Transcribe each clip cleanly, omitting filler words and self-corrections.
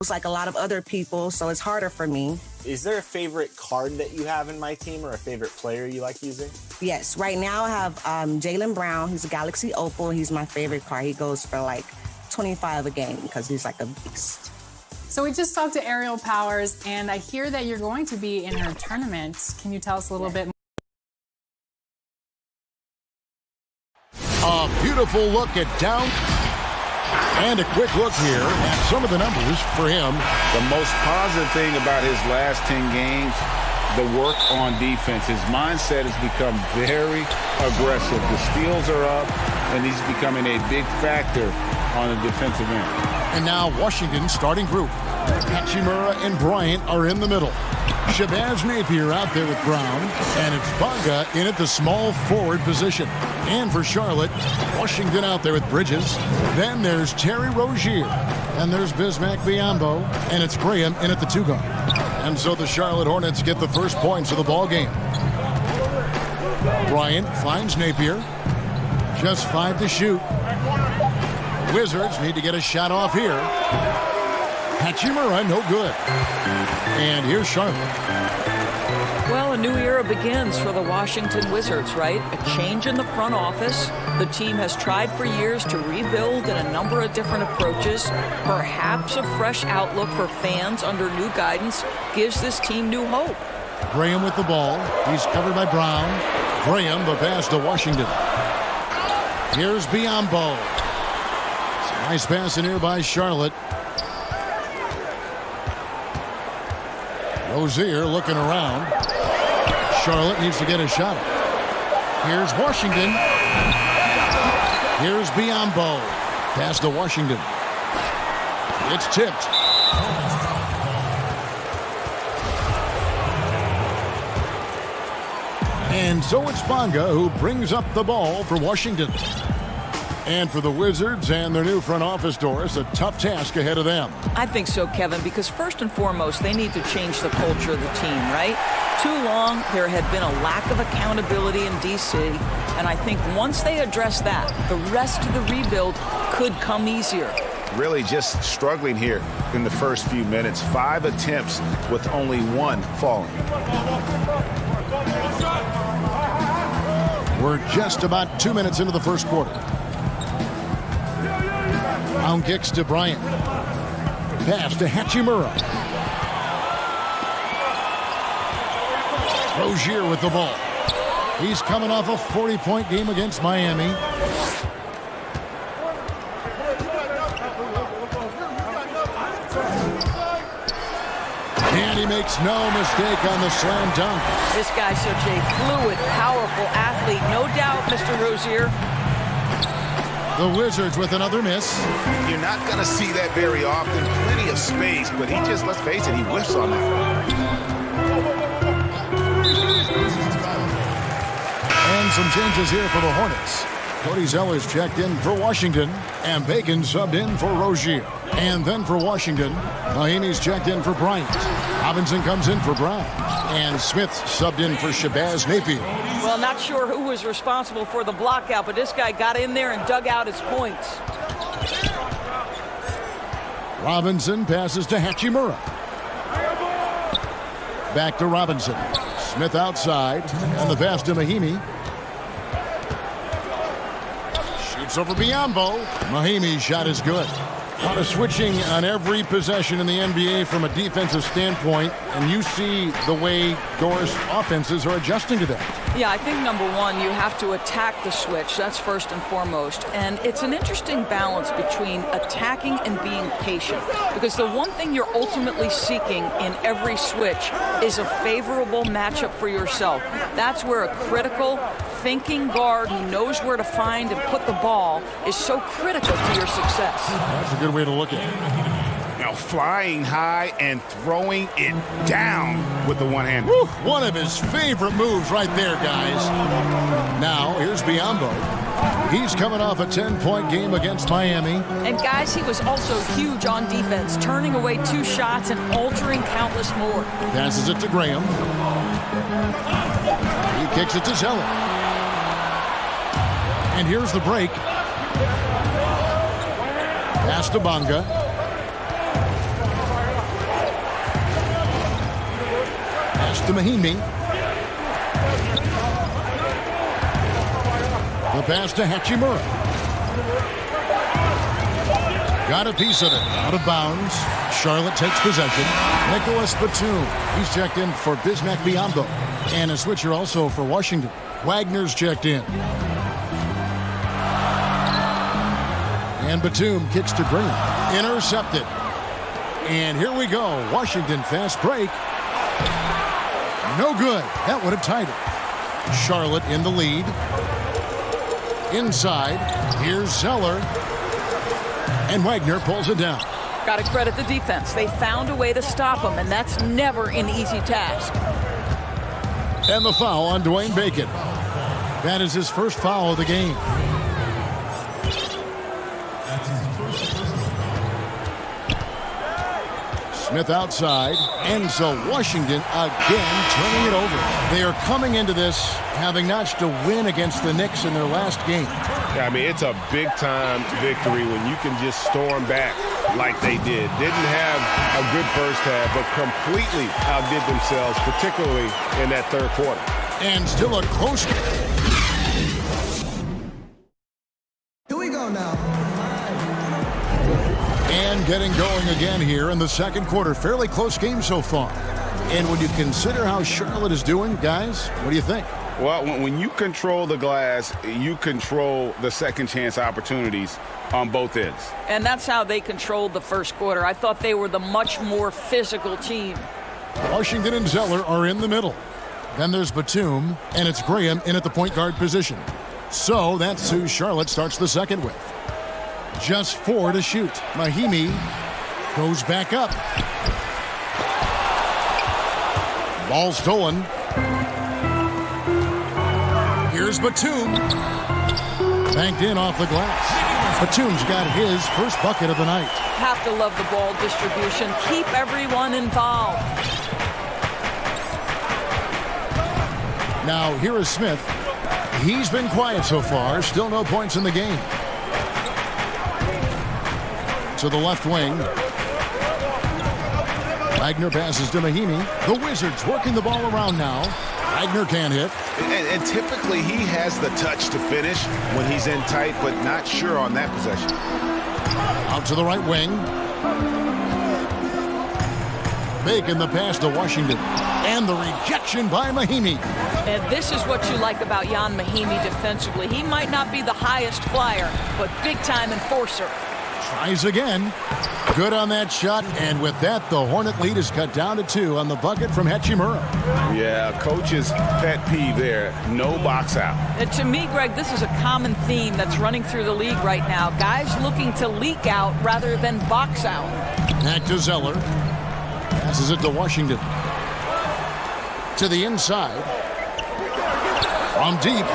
like a lot of other people, so it's harder for me. Is there a favorite card that you have in My Team or a favorite player you like using? Yes, right now I have Jaylen Brown. He's a Galaxy Opal. He's my favorite card. He goes for like 25 a game because he's like a beast. So we just talked to Aerial Powers, and I hear that you're going to be in her tournament. Can you tell us a little bit more? A beautiful look at down. And a quick look here at some of the numbers for him. The most positive thing about his last 10 games, the work on defense. His mindset has become very aggressive. The steals are up, and he's becoming a big factor on the defensive end. And now Washington's starting group. Hachimura and Bryant are in the middle. Shabazz Napier out there with Brown, and it's Bonga in at the small forward position. And for Charlotte, Washington out there with Bridges. Then there's Terry Rozier, and there's Bismack Biyombo, and it's Graham in at the 2 guard. And so the Charlotte Hornets get the first points of the ball game. Bryant finds Napier. Just 5 to shoot. The Wizards need to get a shot off here. Hachimura, no good. And here's Charlotte. Well, a new era begins for the Washington Wizards, right? A change in the front office. The team has tried for years to rebuild in a number of different approaches. Perhaps a fresh outlook for fans under new guidance gives this team new hope. Graham with the ball. He's covered by Brown. Graham, the pass to Washington. Here's Biyombo. It's a nice pass in here by Charlotte. Rozier looking around. Charlotte needs to get a shot. Here's Washington. Here's Biyombo. Pass to Washington. It's tipped. And so it's Bonga who brings up the ball for Washington. And for the Wizards and their new front office, Doris, a tough task ahead of them. I think so, Kevin, because first and foremost, they need to change the culture of the team, right? Too long, there had been a lack of accountability in D.C., and I think once they address that, the rest of the rebuild could come easier. Really just struggling here in the first few minutes. 5 attempts with only 1 falling. We're just about 2 minutes into the first quarter. Brown kicks to Bryant. Pass to Hachimura. Rozier with the ball. He's coming off a 40-point game against Miami. And he makes no mistake on the slam dunk. This guy's such a fluid, powerful athlete. No doubt, Mr. Rozier. The Wizards with another miss. You're not going to see that very often. Plenty of space, but he just, let's face it, he whiffs on that. And some changes here for the Hornets. Cody Zeller's checked in for Washington, and Bacon subbed in for Rozier. And then for Washington, Mahimi's checked in for Bryant. Robinson comes in for Brown. And Smith subbed in for Shabazz Napier. Well, not sure who was responsible for the blockout, but this guy got in there and dug out his points. Robinson passes to Hachimura. Back to Robinson. Smith outside, and the pass to Mahimi. Shoots over Biyombo. Mahimi's shot is good. A lot of switching on every possession in the NBA from a defensive standpoint, and you see the way Doris offenses are adjusting to that. Yeah, I think number one, you have to attack the switch. That's first and foremost. And it's an interesting balance between attacking and being patient. Because the one thing you're ultimately seeking in every switch is a favorable matchup for yourself. That's where a critical, thinking guard who knows where to find and put the ball is so critical to your success. That's a good way to look at it. Now flying high and throwing it down with the one hand. One of his favorite moves right there, guys. Now, here's Biyombo. He's coming off a 10-point game against Miami. And guys, he was also huge on defense, turning away 2 shots and altering countless more. Passes it to Graham. He kicks it to Zeller. And here's the break. Pass to Bonga. to Mahimi. The pass to Hachimura. Got a piece of it. Out of bounds. Charlotte takes possession. Nicholas Batum. He's checked in for Bismack Biyombo. And a switcher also for Washington. Wagner's checked in. And Batum kicks to Green. Intercepted. And here we go. Washington fast break. No good. That would have tied it. Charlotte in the lead. Inside. Here's Zeller. And Wagner pulls it down. Got to credit the defense. They found a way to stop him, and that's never an easy task. And the foul on Dwayne Bacon. That is his first foul of the game. Smith outside, and so Washington again turning it over. They are coming into this having notched a win against the Knicks in their last game. Yeah, I mean, it's a big-time victory when you can just storm back like they did. Didn't have a good first half, but completely outdid themselves, particularly in that third quarter. And still a close. Here we go now. And getting going again here in the second quarter. Fairly close game so far. And when you consider how Charlotte is doing, guys, what do you think? Well, when you control the glass, you control the second chance opportunities on both ends. And that's how they controlled the first quarter. I thought they were the much more physical team. Washington and Zeller are in the middle. Then there's Batum, and it's Graham in at the point guard position. So that's who Charlotte starts the second with. Just 4 to shoot. Mahimi goes back up. Ball stolen. Here's Batum. Banked in off the glass. Batum's got his first bucket of the night. Have to love the ball distribution. Keep everyone involved. Now, here is Smith. He's been quiet so far. Still no points in the game. To the left wing. Wagner passes to Mahimi. The Wizards working the ball around now. Wagner can't hit. And typically he has the touch to finish when he's in tight, but not sure on that possession. Out to the right wing. Bacon the pass to Washington. And the rejection by Mahimi. And this is what you like about Ian Mahimi defensively. He might not be the highest flyer, but big-time enforcer. Tries again. Good on that shot, and with that, the Hornet lead is cut down to 2 on the bucket from Hachimura. Yeah, coach's pet peeve there. No box out. And to me, Greg, this is a common theme that's running through the league right now. Guys looking to leak out rather than box out. Back to Zeller. Passes it to Washington. To the inside. From deep.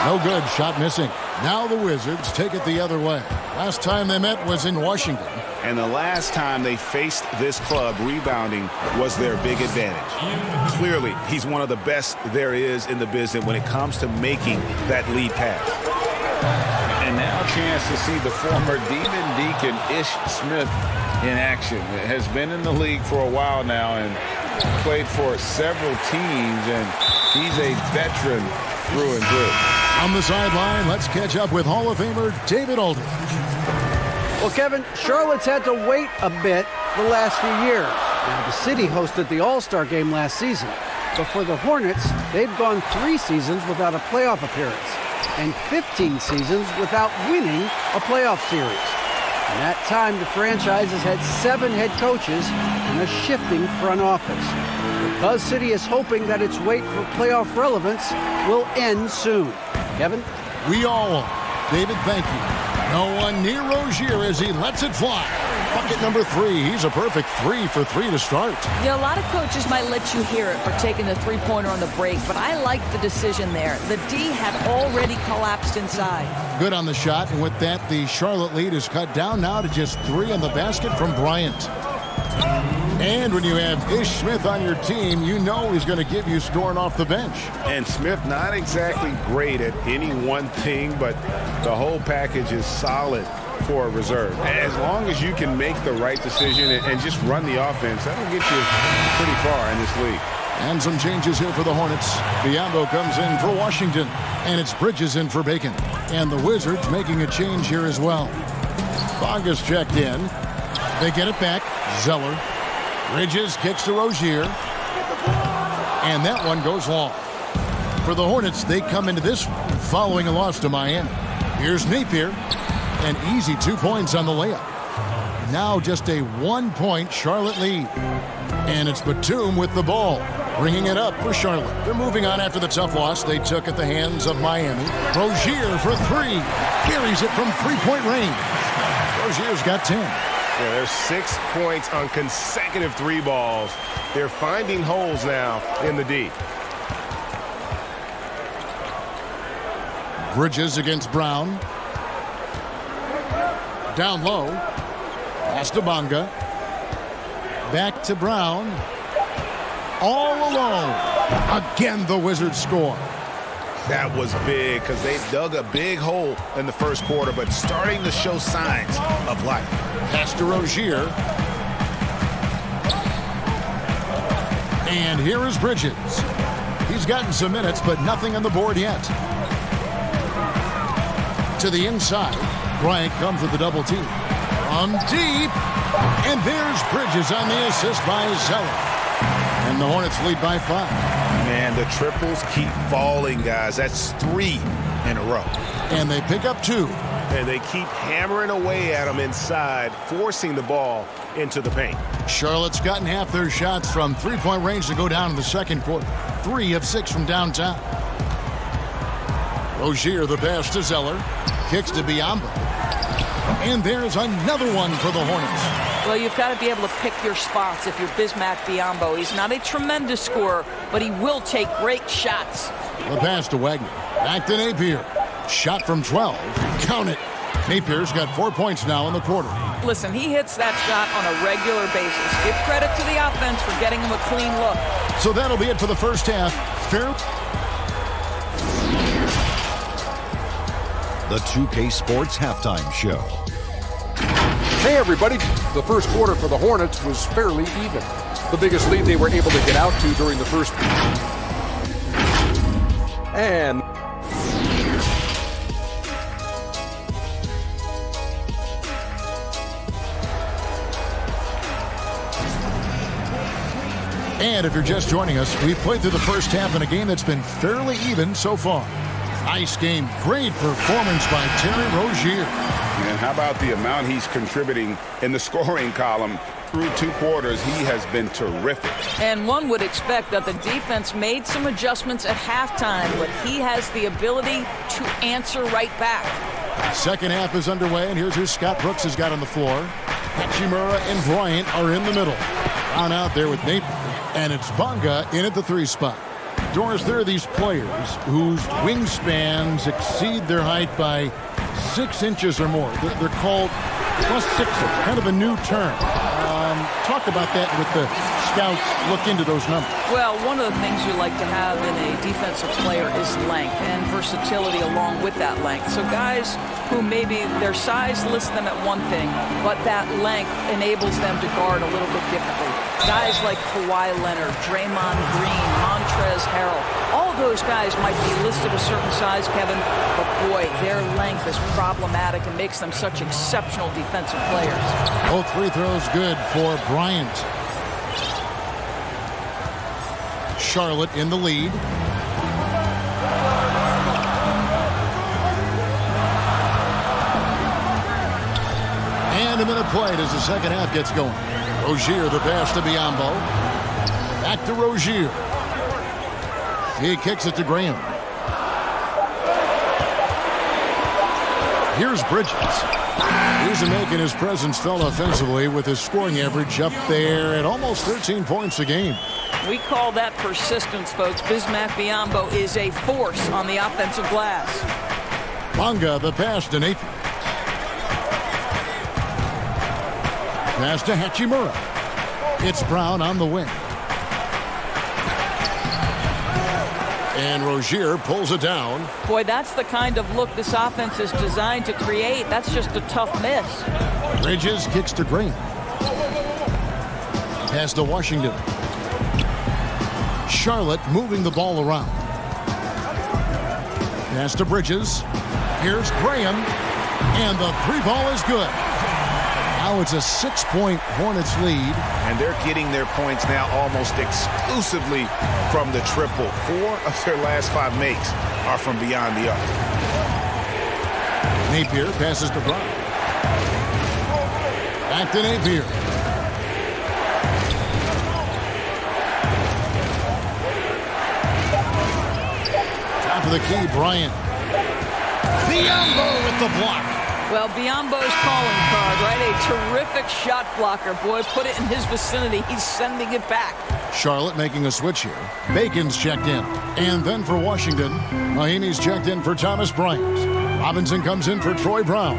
No good. Shot missing. Now the Wizards take it the other way. Last time they met was in Washington. And the last time they faced this club, rebounding was their big advantage. Clearly, he's one of the best there is in the business when it comes to making that lead pass. And now a chance to see the former Demon Deacon Ish Smith in action. Has been in the league for a while now and played for several teams, and he's a veteran through and through. On the sideline, let's catch up with Hall of Famer David Aldridge. Well, Kevin, Charlotte's had to wait a bit the last few years. Now, the city hosted the All-Star game last season, but for the Hornets, they've gone 3 seasons without a playoff appearance and 15 seasons without winning a playoff series. In that time, the franchise has had 7 head coaches and a shifting front office. The Buzz City is hoping that its wait for playoff relevance will end soon. Kevin? We all are. David, thank you. No one near Rozier as he lets it fly. Bucket number 3. He's a perfect 3 for 3 to start. Yeah, a lot of coaches might let you hear it for taking the three-pointer on the break, but I like the decision there. The D had already collapsed inside. Good on the shot, and with that, the Charlotte lead is cut down now to just 3 on the basket from Bryant. And when you have Ish Smith on your team, you know he's going to give you scoring off the bench. And Smith not exactly great at any one thing, but the whole package is solid for a reserve. As long as you can make the right decision and just run the offense, that'll get you pretty far in this league. And some changes here for the Hornets. Biyombo comes in for Washington, and it's Bridges in for Bacon. And the Wizards making a change here as well. Bonga's checked in. They get it back. Zeller. Bridges kicks to Rozier. And that one goes long. For the Hornets, they come into this following a loss to Miami. Here's Napier. An easy 2 points on the layup. Now just a 1-point Charlotte lead. And it's Batum with the ball, bringing it up for Charlotte. They're moving on after the tough loss they took at the hands of Miami. Rozier for three. Buries it from three-point range. Rozier's got 10. Yeah, there's 6 points on consecutive three balls. They're finding holes now in the D. Bridges against Brown. Down low. Pass to Bonga. Back to Brown. All alone. Again, the Wizards score. That was big because they dug a big hole in the first quarter, but starting to show signs of life. Pass to Rozier. And here is Bridges. He's gotten some minutes, but nothing on the board yet. To the inside. Bryant comes with the double team. On deep. And there's Bridges on the assist by Zeller. And the Hornets lead by 5. Man, the triples keep falling, guys. That's 3 in a row. And they pick up 2. And they keep hammering away at them inside, forcing the ball into the paint. Charlotte's gotten half their shots from three-point range to go down in the second quarter. 3 of 6 from downtown. Rozier, the pass to Zeller. Kicks to Biyombo. And there's another one for the Hornets. Well, you've got to be able to pick your spots if you're Bismack Biyombo. He's not a tremendous scorer, but he will take great shots. The pass to Wagner. Back to Napier. Shot from 12. Count it. Napier's got 4 points now in the quarter. Listen, he hits that shot on a regular basis. Give credit to the offense for getting him a clean look. So that'll be it for the first half. Fair. The 2K Sports Halftime Show. Hey everybody, the first quarter for the Hornets was fairly even. The biggest lead they were able to get out to during the first. And if you're just joining us, we've played through the first half in a game that's been fairly even so far. Nice game. Great performance by Terry Rozier. And how about the amount he's contributing in the scoring column? Through 2 quarters, he has been terrific. And one would expect that the defense made some adjustments at halftime, but he has the ability to answer right back. Second half is underway, and here's who Scott Brooks has got on the floor. Hachimura and Bryant are in the middle. Down out there with Napier, and it's Bonga in at the 3 spot. Doris, there are these players whose wingspans exceed their height by 6 inches or more. They're called +6s, kind of a new term. Talk about that with the scouts look into those numbers. Well, one of the things you like to have in a defensive player is length and versatility along with that length. So guys who maybe their size lists them at one thing, but that length enables them to guard a little bit differently. Guys like Kawhi Leonard, Draymond Green, Montrezl Harrell, all of those guys might be listed a certain size, Kevin, but boy, their length is problematic and makes them such exceptional defensive players. Both free throws good for Bryant. Charlotte in the lead. And a minute played as the second half gets going. Rozier, the pass to Biyombo. Back to Rozier. He kicks it to Graham. Here's Bridges. He's making his presence felt offensively with his scoring average up there at almost 13 points a game. We call that persistence, folks. Bismack Biyombo is a force on the offensive glass. Bonga, the pass to Napier. Pass to Hachimura. It's Brown on the wing. And Rozier pulls it down. Boy, that's the kind of look this offense is designed to create. That's just a tough miss. Bridges kicks to Graham. Pass to Washington. Charlotte moving the ball around. Pass to Bridges. Here's Graham. And the three ball is good. Now it's a 6-point Hornets lead. And they're getting their points now almost exclusively from the triple. 4 of their last 5 makes are from beyond the arc. Napier passes to Brown. Back to Napier. Top of the key, Bryant. Biyombo with the block. Well, Biyombo's calling card, right? A terrific shot blocker. Boy, put it in his vicinity. He's sending it back. Charlotte making a switch here. Bacon's checked in. And then for Washington, Mahinmi's checked in for Thomas Bryant. Robinson comes in for Troy Brown.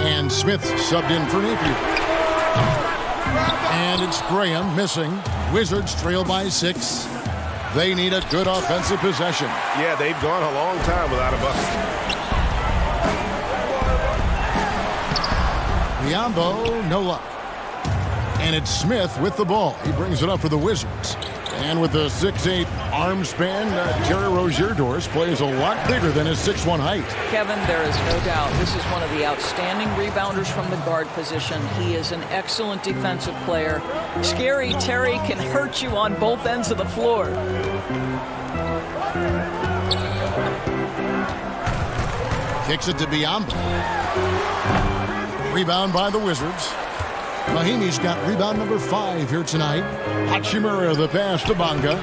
And Smith subbed in for Napier. And it's Graham missing. Wizards trail by 6. They need a good offensive possession. Yeah, they've gone a long time without a bucket. Biyombo, no luck. And it's Smith with the ball. He brings it up for the Wizards. And with the 6'8" arm span, Terry Rozier Doris plays a lot bigger than his 6'1" height. Kevin, there is no doubt this is one of the outstanding rebounders from the guard position. He is an excellent defensive player. Scary Terry can hurt you on both ends of the floor. Kicks it to Biyombo. Rebound by the Wizards. Mahinmi's got rebound number 5 here tonight. Hachimura the pass to Bonga.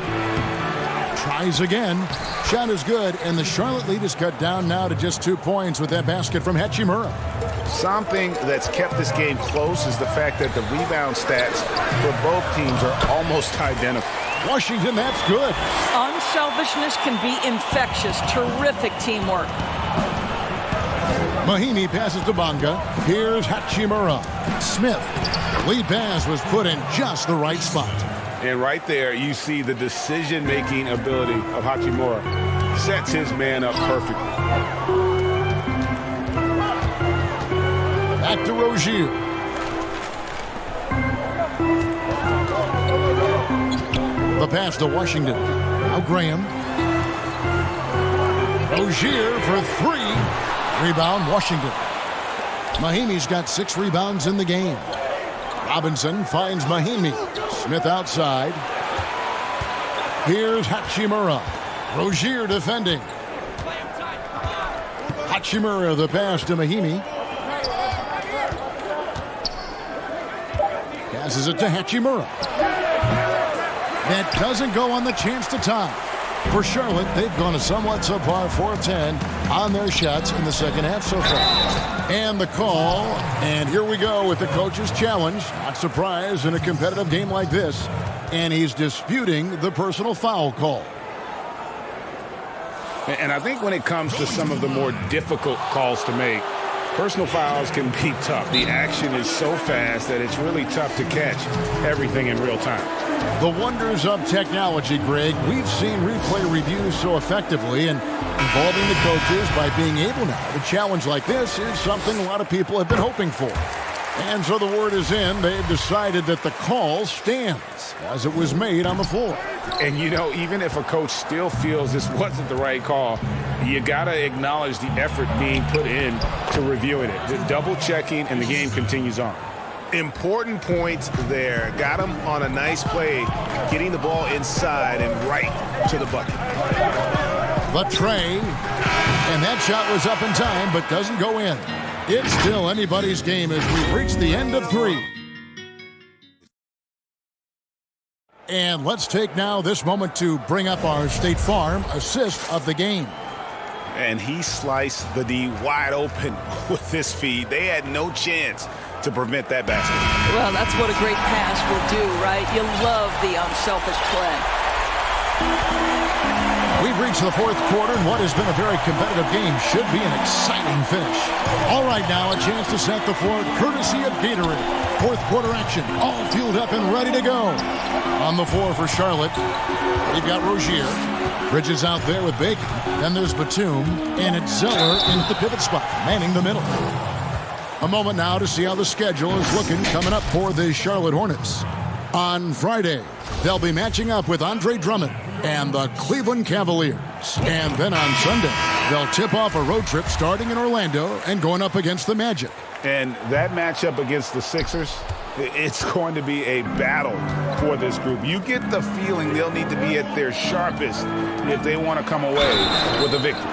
Tries again. Shot is good, and the Charlotte lead is cut down now to just 2 points with that basket from Hachimura. Something that's kept this game close is the fact that the rebound stats for both teams are almost identical. Washington, that's good. Unselfishness can be infectious. Terrific teamwork. Mahinmi passes to Bonga. Here's Hachimura. Smith. Lead pass was put in just the right spot. And right there, you see the decision-making ability of Hachimura. Sets his man up perfectly. Back to Rozier. The pass to Washington. Now Graham. Rozier for 3. Rebound, Washington. Mahinmi's got 6 rebounds in the game. Robinson finds Mahinmi. Smith outside. Here's Hachimura. Rozier defending. Hachimura the pass to Mahinmi. Passes it to Hachimura. That doesn't go on the chance to tie. For Charlotte, they've gone a somewhat subpar 4-10 on their shots in the second half so far. And the call, and here we go with the coach's challenge. Not surprised in a competitive game like this. And he's disputing the personal foul call. And I think when it comes to some of the more difficult calls to make, personal fouls can be tough. The action is so fast that it's really tough to catch everything in real time. The wonders of technology, Greg. We've seen replay reviews so effectively, and involving the coaches by being able now to challenge like this is something a lot of people have been hoping for. And so the word is in. They've decided that the call stands as it was made on the floor. And, you know, even if a coach still feels this wasn't the right call, you got to acknowledge the effort being put in to reviewing it. The double checking, and the game continues on. Important points there. Got him on a nice play, getting the ball inside and right to the bucket. The tray, and that shot was up in time, but doesn't go in. It's still anybody's game as we've reached the end of 3. And let's take now this moment to bring up our State Farm assist of the game. And he sliced the D wide open with this feed. They had no chance to prevent that basket. Well, that's what a great pass will do, right? You love the unselfish play. We've reached the 4th quarter, and what has been a very competitive game should be an exciting finish. All right, now a chance to set the floor courtesy of Gatorade. 4th quarter action, all fueled up and ready to go. On the floor for Charlotte, they've got Rozier. Bridges out there with Bacon. Then there's Batum, and it's Zeller in the pivot spot, manning the middle. A moment now to see how the schedule is looking coming up for the Charlotte Hornets. On Friday, they'll be matching up with Andre Drummond and the Cleveland Cavaliers. And then on Sunday, they'll tip off a road trip starting in Orlando and going up against the Magic. And that matchup against the Sixers, it's going to be a battle for this group. You get the feeling they'll need to be at their sharpest if they want to come away with a victory.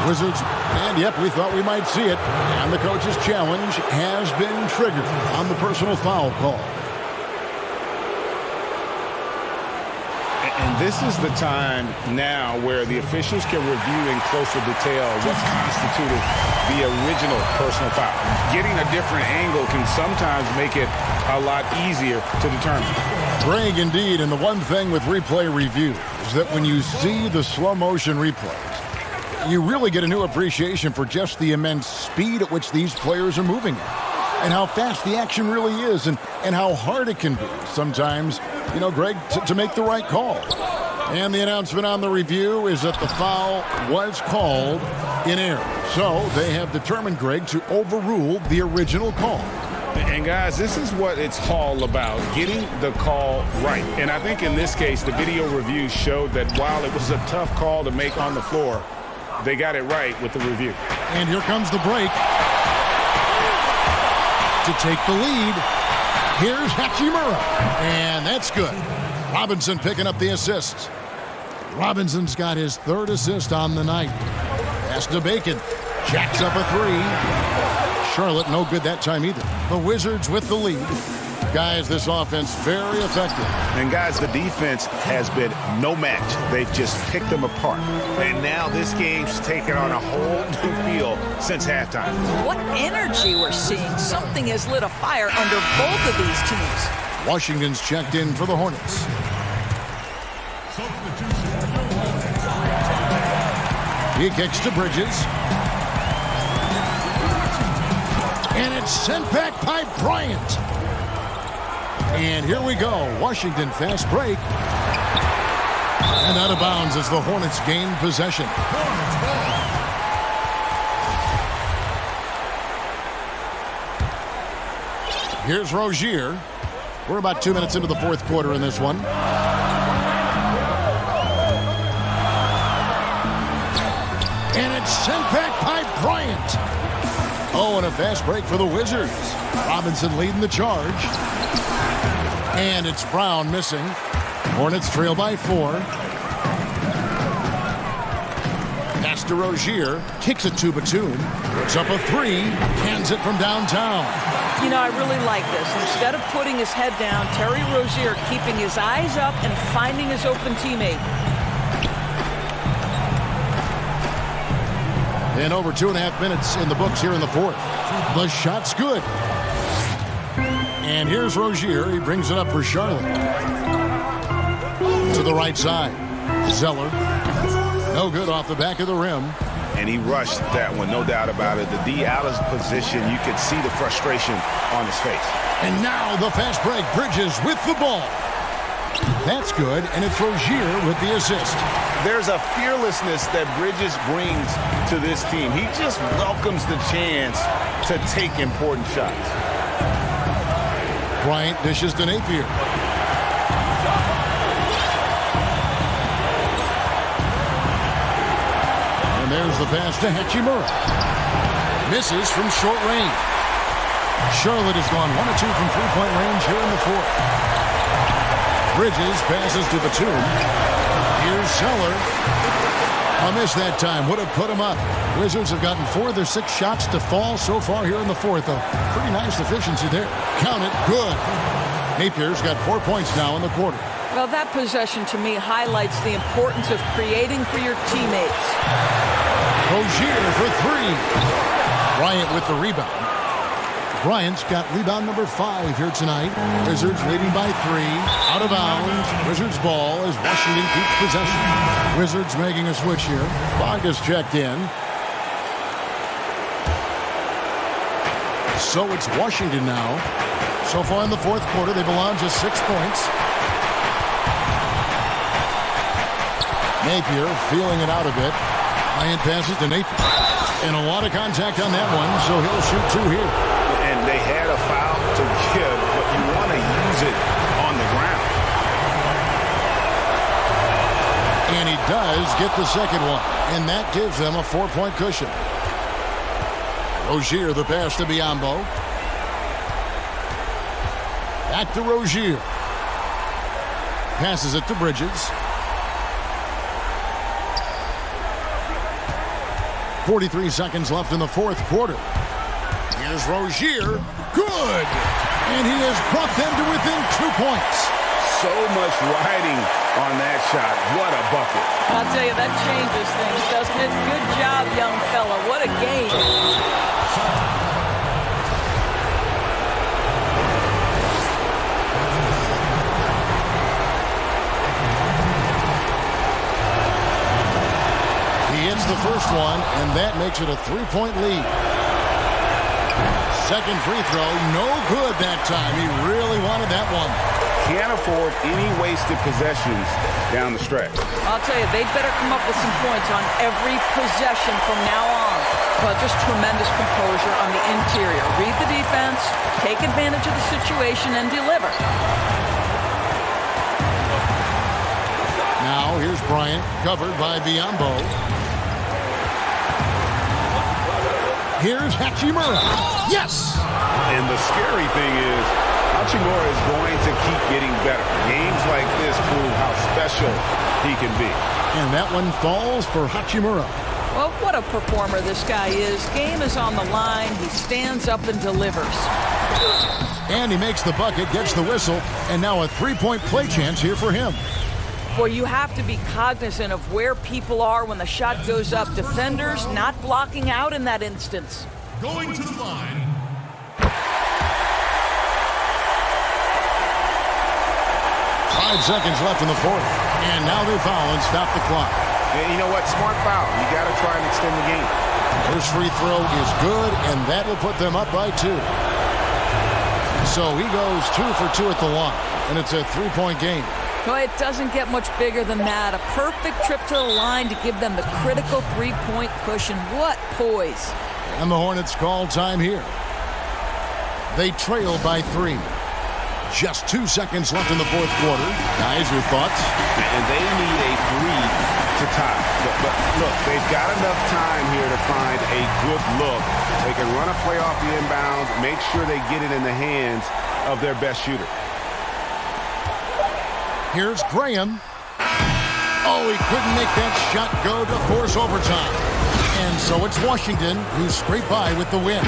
Wizards, and yep, we thought we might see it. And the coach's challenge has been triggered on the personal foul call. And this is the time now where the officials can review in closer detail what constituted the original personal foul. Getting a different angle can sometimes make it a lot easier to determine. Greg, indeed, and the one thing with replay review is that when you see the slow motion replays, you really get a new appreciation for just the immense speed at which these players are moving at, and how fast the action really is, and how hard it can be sometimes, you know, Greg, to make the right call. And the announcement on the review is that the foul was called in error. So they have determined, Greg, to overrule the original call. And guys, this is what it's all about, getting the call right. And I think in this case, the video review showed that while it was a tough call to make on the floor, they got it right with the review. And here comes the break. To take the lead, here's Hachimura. And that's good. Robinson picking up the assist. Robinson's got his third assist on the night. Pass to Bacon. Jacks up a three. Charlotte no good that time either. The Wizards with the lead. Guys, this offense very effective. And guys, the defense has been no match. They've just picked them apart. And now this game's taken on a whole new feel since halftime. What energy we're seeing. Something has lit a fire under both of these teams. Washington's checked in for the Hornets. He kicks to Bridges. And it's sent back by Bryant. And here we go. Washington fast break. And out of bounds as the Hornets gain possession. Here's Rozier. We're about 2 minutes into the fourth quarter in this one. And it's sent back by Bryant. Oh, and a fast break for the Wizards. Robinson leading the charge. And it's Brown missing. Hornets trail by 4. Pass to Rozier. Kicks it to Batum. Puts up a 3. Cans it from downtown. You know, I really like this. Instead of putting his head down, Terry Rozier keeping his eyes up and finding his open teammate. And over 2.5 minutes in the books here in the fourth. The shot's good. And here's Rozier. He brings it up for Charlotte. To the right side. Zeller. No good off the back of the rim. And he rushed that one, no doubt about it. The D out of position, you could see the frustration on his face. And now the fast break. Bridges with the ball. That's good, and it's Rozier with the assist. There's a fearlessness that Bridges brings to this team. He just welcomes the chance to take important shots. Bryant dishes to Napier. And there's the pass to Hachimura. Misses from short range. Charlotte has gone 1 of 2 from three-point range here in the fourth. Bridges passes to Batum. Here's Zeller. A miss that time. Would have put him up. Wizards have gotten 4 of their 6 shots to fall so far here in the fourth, though. Pretty nice efficiency there. Count it. Good. Napier's got 4 points now in the quarter. Well, that possession to me highlights the importance of creating for your teammates. Rozier for 3. Bryant with the rebound. Bryant's got rebound number 5 here tonight. Wizards leading by 3. Out of bounds. Wizards ball as Washington keeps possession. Wizards making a switch here. Bonga's checked in. So it's Washington now. So far in the fourth quarter, they've allowed just 6 points. Napier feeling it out a bit. Bryant passes to Napier. And a lot of contact on that one, so he'll shoot 2 here. And they had a foul to give, but you want to use it on the ground. And he does get the second one, and that gives them a 4-point cushion. Rozier, the pass to Biyombo. Back to Rozier. Passes it to Bridges. 43 seconds left in the fourth quarter. Here's Rozier. Good! And he has brought them to within 2 points. So much riding on that shot. What a bucket. I'll tell you, that changes things, doesn't it? Good job, young fella. What a game. He hits the first one, and that makes it a 3-point lead. Second free throw, no good that time. He really wanted that one. Can't afford any wasted possessions down the stretch. I'll tell you, they'd better come up with some points on every possession from now on. But just tremendous composure on the interior. Read the defense, take advantage of the situation, and deliver. Now here's Bryant, covered by Biyombo. Here's Hachimura. Yes! And the scary thing is, Hachimura is going to keep getting better. Games like this prove how special he can be. And that one falls for Hachimura. Well, what a performer this guy is. Game is on the line. He stands up and delivers. And he makes the bucket, gets the whistle, and now a 3-point play chance here for him. Boy, you have to be cognizant of where people are when the shot goes up. Defenders not blocking out in that instance. Going to the line. 5 seconds left in the fourth. And now they foul and stop the clock. And you know what? Smart foul. You got to try and extend the game. First free throw is good, and that will put them up by 2. So he goes 2 for 2 at the line, and it's a 3-point game. Well, it doesn't get much bigger than that. A perfect trip to the line to give them the critical 3-point cushion. What poise. And the Hornets call time here. They trail by 3. Just 2 seconds left in the fourth quarter. Guys, your thoughts? And they need a 3 to tie. But look, they've got enough time here to find a good look. They can run a play off the inbounds, make sure they get it in the hands of their best shooter. Here's Graham. Oh, he couldn't make that shot go to force overtime. And so it's Washington who scrape by with the win.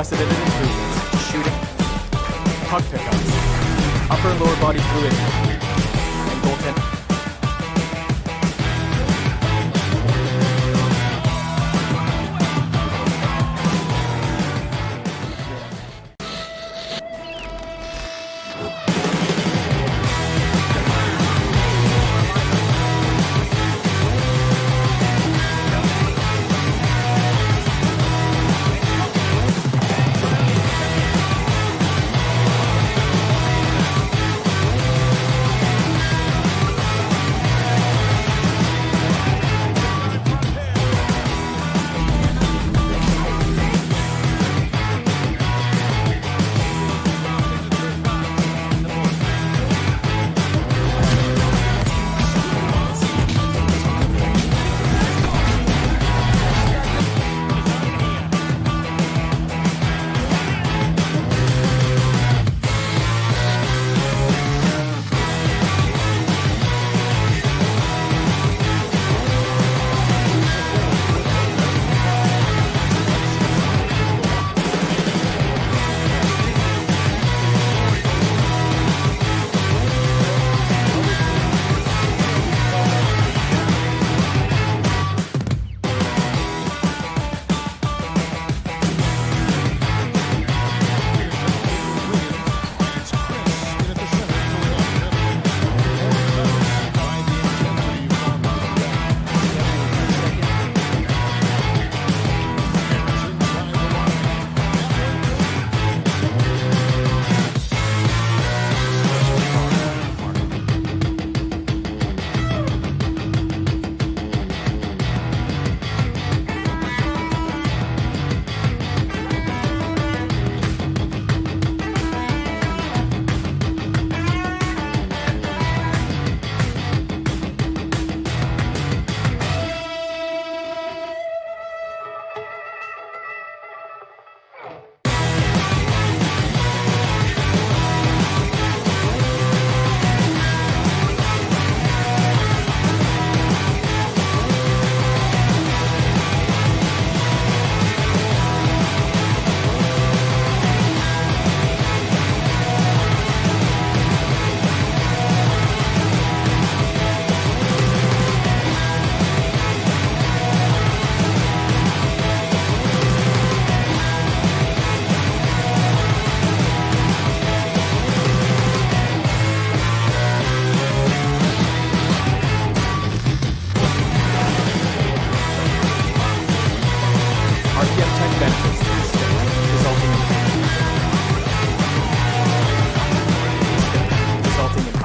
unprecedented improvements. Shooting, puck pickups, upper and lower body fluidity, and goaltending.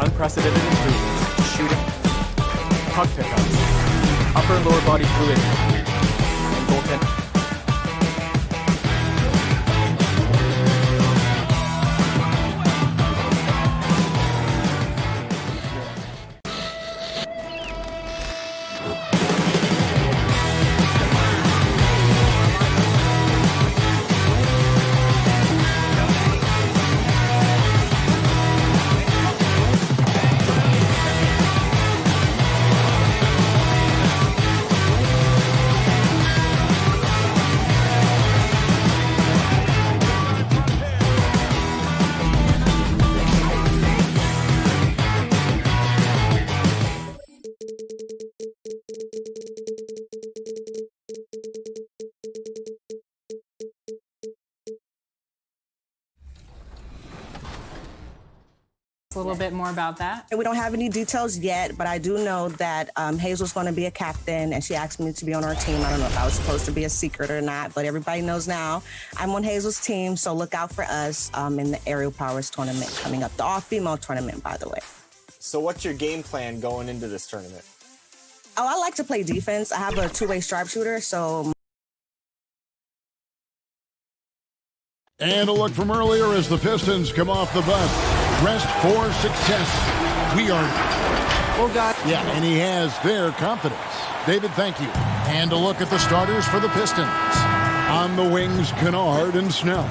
Unprecedented improvements. Shooting, puck pickups, upper and lower body fluidity, and goaltending. A little bit more about that. We don't have any details yet, but I do know that Hazel's going to be a captain, and she asked me to be on her team. I don't know if I was supposed to be a secret or not, but everybody knows now I'm on Hazel's team, so look out for us in the Aerial Powers tournament coming up, the all-female tournament, by the way. So what's your game plan going into this tournament? Oh, I like to play defense. I have a two-way sharpshooter, so... And a look from earlier as the Pistons come off the bus. Dressed for success. We are... Oh, God. Yeah, and he has their confidence. David, thank you. And a look at the starters for the Pistons. On the wings, Kennard and Snell.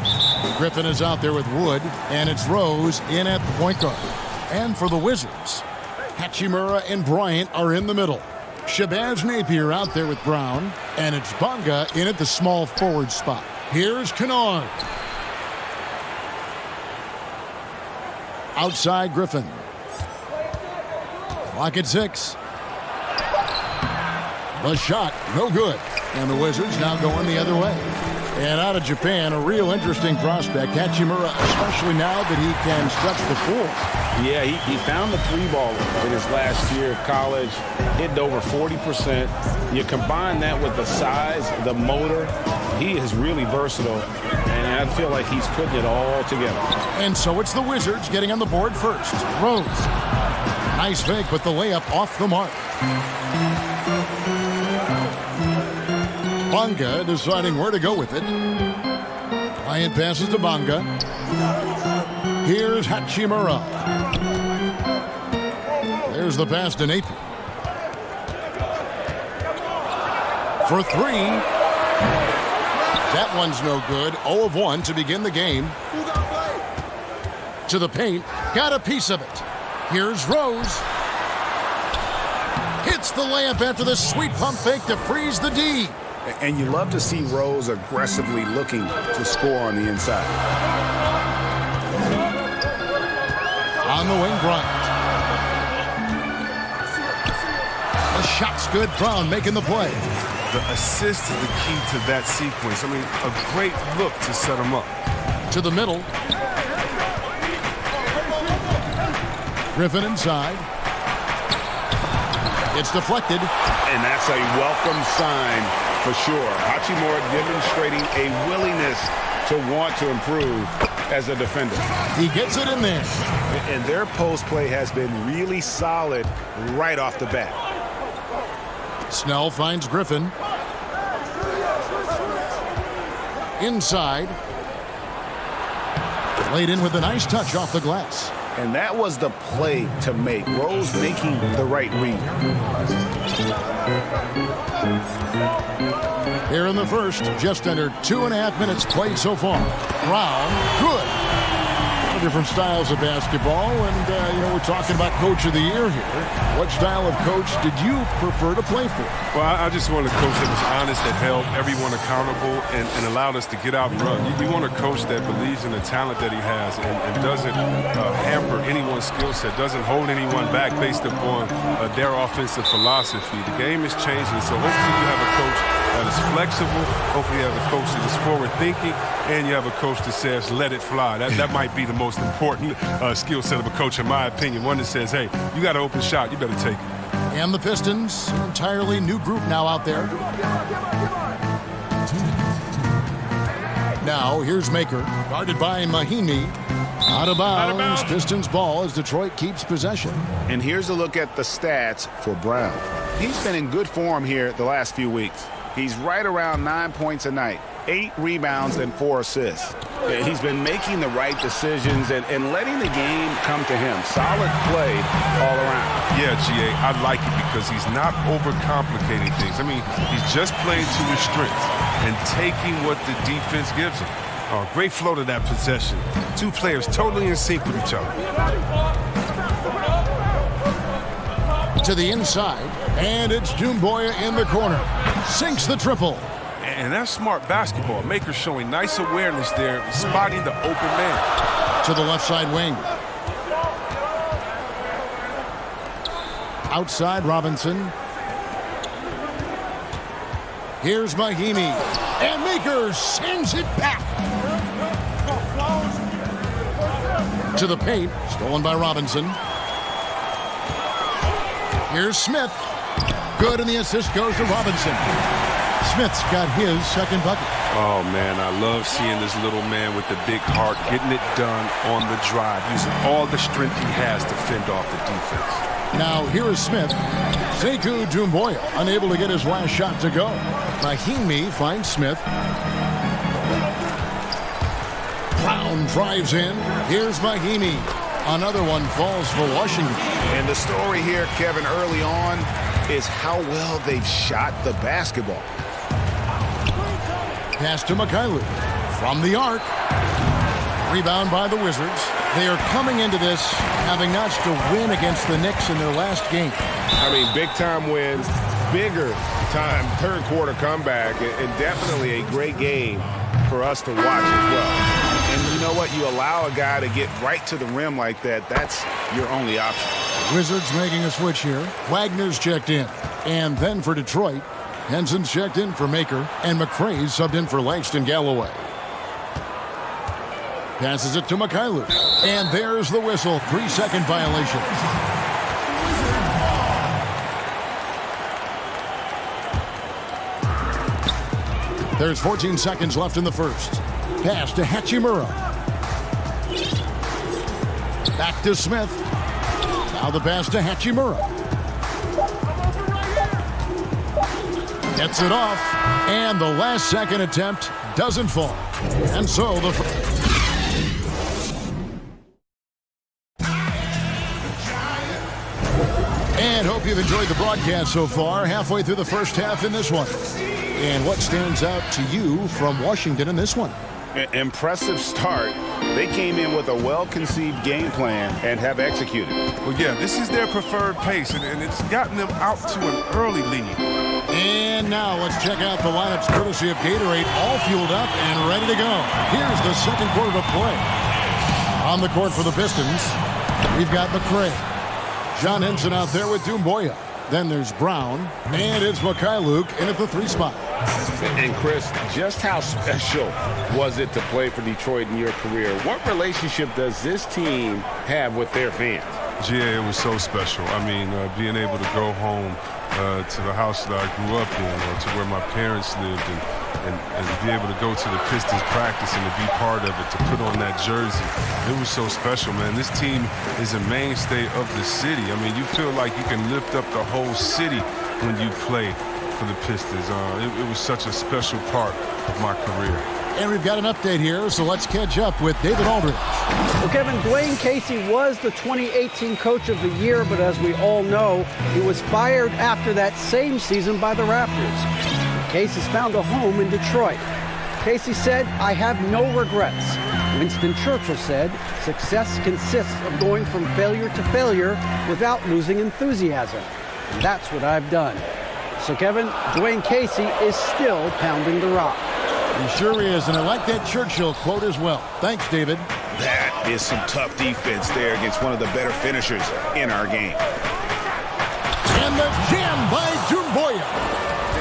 Griffin is out there with Wood, and it's Rose in at the point guard. And for the Wizards, Hachimura and Bryant are in the middle. Shabazz Napier out there with Brown, and it's Bonga in at the small forward spot. Here's Kennard. Outside Griffin. Clock at 6. The shot, no good. And the Wizards now going the other way. And out of Japan, a real interesting prospect, Hachimura, especially now that he can stretch the floor. Yeah, he found the three ball in his last year of college, hit over 40%. You combine that with the size, the motor, he is really versatile, and I feel like he's putting it all together. And so it's the Wizards getting on the board first. Rose. Nice fake, but the layup off the mark. Bonga deciding where to go with it. Bryant passes to Bonga. Here's Hachimura. There's the pass to Napier. For 3. That one's no good. 0 of 1 to begin the game. To the paint. Got a piece of it. Here's Rose. Hits the layup after the sweet pump fake to freeze the D. And you love to see Rose aggressively looking to score on the inside. On the wing, Bryant. The shot's good. Brown making the play. The assist is the key to that sequence. I mean, a great look to set him up. To the middle. Griffin inside. It's deflected. And that's a welcome sign for sure. Hachimura demonstrating a willingness to want to improve as a defender. He gets it in there. And their post play has been really solid right off the bat. Snell finds Griffin. Inside. Laid in with a nice touch off the glass. And that was the play to make. Rose making the right read. Here in the first, just under 2.5 minutes played so far. Brown, good. Different styles of basketball, and we're talking about Coach of the Year here. What style of coach did you prefer to play for? Well, I just wanted a coach that was honest, that held everyone accountable, and allowed us to get out and run. You want a coach that believes in the talent that he has and doesn't hamper anyone's skill set, doesn't hold anyone back based upon their offensive philosophy. The game is changing, so hopefully you have a coach that is flexible. Hopefully you have a coach that is forward-thinking, and you have a coach that says, let it fly. That might be the most important skill set of a coach, in my opinion. One that says, hey, you got an open shot, you better take it. And the Pistons, an entirely new group now out there. Now, here's Maker, guarded by Mahimi. Out of bounds. Pistons ball as Detroit keeps possession. And here's a look at the stats for Brown. He's been in good form here the last few weeks. He's right around 9 points a night, 8 rebounds, and 4 assists. He's been making the right decisions and letting the game come to him. Solid play all around. Yeah, G.A., I like it because he's not overcomplicating things. I mean, he's just playing to his strengths and taking what the defense gives him. Oh, great flow to that possession. Two players totally in sync with each other. To the inside, and it's Doumbouya in the corner. Sinks the triple. And that's smart basketball. Maker showing nice awareness there, spotting the open man. To the left side wing. Outside Robinson. Here's Mahimi. And Maker sends it back. To the paint. Stolen by Robinson. Here's Smith. Good, and the assist goes to Robinson. Smith's got his second bucket. Oh, man, I love seeing this little man with the big heart getting it done on the drive, using all the strength he has to fend off the defense. Now, here is Smith. Sekou Doumbouya unable to get his last shot to go. Mahimi finds Smith. Brown drives in. Here's Mahimi. Another one falls for Washington. And the story here, Kevin, early on is how well they've shot the basketball. Pass to Mikhailuk. From the arc. Rebound by the Wizards. They are coming into this having notched a win against the Knicks in their last game. I mean, big-time wins, bigger-time third-quarter comeback, and definitely a great game for us to watch as well. And you know what? You allow a guy to get right to the rim like that. That's your only option. Wizards making a switch here. Wagner's checked in. And then for Detroit, Henson's checked in for Maker, and McRae's subbed in for Langston Galloway. Passes it to Mikhailuk. And there's the whistle. 3-second violation. There's 14 seconds left in the first. Pass to Hachimura. Back to Smith. Now the pass to Hachimura. Gets it off. And the last second attempt doesn't fall. And so the... And hope you've enjoyed the broadcast so far. Halfway through the first half in this one. And what stands out to you from Washington in this one? Impressive start. They came in with a well-conceived game plan and have executed. Well, yeah, this is their preferred pace, and it's gotten them out to an early lead. And now let's check out the lineups courtesy of Gatorade, all fueled up and ready to go. Here's the second quarter of play. On the court for the Pistons, we've got McRae. John Henson out there with Doumbouya. Then there's Brown, and it's Mikhailuk in at the 3 spot. And Chris, just how special was it to play for Detroit in your career? What relationship does this team have with their fans? Yeah, it was so special. I mean, being able to go home to the house that I grew up in, or to where my parents lived, and be able to go to the Pistons practice and to be part of it, to put on that jersey. It was so special, man. This team is a mainstay of the city. I mean, you feel like you can lift up the whole city when you play for the Pistons. It was such a special part of my career. And we've got an update here, so let's catch up with David Aldridge. Well, Kevin, Dwayne Casey was the 2018 Coach of the Year, but as we all know, he was fired after that same season by the Raptors. Casey's found a home in Detroit. Casey said, "I have no regrets." Winston Churchill said, "Success consists of going from failure to failure without losing enthusiasm." And that's what I've done. So, Kevin, Dwayne Casey is still pounding the rock. He sure is, and I like that Churchill quote as well. Thanks, David. That is some tough defense there against one of the better finishers in our game. And the jam by Doumbouya.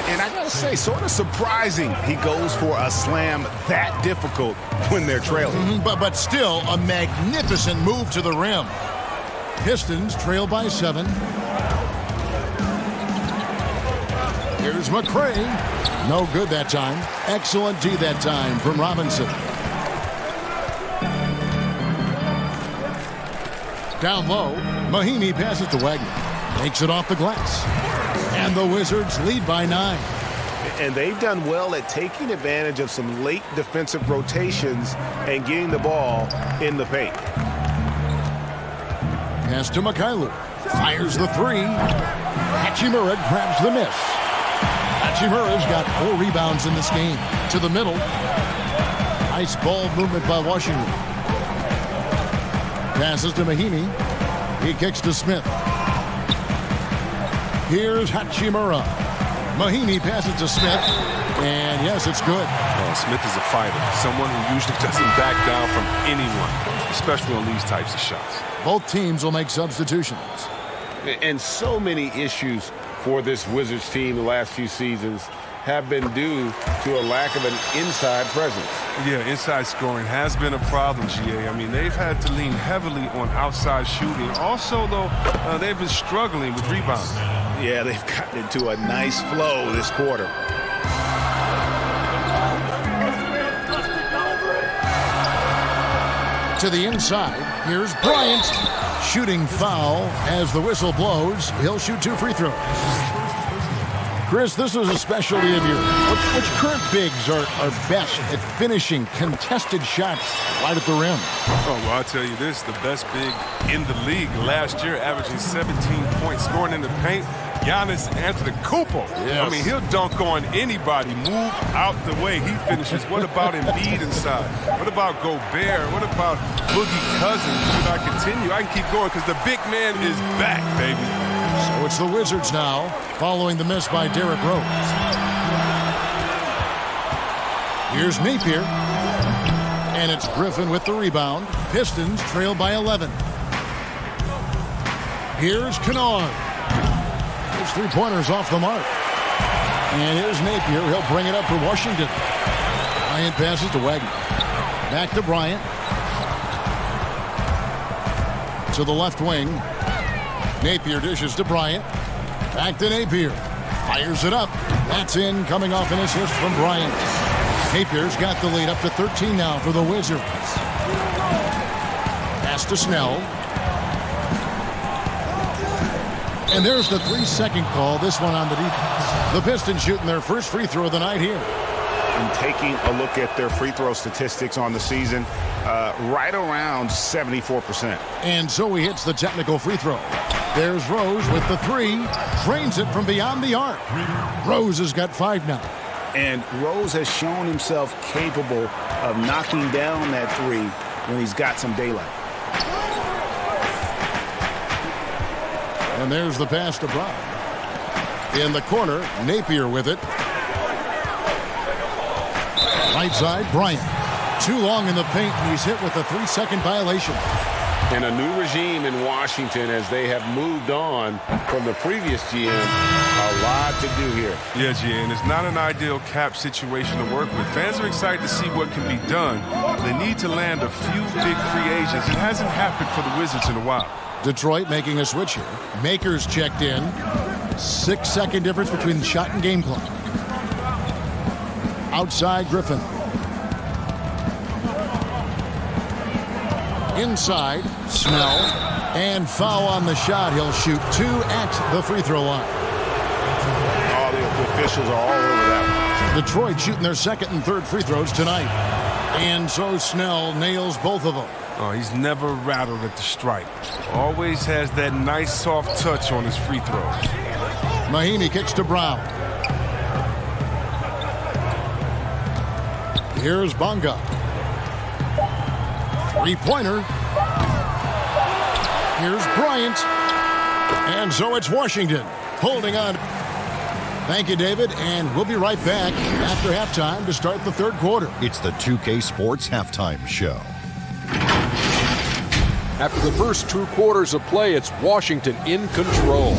And I gotta say, sort of surprising he goes for a slam that difficult when they're trailing. But still a magnificent move to the rim. Pistons trail by 7. Here's McRae. No good that time. Excellent D that time from Robinson. Down low, Mahinmi passes to Wagner. Makes it off the glass. And the Wizards lead by 9. And they've done well at taking advantage of some late defensive rotations and getting the ball in the paint. Pass to Mikhailuk. Fires the 3. Hachimura grabs the miss. Hachimura's got 4 rebounds in this game. To the middle. Nice ball movement by Washington. Passes to Mahinmi. He kicks to Smith. Here's Hachimura. Mahinmi passes to Smith. And yes, it's good. Smith is a fighter. Someone who usually doesn't back down from anyone, especially on these types of shots. Both teams will make substitutions. And so many issues for this Wizards team the last few seasons have been due to a lack of an inside presence. Yeah, inside scoring has been a problem, GA. I mean, they've had to lean heavily on outside shooting. Also, though, they've been struggling with rebounding. Yeah, they've gotten into a nice flow this quarter. To the inside, here's Bryant. Shooting foul as the whistle blows. He'll shoot 2 free throws. Chris, this is a specialty of yours. Which current bigs are best at finishing contested shots right at the rim? Oh, well, I'll tell you this. The best big in the league last year, averaging 17 points, scoring in the paint, Giannis Antetokounmpo. Yes. I mean, he'll dunk on anybody. Move out the way. He finishes. What about Embiid inside? What about Gobert? What about Boogie Cousins? Should I continue? I can keep going because the big man is back, baby. So it's the Wizards now, following the miss by Derrick Rose. Here's Napier. And it's Griffin with the rebound. Pistons trail by 11. Here's Kennard. His three-pointers off the mark. And here's Napier. He'll bring it up for Washington. Bryant passes to Wagner. Back to Bryant. To the left wing. Napier dishes to Bryant. Back to Napier. Fires it up. That's in, coming off an assist from Bryant. Napier's got the lead up to 13 now for the Wizards. Pass to Snell. And there's the 3-second call, this one on the defense. The Pistons shooting their first free throw of the night here. And taking a look at their free throw statistics on the season, right around 74%. And so he hits the technical free throw. There's Rose with the three. Drains it from beyond the arc. Rose has got 5 now. And Rose has shown himself capable of knocking down that three when he's got some daylight. And there's the pass to Brown. In the corner, Napier with it. Right side, Bryant. Too long in the paint, and he's hit with a 3-second violation. And a new regime in Washington as they have moved on from the previous GM. A lot to do here. Yeah, GM, it's not an ideal cap situation to work with. Fans are excited to see what can be done. They need to land a few big free agents. It hasn't happened for the Wizards in a while. Detroit making a switch here. Makers checked in. 6-second difference between the shot and game clock. Outside, Griffin. Inside, Snell. And foul on the shot. He'll shoot 2 at the free throw line. All the officials are all over that one. Detroit shooting their second and third free throws tonight. And so Snell nails both of them. Oh, he's never rattled at the stripe. Always has that nice soft touch on his free throws. Mahinmi kicks to Brown. Here's Bonga. Three-pointer. Here's Bryant. And so it's Washington holding on. Thank you, David, and we'll be right back after halftime to start the third quarter. It's the 2K Sports Halftime Show. After the first 2 quarters of play, it's Washington in control.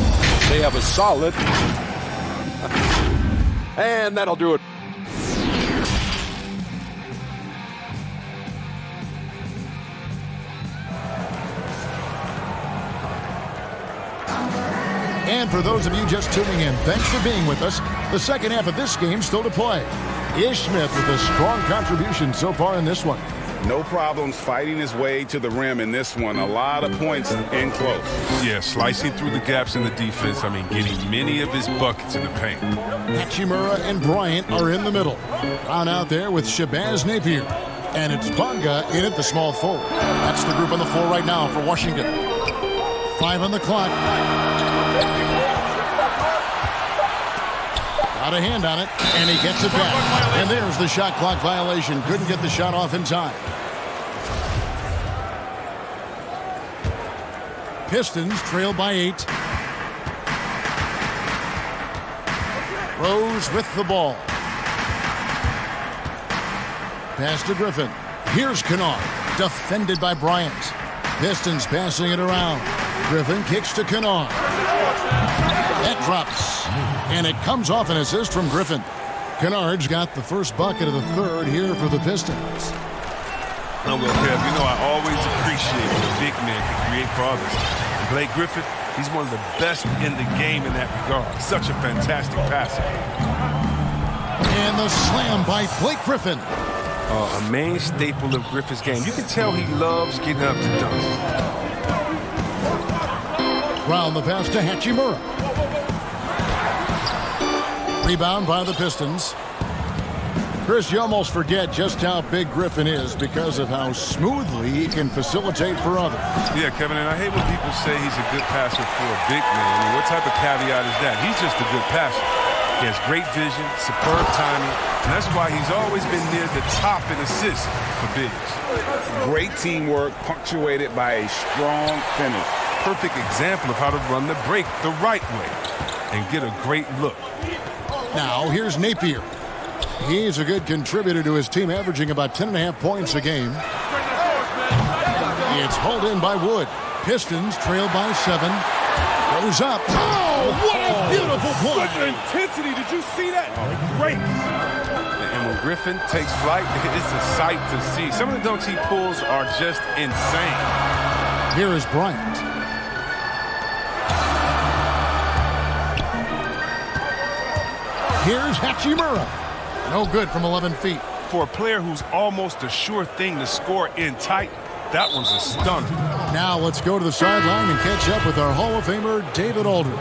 They have a solid. And that'll do it. And for those of you just tuning in, thanks for being with us. The second half of this game still to play. Ish Smith with a strong contribution so far in this one. No problems fighting his way to the rim in this one. A lot of points in close. Yeah, slicing through the gaps in the defense. Getting many of his buckets in the paint. Hachimura and Bryant are in the middle. On out there with Shabazz Napier. And it's Bonga in at the small forward. That's the group on the floor right now for Washington. 5 on the clock. Got a hand on it, and he gets it back. And there's the shot clock violation. Couldn't get the shot off in time. Pistons trail by 8. Rose with the ball. Pass to Griffin. Here's Kennard, defended by Bryant. Pistons passing it around. Griffin kicks to Kennard. That drops. And it comes off an assist from Griffin. Kennard's got the first bucket of the third here for the Pistons. Oh, well, Kev, I always appreciate when a big man can create for others. Blake Griffin, he's one of the best in the game in that regard. Such a fantastic passer. And the slam by Blake Griffin. A main staple of Griffin's game. You can tell he loves getting up to dunk. Brown the pass to Hachimura. Rebound by the Pistons. Chris, you almost forget just how big Griffin is because of how smoothly he can facilitate for others. Yeah, Kevin, and I hate when people say he's a good passer for a big man. What type of caveat is that? He's just a good passer. He has great vision, superb timing, and that's why he's always been near the top in assists for bigs. Great teamwork punctuated by a strong finish. Perfect example of how to run the break the right way and get a great look. Now here's Napier. He's a good contributor to his team, averaging about 10.5 points a game. It's hauled in by Wood. Pistons trail by 7. Goes up. Oh, what a beautiful play. Such intensity. Did you see that? Great. And when Griffin takes flight, it's a sight to see. Some of the dunks he pulls are just insane. Here is Bryant. Here's Hachimura. No good from 11 feet. For a player who's almost a sure thing to score in tight, that one's a stunner. Now let's go to the sideline and catch up with our Hall of Famer, David Aldridge.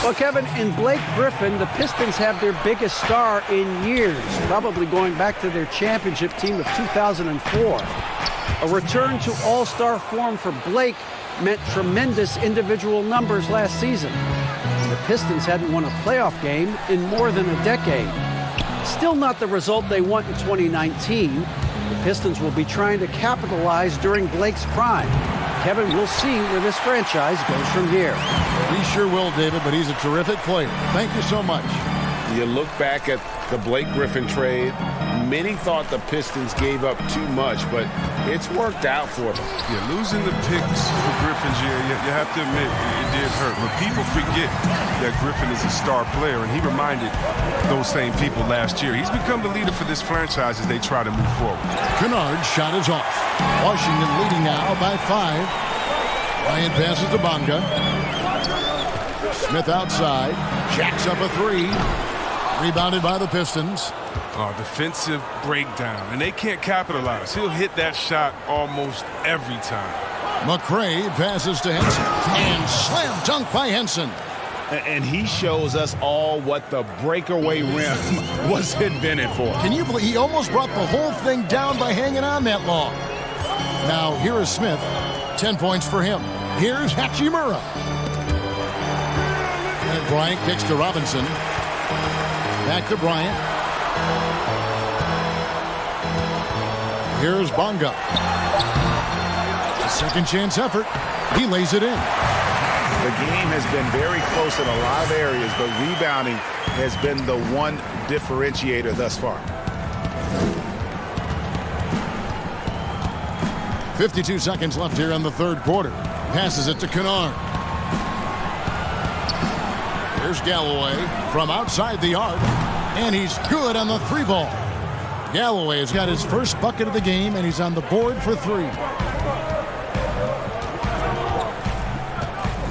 Well, Kevin, in Blake Griffin, the Pistons have their biggest star in years, probably going back to their championship team of 2004. A return to all-star form for Blake meant tremendous individual numbers last season. The Pistons hadn't won a playoff game in more than a decade. Still not the result they want in 2019. The Pistons will be trying to capitalize during Blake's prime. Kevin, we'll see where this franchise goes from here. We sure will, David, but he's a terrific player. Thank you so much. You look back at the Blake Griffin trade. Many thought the Pistons gave up too much, but it's worked out for them. Yeah, losing the picks for Griffin, Jerry, you have to admit it did hurt. But people forget that Griffin is a star player, and he reminded those same people last year. He's become the leader for this franchise as they try to move forward. Kennard's shot is off. Washington leading now by 5. Bryant passes to Bonga. Smith outside. Jacks up a 3. Rebounded by the Pistons. Defensive breakdown, and they can't capitalize. He'll hit that shot almost every time. McRae passes to Henson. And slam dunk by Henson. And he shows us all what the breakaway rim was invented for. Can you believe he almost brought the whole thing down by hanging on that long? Now here is Smith. 10 points for him. Here's Hachimura. And Bryant kicks to Robinson. Back to Bryant. Here's Bonga. A second chance effort. He lays it in. The game has been very close in a lot of areas, but rebounding has been the one differentiator thus far. 52 seconds left here in the third quarter. Passes it to Kennard. Here's Galloway from outside the arc, and he's good on the 3 ball. Galloway has got his first bucket of the game, and he's on the board for 3.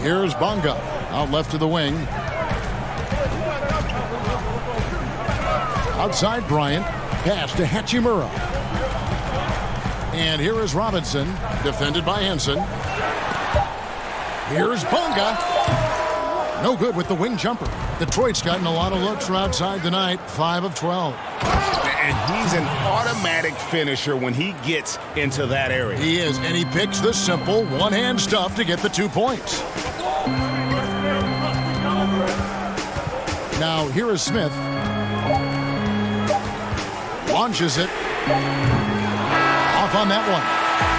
Here's Bonga out left to the wing. Outside Bryant, pass to Hachimura. And here is Robinson, defended by Henson. Here's Bonga. No good with the wing jumper. Detroit's gotten a lot of looks from outside tonight, 5 of 12. And he's an automatic finisher when he gets into that area. He is, and he picks the simple one-hand stuff to get the 2 points. Now, here is Smith. Launches it. Off on that one.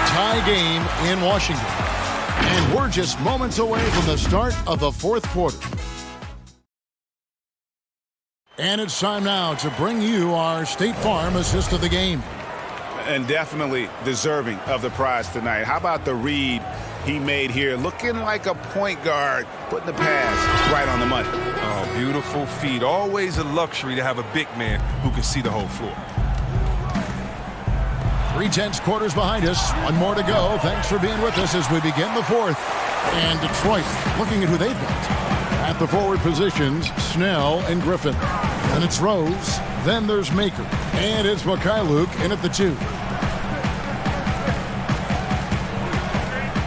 Tie game in Washington. And we're just moments away from the start of the fourth quarter. And it's time now to bring you our State Farm assist of the game. And definitely deserving of the prize tonight. How about the read he made here? Looking like a point guard, putting the pass right on the money. Oh, beautiful feed. Always a luxury to have a big man who can see the whole floor. 3/10 quarters behind us. One more to go. Thanks for being with us as we begin the fourth. And Detroit looking at who they've got. At the forward positions, Snell and Griffin. Then it's Rose. Then there's Maker. And it's Mikhailuk in at the 2.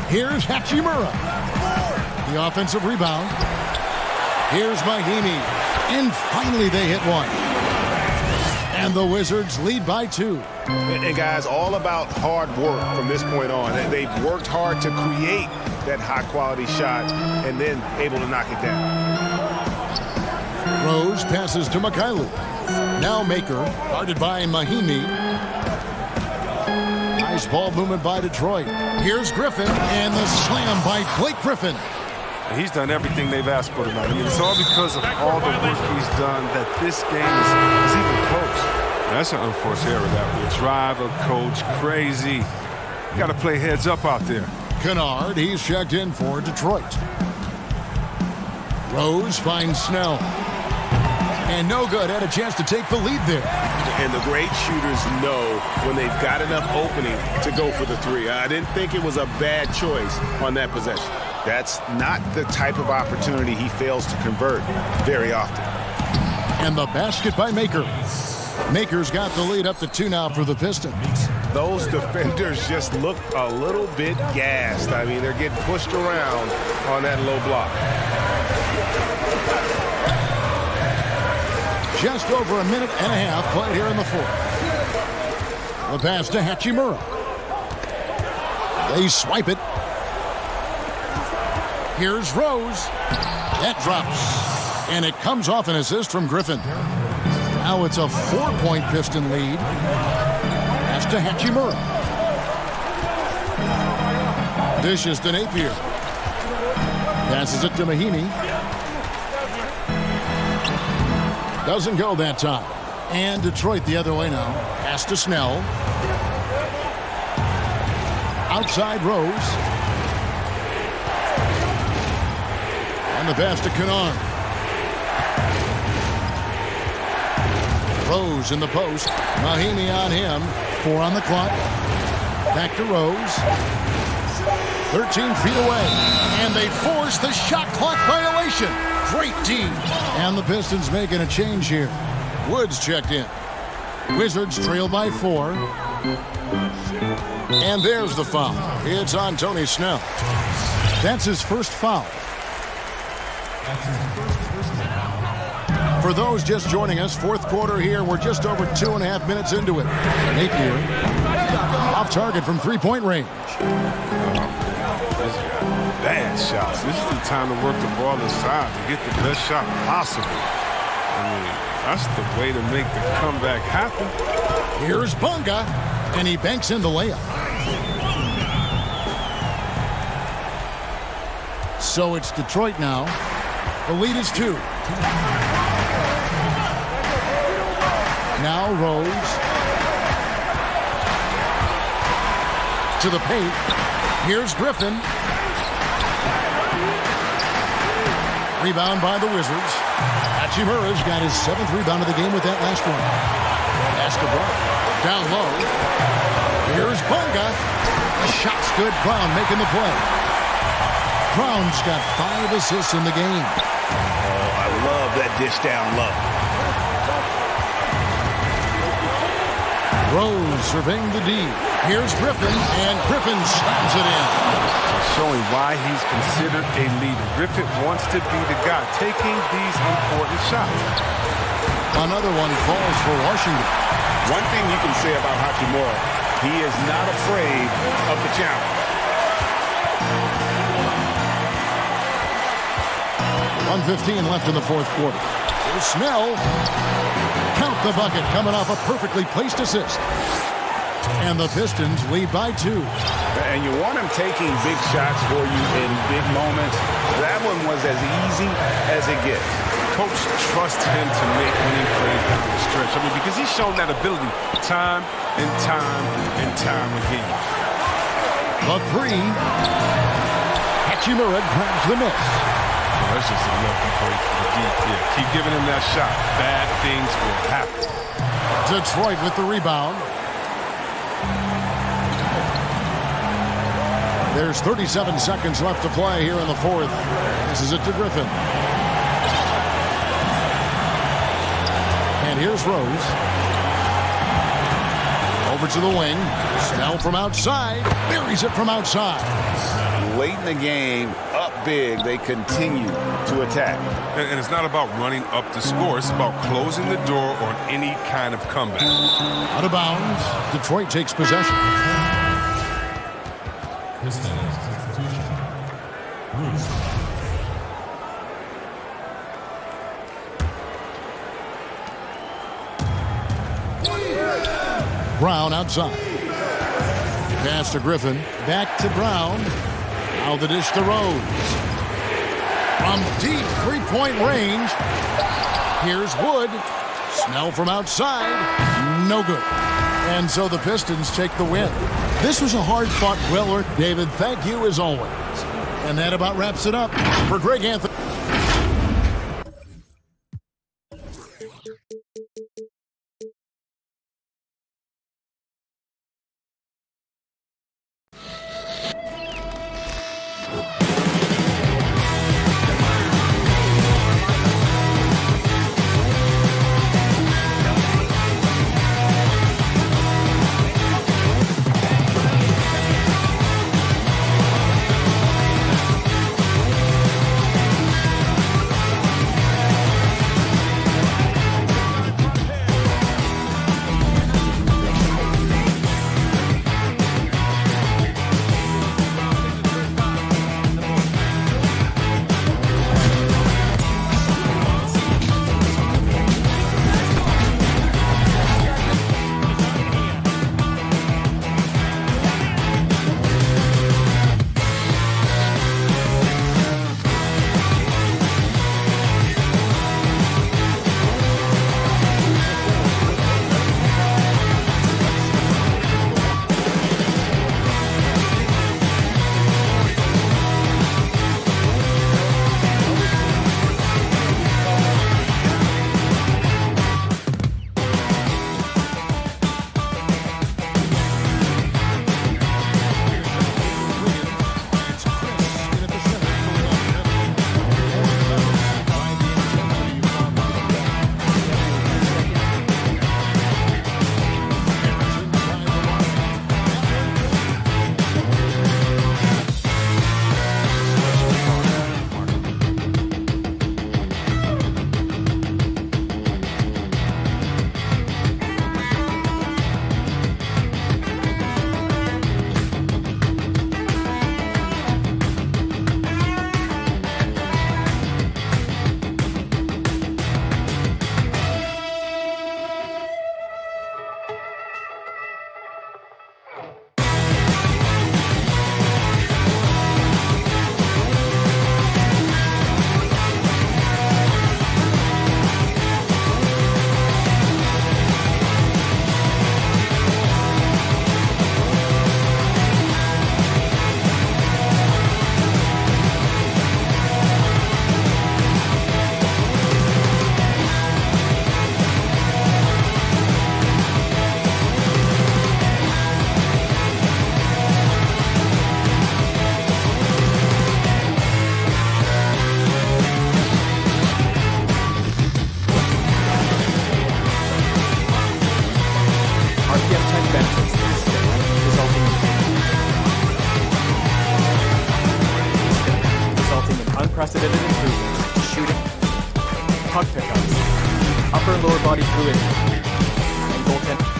Here's Hachimura. The offensive rebound. Here's Mahimi. And finally they hit one. And the Wizards lead by 2. And guys, all about hard work from this point on. They've worked hard to create that high-quality shot and then able to knock it down. Rose passes to Mikhailuk. Now Maker, guarded by Mahimi. Nice ball movement by Detroit. Here's Griffin, and the slam by Blake Griffin. And he's done everything they've asked for tonight. I mean, it's all because of all the work he's done that this game is even close. That's an unforced error that will drive a coach crazy. You got to play heads up out there. Kennard, he's checked in for Detroit. Rose finds Snell. And no good. Had a chance to take the lead there. And the great shooters know when they've got enough opening to go for the three. I didn't think it was a bad choice on that possession. That's not the type of opportunity he fails to convert very often. And the basket by Maker. Maker's got the lead up to 2 now for the Pistons. Those defenders just look a little bit gassed. I mean, they're getting pushed around on that low block. Just over a minute and a half played here in the fourth. The pass to Hachimura. They swipe it. Here's Rose. That drops. And it comes off an assist from Griffin. Now it's a 4-point Piston lead. Pass to Hachimura. Dishes to Napier. Passes it to Mahinmi. Doesn't go that time. And Detroit the other way now. Pass to Snell. Outside Rose. And the pass to Kennard. Rose in the post. Mahinmi on him. 4 on the clock. Back to Rose. 13 feet away. And they force the shot clock violation. Great team. And the Pistons making a change here. Woods checked in. Wizards trail by 4. And there's the foul. It's on Tony Snell. That's his first foul. For those just joining us, fourth quarter here. We're just over 2.5 minutes into it. Napier off target from 3-point range. Bad shots. This is the time to work the ball inside to get the best shot possible. I mean, that's the way to make the comeback happen. Here's Bunga, and he banks in the layup. So it's Detroit now. The lead is 2. Now Rose. To the paint. Here's Griffin. Rebound by the Wizards. Hachimura's got his 7th rebound of the game with that last one. Pass to Brown. Down low. Here's Bunga. The shot's good. Brown making the play. Brown's got 5 assists in the game. Oh, I love that dish down low. Rose surveying the D. Here's Griffin, and Griffin slams it in. Showing why he's considered a leader. Griffin wants to be the guy taking these important shots. Another one falls for Washington. One thing you can say about Hachimura, he is not afraid of the challenge. 1:15 left in the fourth quarter. Here's Snell. Count the bucket coming off a perfectly placed assist. And the Pistons lead by 2. And you want him taking big shots for you in big moments. That one was as easy as it gets. Coach trusts him to make winning plays down the stretch. I mean, because he's shown that ability time and time and time again. The 3. Hachimura grabs the miss. That's just a lucky break for the deep. Yeah, keep giving him that shot. Bad things will happen. Detroit with the rebound. There's 37 seconds left to play here in the fourth. This is it to Griffin. And here's Rose. Over to the wing. Snell from outside. Buries it from outside. Late in the game, up big, they continue to attack. And it's not about running up the score. It's about closing the door on any kind of comeback. Out of bounds. Detroit takes possession. Brown outside. Pass to Griffin. Back to Brown. Now the dish to Rose. From deep three-point range, here's Wood. Snell from outside, no good. And so the Pistons take the win. This was a hard-fought dweller. David, thank you as always. And that about wraps it up for Greg Anthony. unprecedented improvements, shooting, puck pickups, upper and lower body fluidity, and goaltending.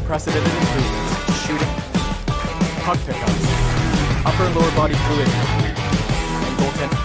unprecedented improvements. Shooting, puck pickups, upper and lower body fluidity, and goaltending.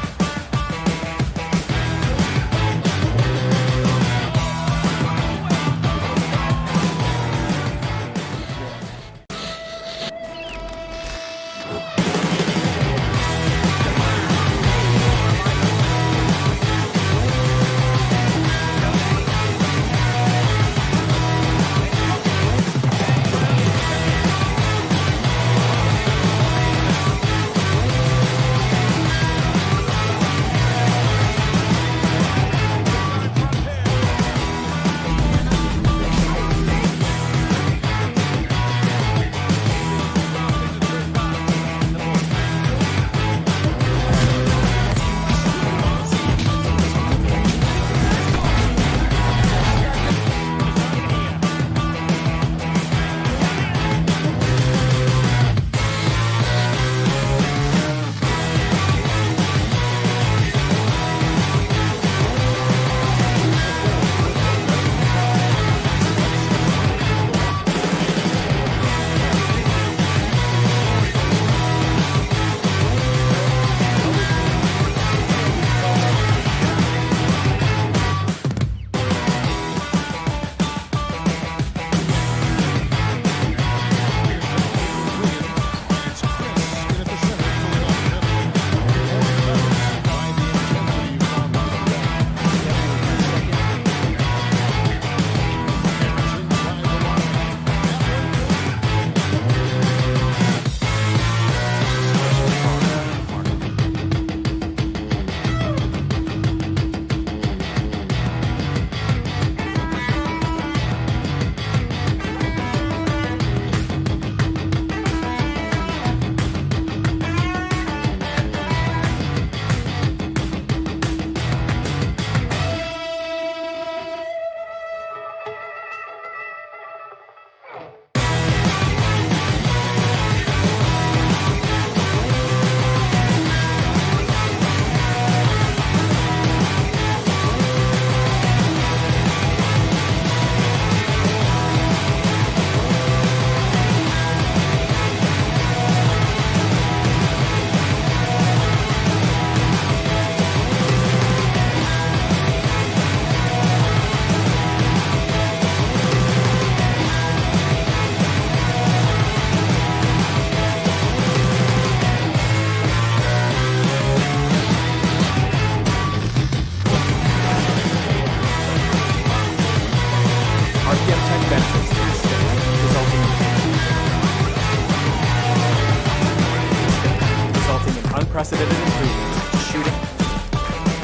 Unprecedented improvements. Shooting,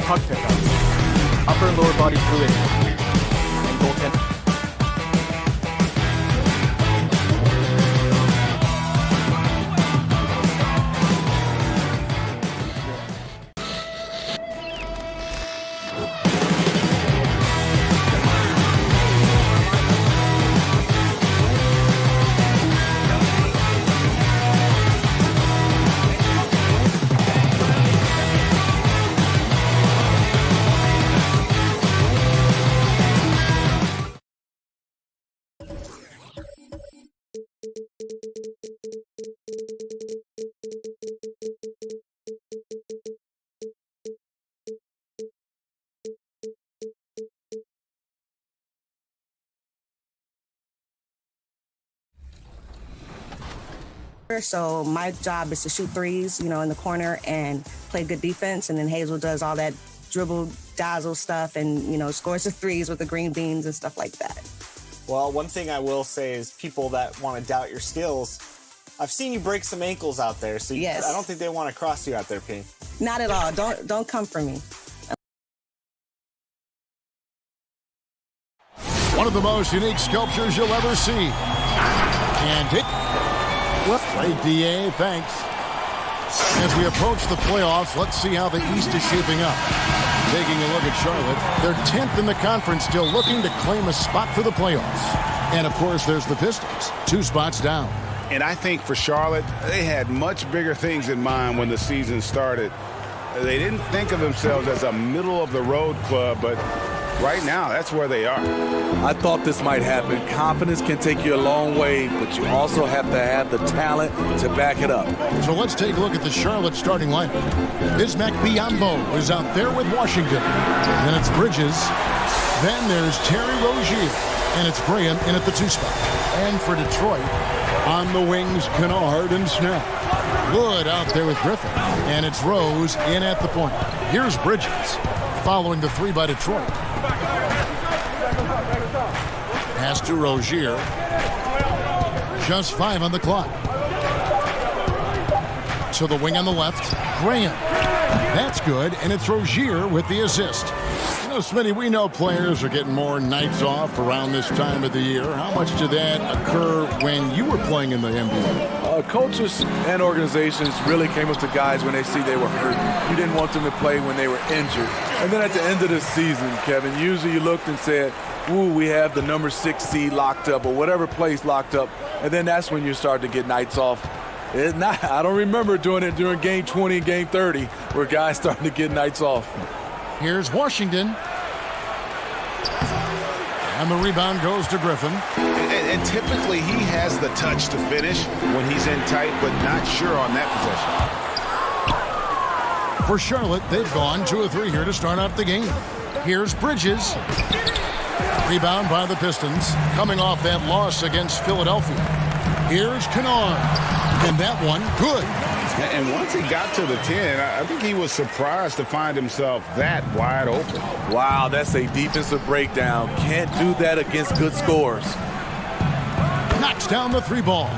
puck pickups, upper and lower body fluidity, and goaltending. So my job is to shoot threes, in the corner and play good defense. And then Hazel does all that dribble, dazzle stuff and, scores the threes with the green beans and stuff like that. Well, one thing I will say is people that want to doubt your skills, I've seen you break some ankles out there. So yes. I don't think they want to cross you out there, P. Not at all. Don't come for me. One of the most unique sculptures you'll ever see. And it... Great DA, thanks. As we approach the playoffs, let's see how the East is shaping up. Taking a look at Charlotte, they're 10th in the conference, still looking to claim a spot for the playoffs. And, of course, there's the Pistons, 2 spots down. And I think for Charlotte, they had much bigger things in mind when the season started. They didn't think of themselves as a middle-of-the-road club, but Right now, that's where they are. I thought this might happen. Confidence can take you a long way, but you also have to have the talent to back it up. So let's take a look at the Charlotte starting lineup. Bismack Biyombo is out there with Washington. Then it's Bridges. Then there's Terry Rozier. And it's Graham in at the 2 spot. And for Detroit, on the wings, Kennard and Snell. Wood out there with Griffin. And it's Rose in at the point. Here's Bridges following the 3 by Detroit. Pass to Rozier. Just 5 on the clock. To the wing on the left, Graham. That's good, and it's Rozier with the assist. You know, Smitty, we know players are getting more nights off around this time of the year. How much did that occur when you were playing in the NBA? Coaches and organizations really came up to guys when they see they were hurt. You didn't want them to play when they were injured. And then at the end of the season, Kevin, usually you looked and said, ooh, we have the number 6 seed locked up or whatever place locked up. And then that's when you start to get nights off. I don't remember doing it during game 20 and game 30 where guys starting to get nights off. Here's Washington. And the rebound goes to Griffin. And typically he has the touch to finish when he's in tight, but not sure on that possession. For Charlotte, they've gone 2 of 3 here to start out the game. Here's Bridges. Rebound by the Pistons, coming off that loss against Philadelphia. Here's Kennard. And that one, good. And once he got to the 10, I think he was surprised to find himself that wide open. Wow, that's a defensive breakdown. Can't do that against good scores. Knocks down the 3 ball.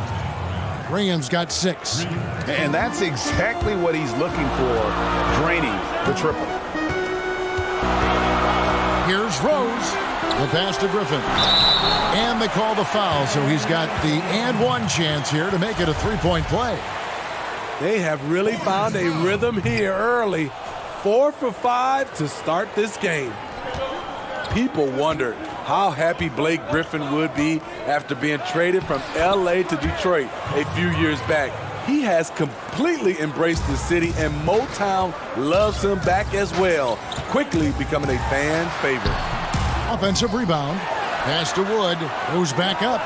Graham's got 6. And that's exactly what he's looking for, draining the triple. Here's Rose. The pass to Griffin. And they call the foul, so he's got the and 1 chance here to make it a 3-point play. They have really found a rhythm here early. 4 for 5 to start this game. People wondered how happy Blake Griffin would be after being traded from L.A. to Detroit a few years back. He has completely embraced the city, and Motown loves him back as well, quickly becoming a fan favorite. Offensive rebound. Pass to Wood. Goes back up.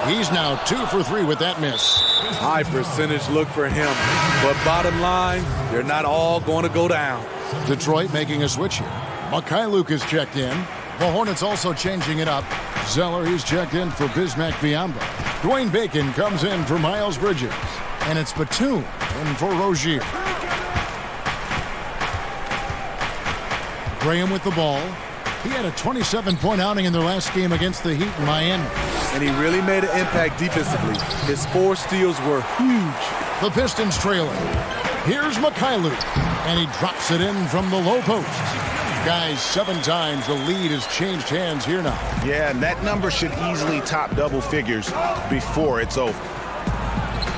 He's now 2 for 3 with that miss. High percentage look for him. But bottom line, they're not all going to go down. Detroit making a switch here. Mikhailuk is checked in. The Hornets also changing it up. Zeller, he's checked in for Bismack Biyombo. Dwayne Bacon comes in for Miles Bridges. And it's Batum in for Rozier. Graham with the ball. He had a 27-point outing in their last game against the Heat in Miami. And he really made an impact defensively. His 4 steals were huge. The Pistons trailing. Here's Mikhailuk. And he drops it in from the low post. Guys, 7 times the lead has changed hands here now. Yeah, and that number should easily top double figures before it's over.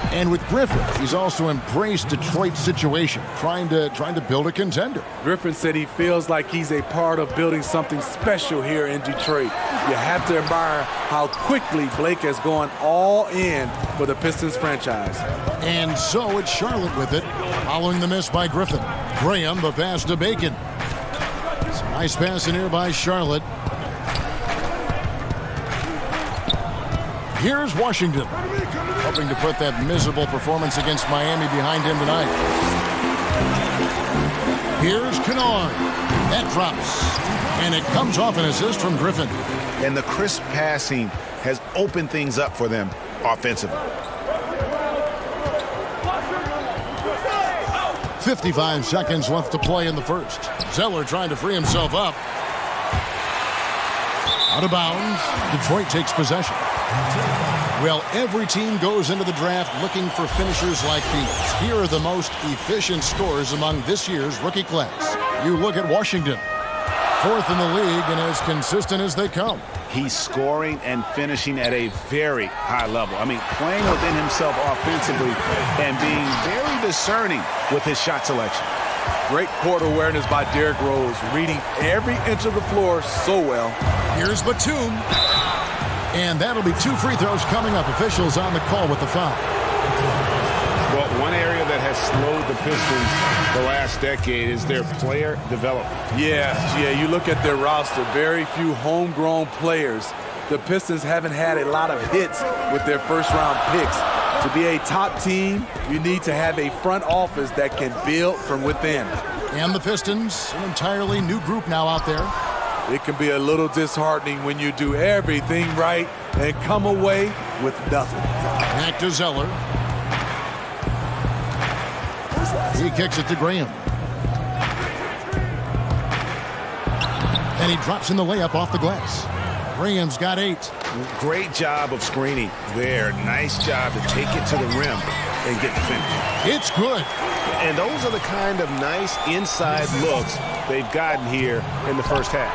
And with Griffin, he's also embraced Detroit's situation, trying to build a contender. Griffin said he feels like he's a part of building something special here in Detroit. You have to admire how quickly Blake has gone all in for the Pistons franchise. And so it's Charlotte with it, following the miss by Griffin. Graham, the pass to Bacon. It's a nice pass in here by Charlotte. Here's Washington, hoping to put that miserable performance against Miami behind him tonight. Here's Kennard. That drops. And it comes off an assist from Griffin. And the crisp passing has opened things up for them offensively. 55 seconds left to play in the first. Zeller trying to free himself up. Out of bounds. Detroit takes possession. Well, every team goes into the draft looking for finishers like these. Here are the most efficient scorers among this year's rookie class. You look at Washington, 4th in the league and as consistent as they come. He's scoring and finishing at a very high level. I mean, playing within himself offensively and being very discerning with his shot selection. Great court awareness by Derrick Rose, reading every inch of the floor so well. Here's Batum. And that'll be 2 free throws coming up. Officials on the call with the foul. Well, one area that has slowed the Pistons the last decade is their player development. Yeah, you look at their roster, very few homegrown players. The Pistons haven't had a lot of hits with their first-round picks. To be a top team, you need to have a front office that can build from within. And the Pistons, an entirely new group now out there. It can be a little disheartening when you do everything right and come away with nothing. Back to Zeller. He kicks it to Graham. And he drops in the layup off the glass. Graham's got 8. Great job of screening there. Nice job to take it to the rim and get the finish. It's good. And those are the kind of nice inside looks they've gotten here in the first half.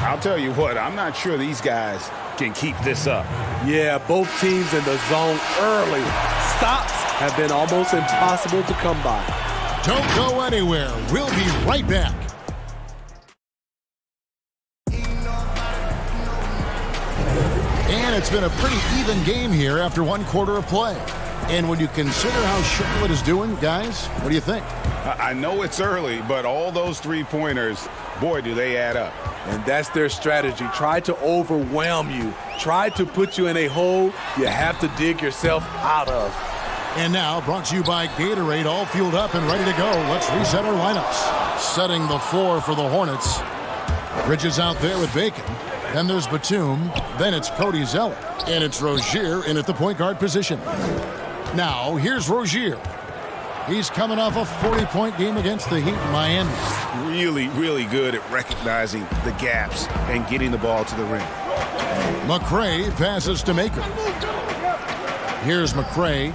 I'll tell you what, I'm not sure these guys can keep this up. Yeah, both teams in the zone early. Stops have been almost impossible to come by. Don't go anywhere. We'll be right back. And it's been a pretty even game here after 1 quarter of play. And when you consider how Charlotte is doing, guys, what do you think? I know it's early, but all those three-pointers, boy, do they add up. And that's their strategy. Try to overwhelm you. Try to put you in a hole you have to dig yourself out of. And now, brought to you by Gatorade, all fueled up and ready to go. Let's reset our lineups. Setting the floor for the Hornets. Bridges out there with Bacon. Then there's Batum. Then it's Cody Zeller. And it's Rozier in at the point guard position. Now, here's Rozier. He's coming off a 40-point game against the Heat in Miami. Really, really good at recognizing the gaps and getting the ball to the rim. McRae passes to Maker. Here's McRae.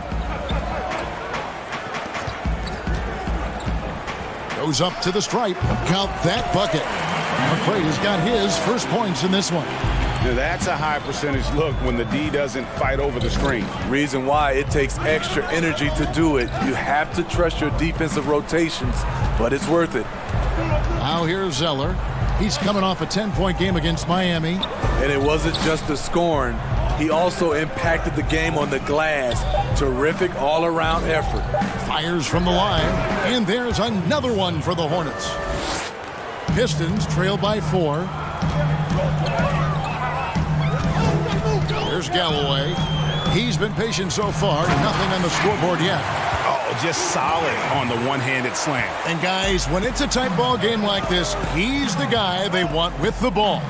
Goes up to the stripe. Count that bucket. McRae has got his first points in this one. Now that's a high percentage look when the D doesn't fight over the screen. Reason why it takes extra energy to do it. You have to trust your defensive rotations, but it's worth it. Now here's Zeller. He's coming off a 10-point game against Miami. And it wasn't just the scoring. He also impacted the game on the glass. Terrific all-around effort. Fires from the line. And there's another one for the Hornets. Pistons trail by 4. There's Galloway. He's been patient so far. Nothing on the scoreboard yet. Oh, just solid on the one-handed slam. And guys, when it's a tight ball game like this, he's the guy they want with the ball.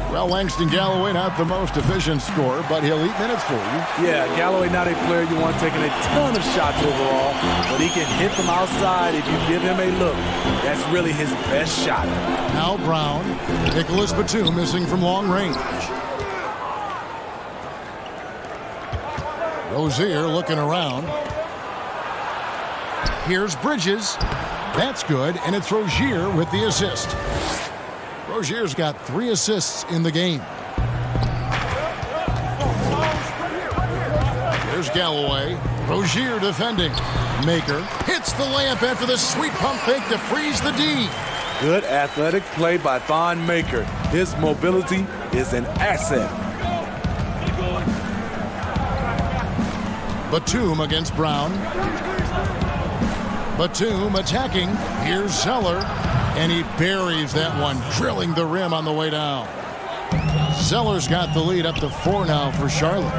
Well, Langston Galloway, not the most efficient scorer, but he'll eat minutes for you. Yeah, Galloway not a player you want taking a ton of shots overall, but he can hit from outside if you give him a look. That's really his best shot. Now Brown. Nicholas Batum missing from long range. Rozier looking around. Here's Bridges. That's good, and it's Rozier with the assist. Rozier's got 3 assists in the game. There's Galloway. Rozier defending. Maker hits the layup after the sweet pump fake to freeze the D. Good athletic play by Thon Maker. His mobility is an asset. Batum against Brown. Batum attacking. Here's Zeller. And he buries that one, drilling the rim on the way down. Zeller's got the lead up to 4 now for Charlotte.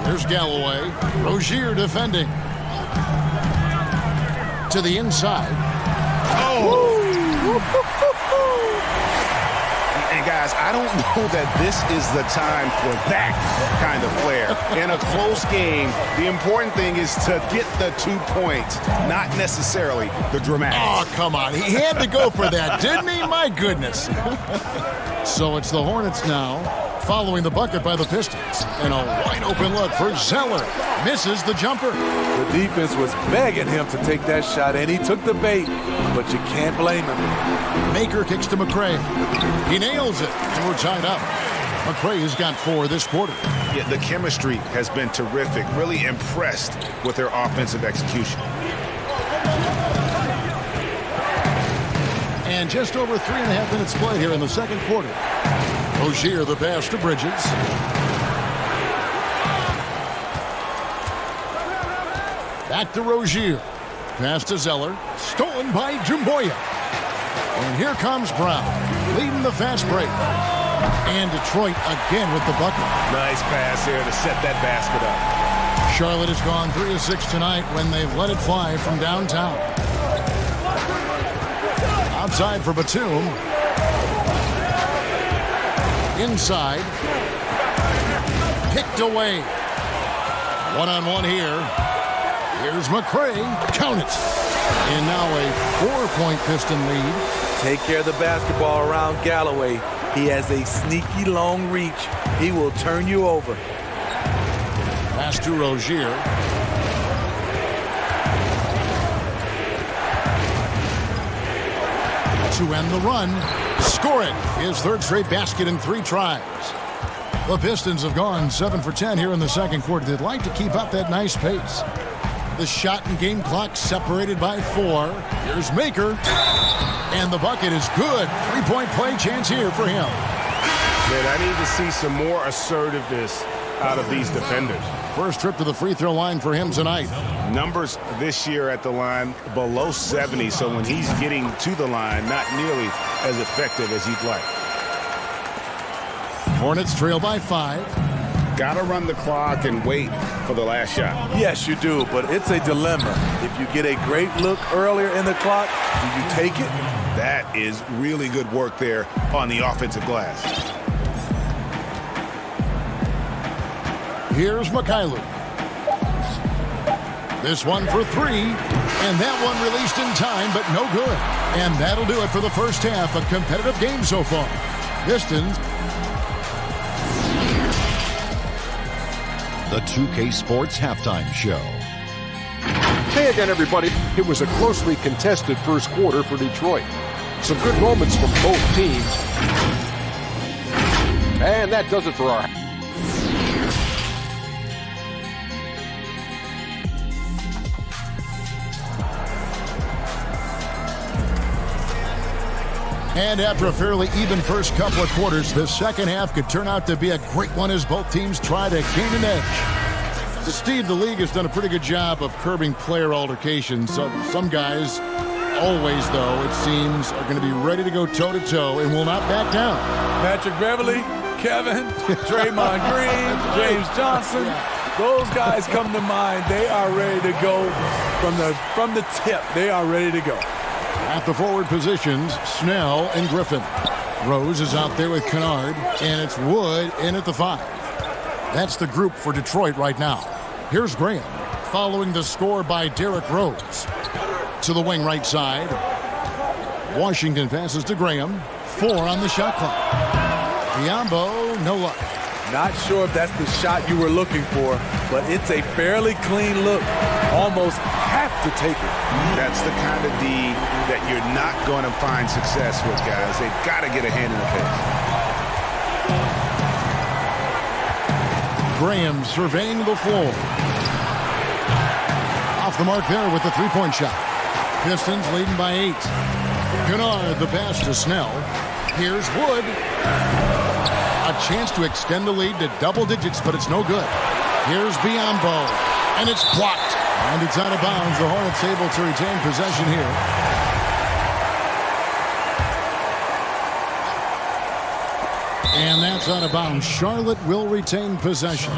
There's Galloway. Rozier defending. To the inside. Oh! And guys, I don't know that this is the time for that kind of flair. In a close game, the important thing is to get the 2 points, not necessarily the dramatics. Oh, come on. He had to go for that, didn't he? My goodness. So it's the Hornets now, following the bucket by the Pistons. And a wide open look for Zeller. Misses the jumper. The defense was begging him to take that shot, and he took the bait, but you can't blame him. Maker kicks to McRae. He nails it, and we're tied up. McRae has got 4 this quarter. Yeah, the chemistry has been terrific. Really impressed with their offensive execution. And just over 3.5 minutes played here in the second quarter. Rozier the pass to Bridges. Back to Rozier. Pass to Zeller. Stolen by Jumboya. And here comes Brown, leading the fast break. And Detroit again with the bucket. Nice pass here to set that basket up. Charlotte has gone 3 of 6 tonight when they've let it fly from downtown. Outside for Batum. Inside. Picked away. One-on-one here. Here's McRae. Count it. And now a 4-point Piston lead. Take care of the basketball around Galloway. He has a sneaky long reach. He will turn you over. Pass to Rozier. To end the run. Score it. His third straight basket in 3 tries. The Pistons have gone 7 for 10 here in the second quarter. They'd like to keep up that nice pace. The shot and game clock separated by 4. Here's Maker. And the bucket is good. 3-point play chance here for him. Man, I need to see some more assertiveness out of these defenders. First trip to the free throw line for him tonight. Numbers this year at the line below 70, so when he's getting to the line, not nearly as effective as he'd like. Hornets trail by 5. Got to run the clock and wait for the last shot. Yes, you do, but it's a dilemma. If you get a great look earlier in the clock, do you take it? That is really good work there on the offensive glass. Here's Mikhailuk. This one for 3. And that one released in time, but no good. And that'll do it for the first half. A competitive game so far. Pistons. The 2K Sports Halftime Show. Hey again, everybody. It was a closely contested first quarter for Detroit. Some good moments from both teams. And that does it for our... And after a fairly even first couple of quarters, the second half could turn out to be a great one as both teams try to gain an edge. Steve, the league has done a pretty good job of curbing player altercations. Some guys, always though, it seems, are going to be ready to go toe-to-toe and will not back down. Patrick Beverly, Kevin, Draymond Green, James Johnson. Those guys come to mind. They are ready to go from the tip. They are ready to go. At the forward positions, Snell and Griffin. Rose is out there with Kennard, and it's Wood in at the 5. That's the group for Detroit right now. Here's Graham, following the score by Derrick Rose. To the wing right side. Washington passes to Graham. 4 on the shot clock. Biyombo, no luck. Not sure if that's the shot you were looking for, but it's a fairly clean look. Almost have to take it. That's the kind of D that you're not going to find success with, guys. They've got to get a hand in the face. Graham surveying the floor. Off the mark there with the 3-point shot. Pistons leading by 8. Kennard the pass to Snell. Here's Wood. A chance to extend the lead to double digits, but it's no good. Here's Biyombo, and it's blocked. And it's out of bounds. The Hornets able to retain possession here. And that's out of bounds. Charlotte will retain possession.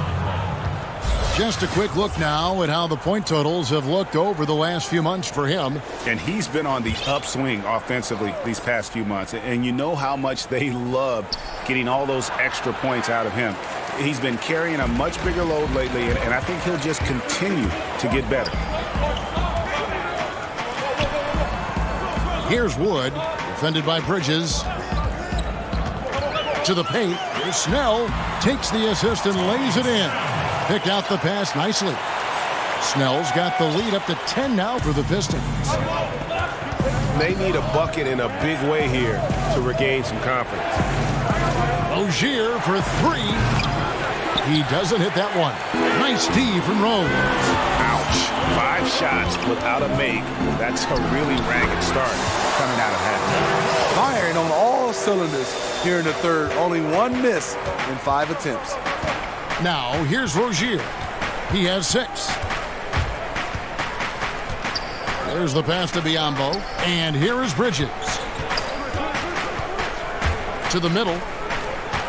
Just a quick look now at how the point totals have looked over the last few months for him. And he's been on the upswing offensively these past few months. And you know how much they love getting all those extra points out of him. He's been carrying a much bigger load lately, and I think he'll just continue to get better. Here's Wood, defended by Bridges. To the paint, here's Snell, takes the assist and lays it in. Pick out the pass nicely. Snell's got the lead up to 10 now for the Pistons. They need a bucket in a big way here to regain some confidence. Rozier for 3. He doesn't hit that one. Nice D from Rose. Ouch. 5 shots without a make. That's a really ragged start coming out of halftime. Firing on all cylinders here in the third. Only 1 miss in 5 attempts. Now, here's Rozier. He has 6. There's the pass to Biyombo. And here is Bridges. To the middle.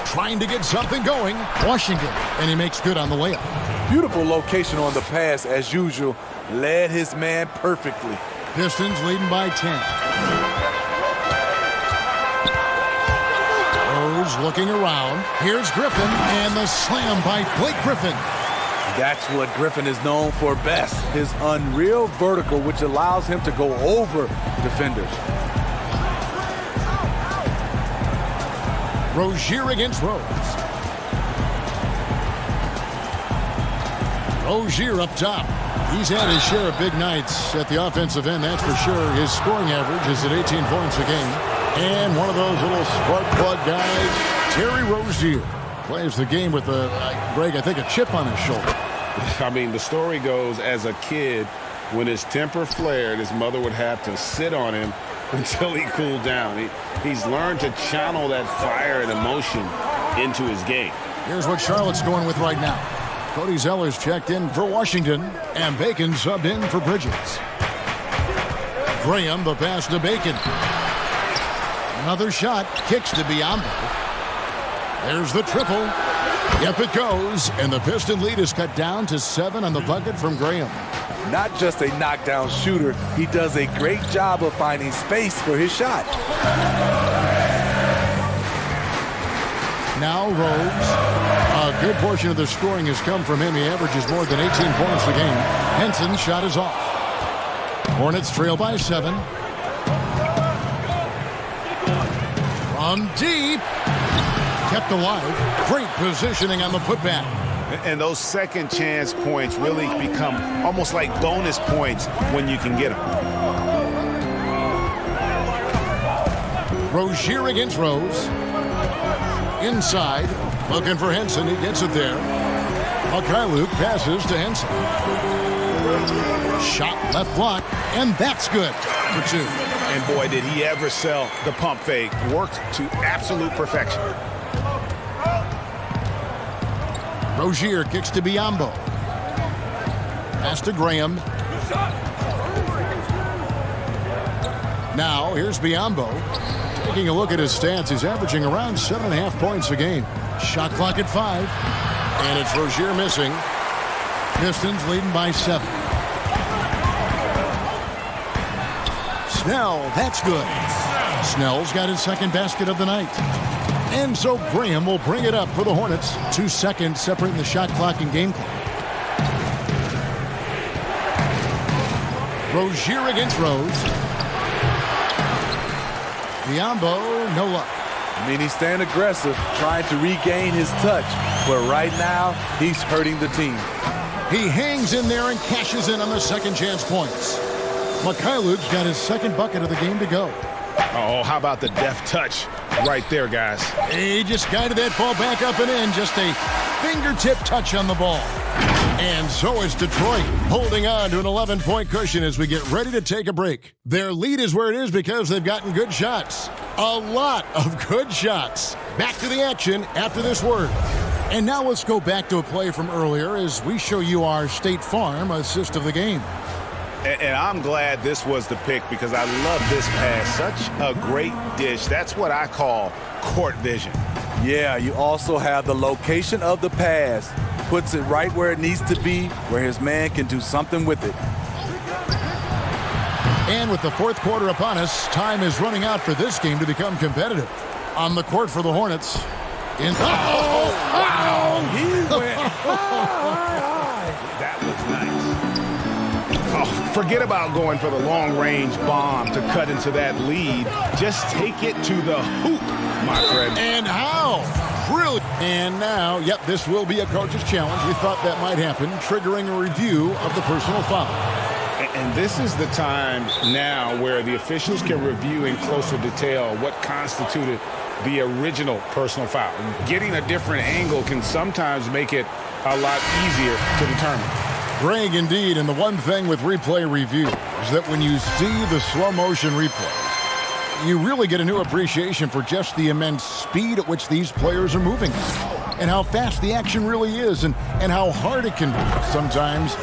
Trying to get something going. Washington. And he makes good on the layup. Beautiful location on the pass, as usual. Led his man perfectly. Pistons leading by 10. Rose looking around. Here's Griffin. And the slam by Blake Griffin. That's what Griffin is known for best. His unreal vertical, which allows him to go over defenders. Rozier against Rose. Rozier up top. He's had his share of big nights at the offensive end, that's for sure. His scoring average is at 18 points a game. And one of those little spark plug guys, Terry Rozier, plays the game with Greg, I think, a chip on his shoulder. I mean, the story goes, as a kid, when his temper flared, his mother would have to sit on him until he cooled down. He's learned to channel that fire and emotion into his game. Here's what Charlotte's going with right now. Cody Zeller's checked in for Washington, and Bacon subbed in for Bridges. Graham, the pass to Bacon. Another shot, kicks to Biyombo. There's the triple. Yep, it goes, and the Piston lead is cut down to 7 on the bucket from Graham. Not just a knockdown shooter, he does a great job of finding space for his shot. Now Rose. A good portion of the scoring has come from him. He averages more than 18 points a game. Henson's shot is off. Hornets trail by 7. From deep. Kept alive. Great positioning on the putback. And those second chance points really become almost like bonus points when you can get them. Rozier against Rose. Inside. Looking for Henson. He gets it there. Mykhailiuk passes to Henson. Shot left block. And that's good for 2. And boy, did he ever sell the pump fake. Worked to absolute perfection. Rozier kicks to Biyombo. Pass to Graham. Now, here's Biyombo. Taking a look at his stats, he's averaging around 7.5 points a game. Shot clock at 5. And it's Rozier missing. Pistons leading by 7. Snell, that's good. Snell's got his second basket of the night. And so Graham will bring it up for the Hornets. 2 seconds separating the shot clock and game clock. Rozier against Rose. Biyombo, no luck. I mean, he's staying aggressive, trying to regain his touch. But right now, he's hurting the team. He hangs in there and cashes in on the second chance points. Mykhailiuk's got his second bucket of the game to go. Oh, how about the deft touch right there, guys? He just guided that ball back up and in. Just a fingertip touch on the ball. And so is Detroit, holding on to an 11-point cushion as we get ready to take a break. Their lead is where it is because they've gotten good shots. A lot of good shots. Back to the action after this word. And now let's go back to a play from earlier as we show you our State Farm assist of the game. And I'm glad this was the pick because I love this pass. Such a great dish. That's what I call court vision. Yeah, you also have the location of the pass. Puts it right where it needs to be, where his man can do something with it. And with the fourth quarter upon us, time is running out for this game to become competitive. On the court for the Hornets. Wow! He went That was nice. Oh, forget about going for the long-range bomb to cut into that lead. Just take it to the hoop, my friend. And how? Brilliant. And now, yep, this will be a coach's challenge. We thought that might happen, triggering a review of the personal foul. And this is the time now where the officials can review in closer detail what constituted the original personal foul. Getting a different angle can sometimes make it a lot easier to determine. Greg, indeed, and the one thing with replay review is that when you see the slow motion replay, you really get a new appreciation for just the immense speed at which these players are moving and how fast the action really is and how hard it can be sometimes,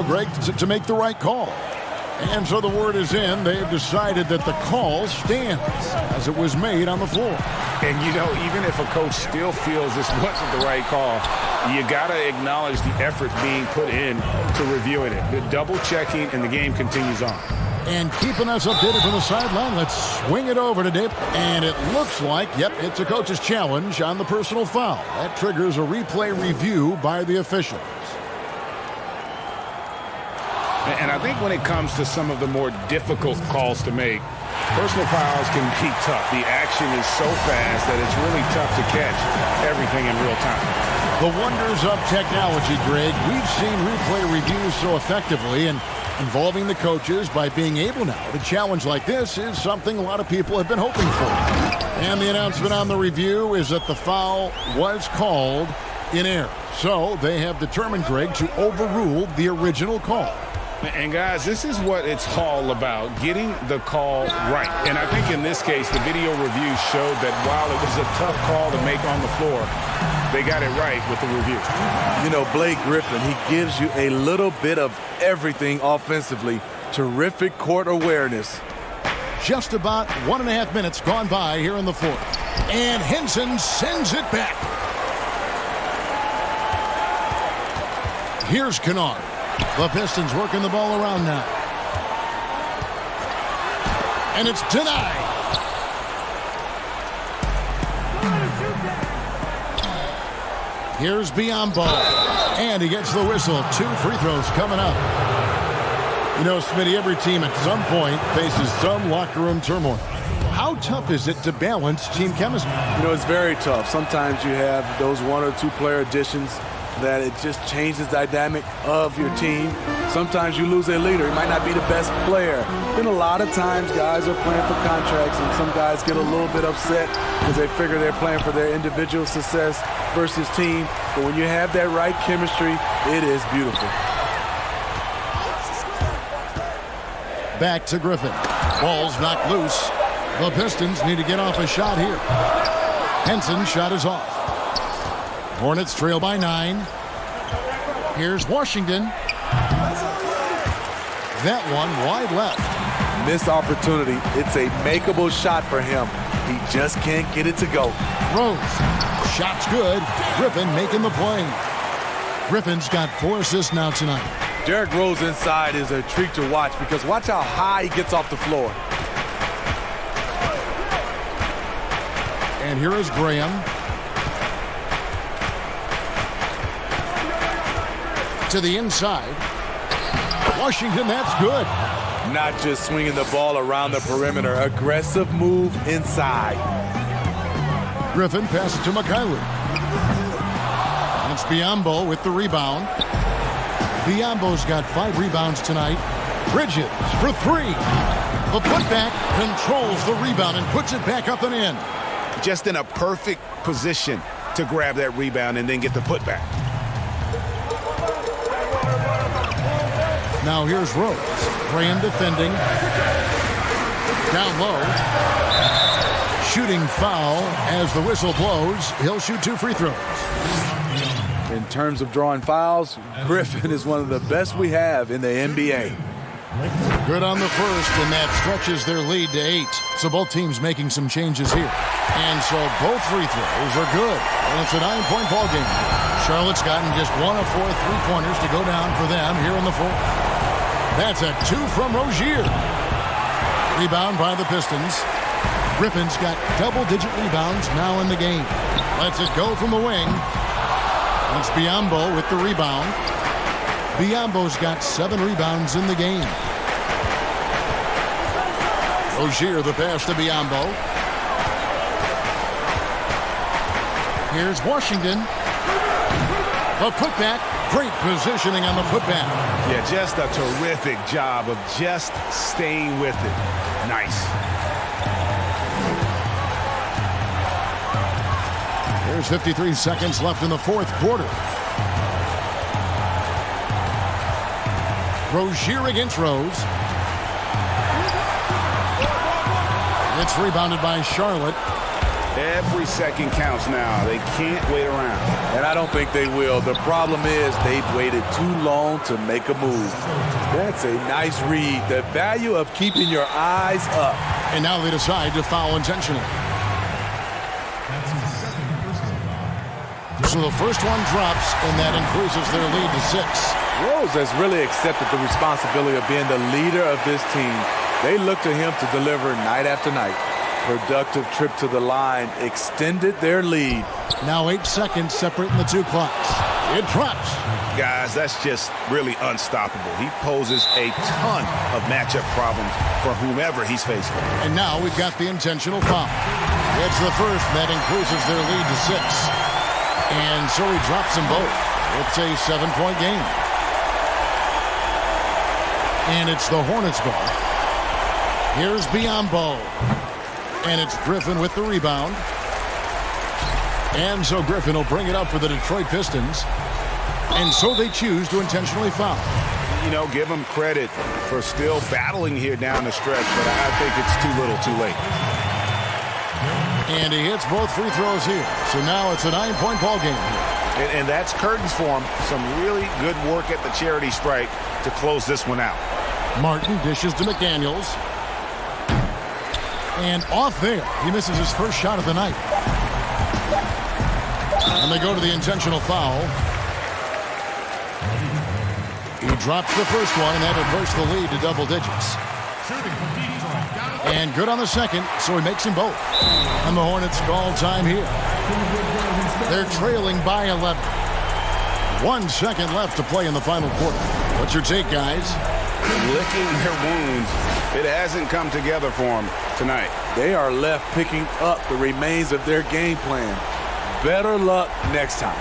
Greg, to make the right call. And so the word is in. They've decided that the call stands as it was made on the floor. And, you know, even if a coach still feels this wasn't the right call, you got to acknowledge the effort being put in to reviewing it. The double checking, and the game continues on. And keeping us updated from the sideline, let's swing it over to Dave. And it looks like, yep, it's a coach's challenge on the personal foul. That triggers a replay review by the officials. And I think when it comes to some of the more difficult calls to make, personal fouls can be tough. The action is so fast that it's really tough to catch everything in real time. The wonders of technology, Greg. We've seen replay reviews so effectively, and involving the coaches by being able now to challenge like this is something a lot of people have been hoping for. And the announcement on the review is that the foul was called in error. So they have determined, Greg, to overrule the original call. And, guys, this is what it's all about, getting the call right. And I think in this case, the video review showed that while it was a tough call to make on the floor, they got it right with the review. You know, Blake Griffin, he gives you a little bit of everything offensively. Terrific court awareness. Just about 1.5 minutes gone by here in the fourth. And Henson sends it back. Here's Kennard. The Pistons working the ball around now. And it's denied. Here's Biyombo. And he gets the whistle. 2 free throws coming up. You know, Smitty, every team at some point faces some locker room turmoil. How tough is it to balance team chemistry? You know, it's very tough. Sometimes you have those 1 or 2 player additions that it just changes the dynamic of your team. Sometimes you lose a leader. He might not be the best player. Then a lot of times guys are playing for contracts, and some guys get a little bit upset because they figure they're playing for their individual success versus team. But when you have that right chemistry, it is beautiful. Back to Griffin. Ball's knocked loose. The Pistons need to get off a shot here. Henson's shot is off. Hornets trail by 9. Here's Washington. That one wide left. Missed opportunity. It's a makeable shot for him. He just can't get it to go. Rose. Shot's good. Griffin making the play. Griffin's got 4 assists now tonight. Derrick Rose inside is a treat to watch because watch how high he gets off the floor. And here is Graham. To the inside. Washington, that's good. Not just swinging the ball around the perimeter. Aggressive move inside. Griffin passes to McKinley. It's Biyombo with the rebound. Biyombo's got 5 rebounds tonight. Bridges for 3. The putback controls the rebound and puts it back up and in. Just in a perfect position to grab that rebound and then get the putback. Now here's Rose. Graham defending. Down low. Shooting foul as the whistle blows. He'll shoot 2 free throws. In terms of drawing fouls, Griffin is one of the best we have in the NBA. Good on the first, and that stretches their lead to 8. So both teams making some changes here. And so both free throws are good. And it's a 9-point ball game. Charlotte's gotten just 1 of 4 3-pointers to go down for them here in the fourth. That's a 2 from Rozier. Rebound by the Pistons. Griffin's got double-digit rebounds now in the game. Lets it go from the wing. It's Biyombo with the rebound. Biyombo's got 7 rebounds in the game. Rozier the pass to Biyombo. Here's Washington. A putback. Great positioning on the putback. Yeah, just a terrific job of just staying with it. Nice. There's 53 seconds left in the fourth quarter. Rozier against Rose. It's rebounded by Charlotte. Every second counts now. They can't wait around. And I don't think they will. The problem is they've waited too long to make a move. That's a nice read. The value of keeping your eyes up. And now they decide to foul intentionally. So the first one drops, and that increases their lead to 6. Rose has really accepted the responsibility of being the leader of this team. They look to him to deliver night after night. Productive trip to the line extended their lead. Now 8 seconds separating the two clocks. It drops. Guys, that's just really unstoppable. He poses a ton of matchup problems for whomever he's facing. And now we've got the intentional foul. It's the first that increases their lead to 6. And so he drops them both. It's a 7-point game. And it's the Hornets ball. Here's Biyombo. And it's Griffin with the rebound. And so Griffin will bring it up for the Detroit Pistons. And so they choose to intentionally foul. You know, give him credit for still battling here down the stretch, but I think it's too little too late. And he hits both free throws here. So now it's a 9-point ball game. And that's curtains for him. Some really good work at the charity stripe to close this one out. Martin dishes to McDaniels. And off there, he misses his first shot of the night. And they go to the intentional foul. He drops the first one, and that reversed the lead to double digits. And good on the second, so he makes them both. And the Hornets call time here. They're trailing by 11. 1 second left to play in the final quarter. What's your take, guys? Licking their wounds. It hasn't come together for them tonight. They are left picking up the remains of their game plan. Better luck next time.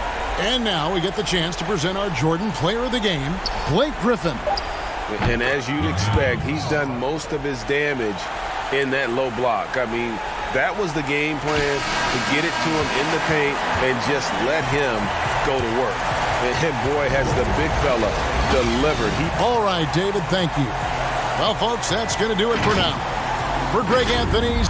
And now we get the chance to present our Jordan Player of the Game, Blake Griffin. And as you'd expect, he's done most of his damage in that low block. I mean, that was the game plan, to get it to him in the paint and just let him go to work. And boy, has the big fella delivered. All right, David, thank you. Well, folks, that's going to do it for now. For Greg Anthony.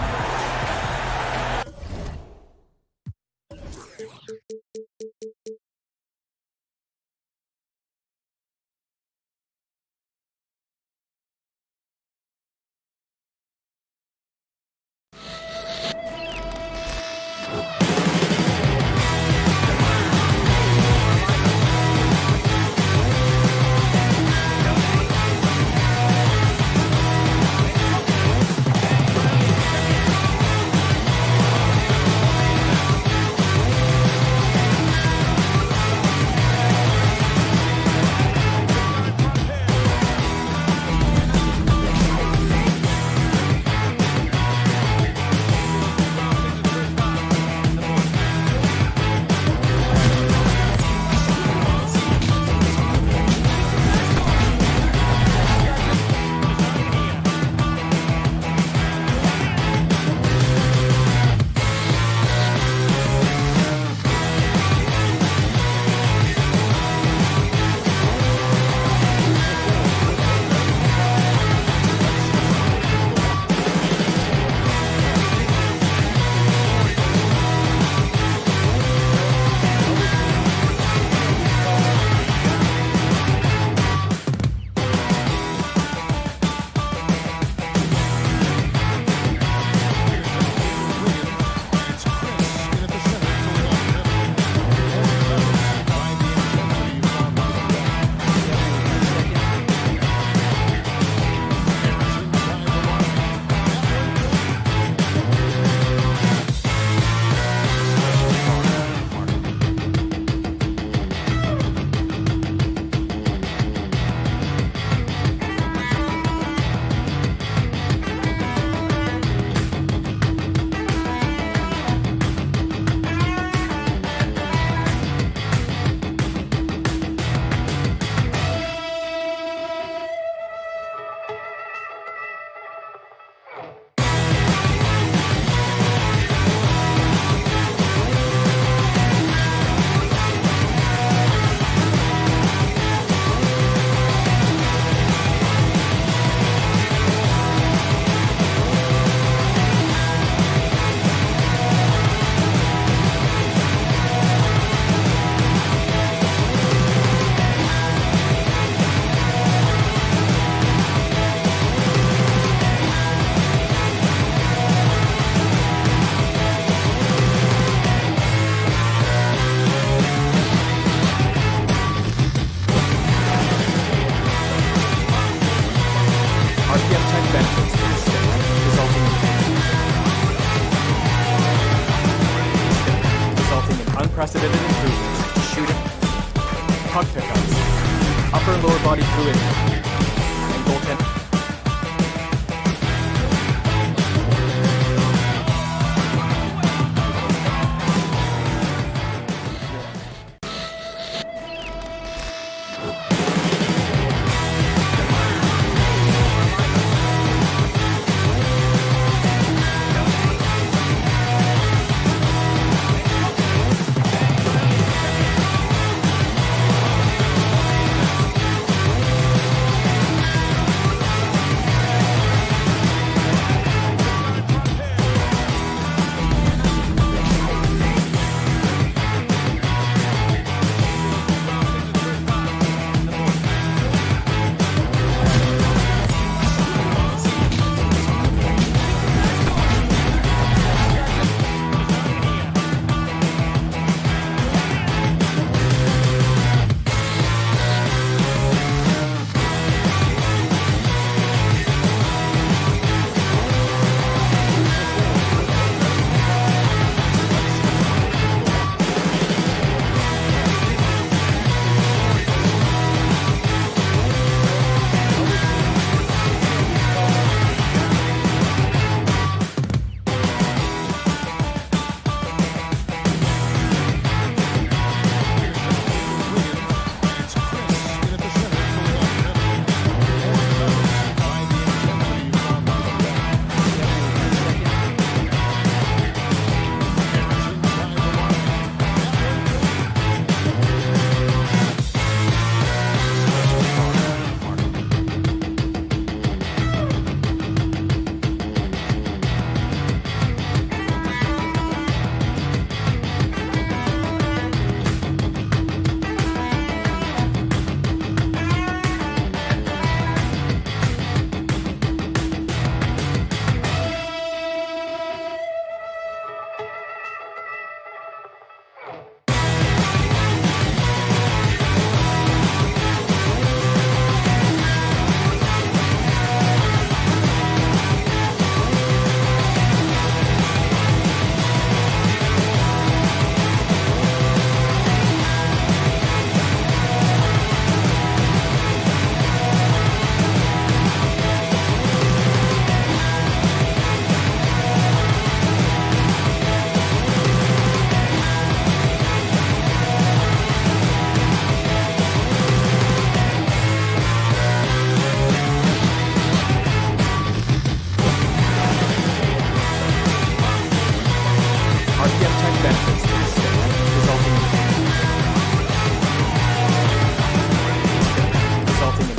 shooting, puck pickups, upper and lower body fluid, and goaltending.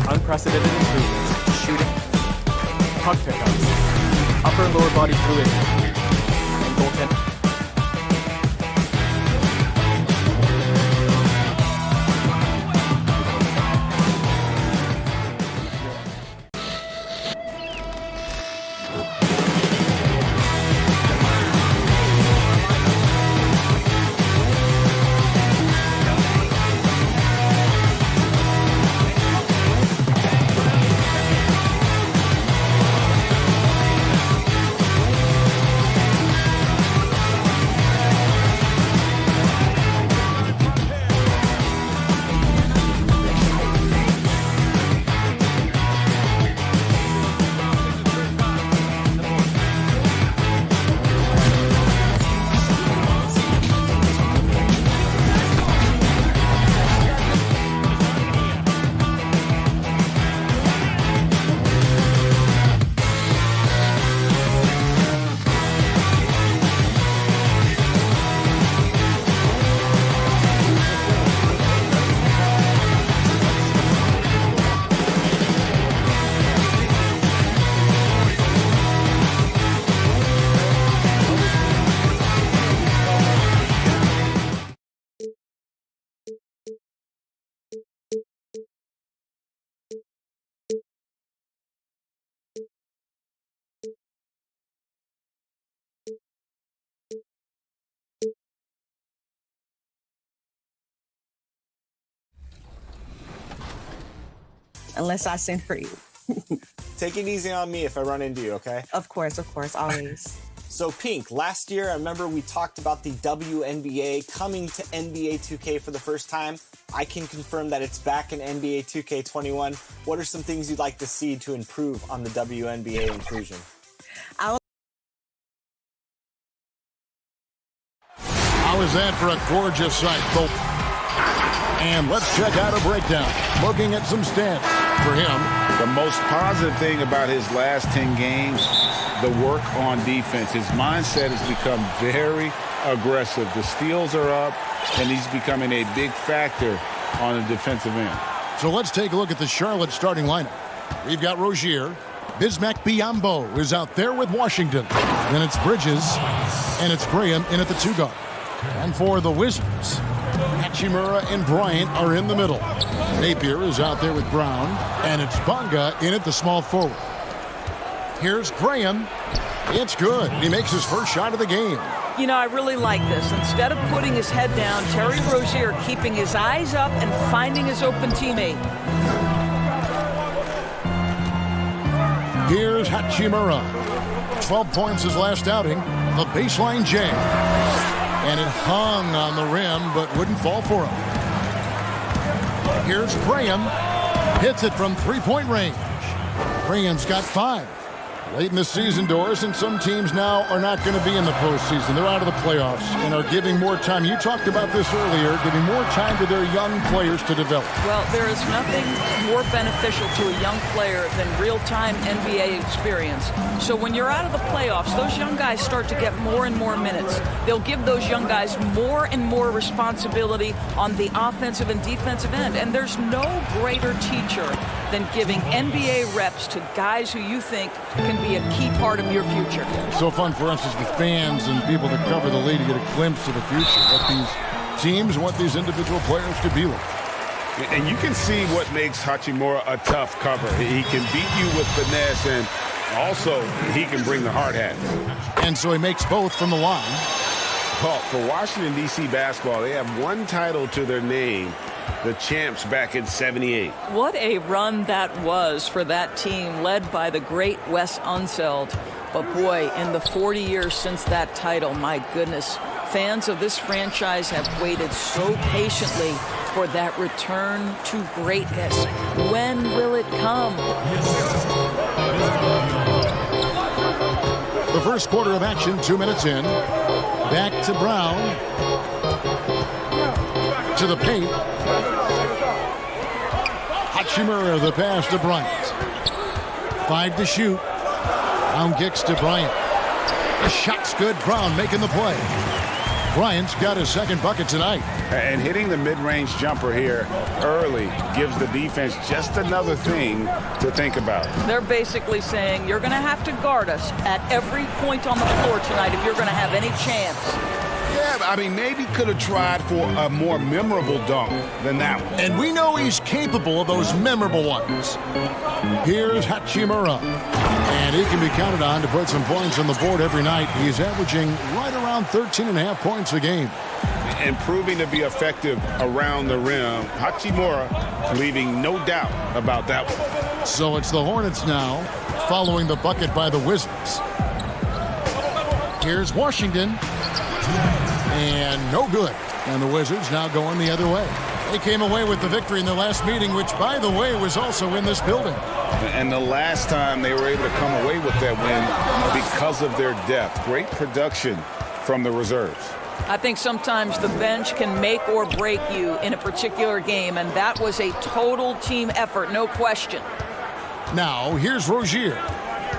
Unprecedented improvements to shooting, puck pickups, upper and lower body fluid, and goaltending. Unless I send for you. Take it easy on me if I run into you, okay? Of course, always. So, Pink, last year, I remember we talked about the WNBA coming to NBA 2K for the first time. I can confirm that it's back in NBA 2K21. What are some things you'd like to see to improve on the WNBA inclusion? How is that for a gorgeous sight, Pope? And let's check out a breakdown. Looking at some stats for him. The most positive thing about his last 10 games, the work on defense. His mindset has become very aggressive. The steals are up, and he's becoming a big factor on the defensive end. So let's take a look at the Charlotte starting lineup. We've got Rozier. Bismack Biyombo is out there with Washington. Then it's Bridges, and it's Graham in at the 2 guard. And for the Wizards, Hachimura and Bryant are in the middle. Napier is out there with Brown, and it's Bonga in at the small forward. Here's Graham. It's good. He makes his first shot of the game. You know, I really like this. Instead of putting his head down, Terry Rozier keeping his eyes up and finding his open teammate. Here's Hachimura. 12 points his last outing. The baseline jam. And it hung on the rim, but wouldn't fall for him. Here's Graham. Hits it from three-point range. Graham's got 5. Late in the season, Doris, and some teams now are not going to be in the postseason. They're out of the playoffs and are giving more time. You talked about this earlier, giving more time to their young players to develop. Well, there is nothing more beneficial to a young player than real-time NBA experience. So when you're out of the playoffs, those young guys start to get more and more minutes. They'll give those young guys more and more responsibility on the offensive and defensive end. And there's no greater teacher than giving NBA reps to guys who you think can be a key part of your future. So fun for us as the fans and people that cover the league to get a glimpse of the future, what these teams, what these individual players could be like. And you can see what makes Hachimura a tough cover. He can beat you with finesse, and also he can bring the hard hat. And so he makes both from the line. Well, for Washington, D.C. basketball, they have one title to their name, the champs back in '78. What a run that was for that team led by the great Wes Unseld. But boy, in the 40 years since that title, my goodness, fans of this franchise have waited so patiently for that return to greatness. When will it come? The first quarter of action, 2 minutes in. Back to Brown. To the paint. Hachimura, the pass to Bryant. 5 to shoot. Brown kicks to Bryant. The shot's good. Brown making the play. Bryant's got his second bucket tonight. And hitting the mid-range jumper here early gives the defense just another thing to think about. They're basically saying you're going to have to guard us at every point on the floor tonight if you're going to have any chance. Yeah, I mean, maybe could have tried for a more memorable dunk than that one. And we know he's capable of those memorable ones. Here's Hachimura. And he can be counted on to put some points on the board every night. He's averaging right around 13.5 points a game. And proving to be effective around the rim. Hachimura leaving no doubt about that one. So it's the Hornets now, following the bucket by the Wizards. Here's Washington. And no good. And the Wizards now going the other way. They came away with the victory in the last meeting, which, by the way, was also in this building. And the last time they were able to come away with that win because of their depth. Great production from the reserves. I think sometimes the bench can make or break you in a particular game, and that was a total team effort, no question. Now, here's Rozier.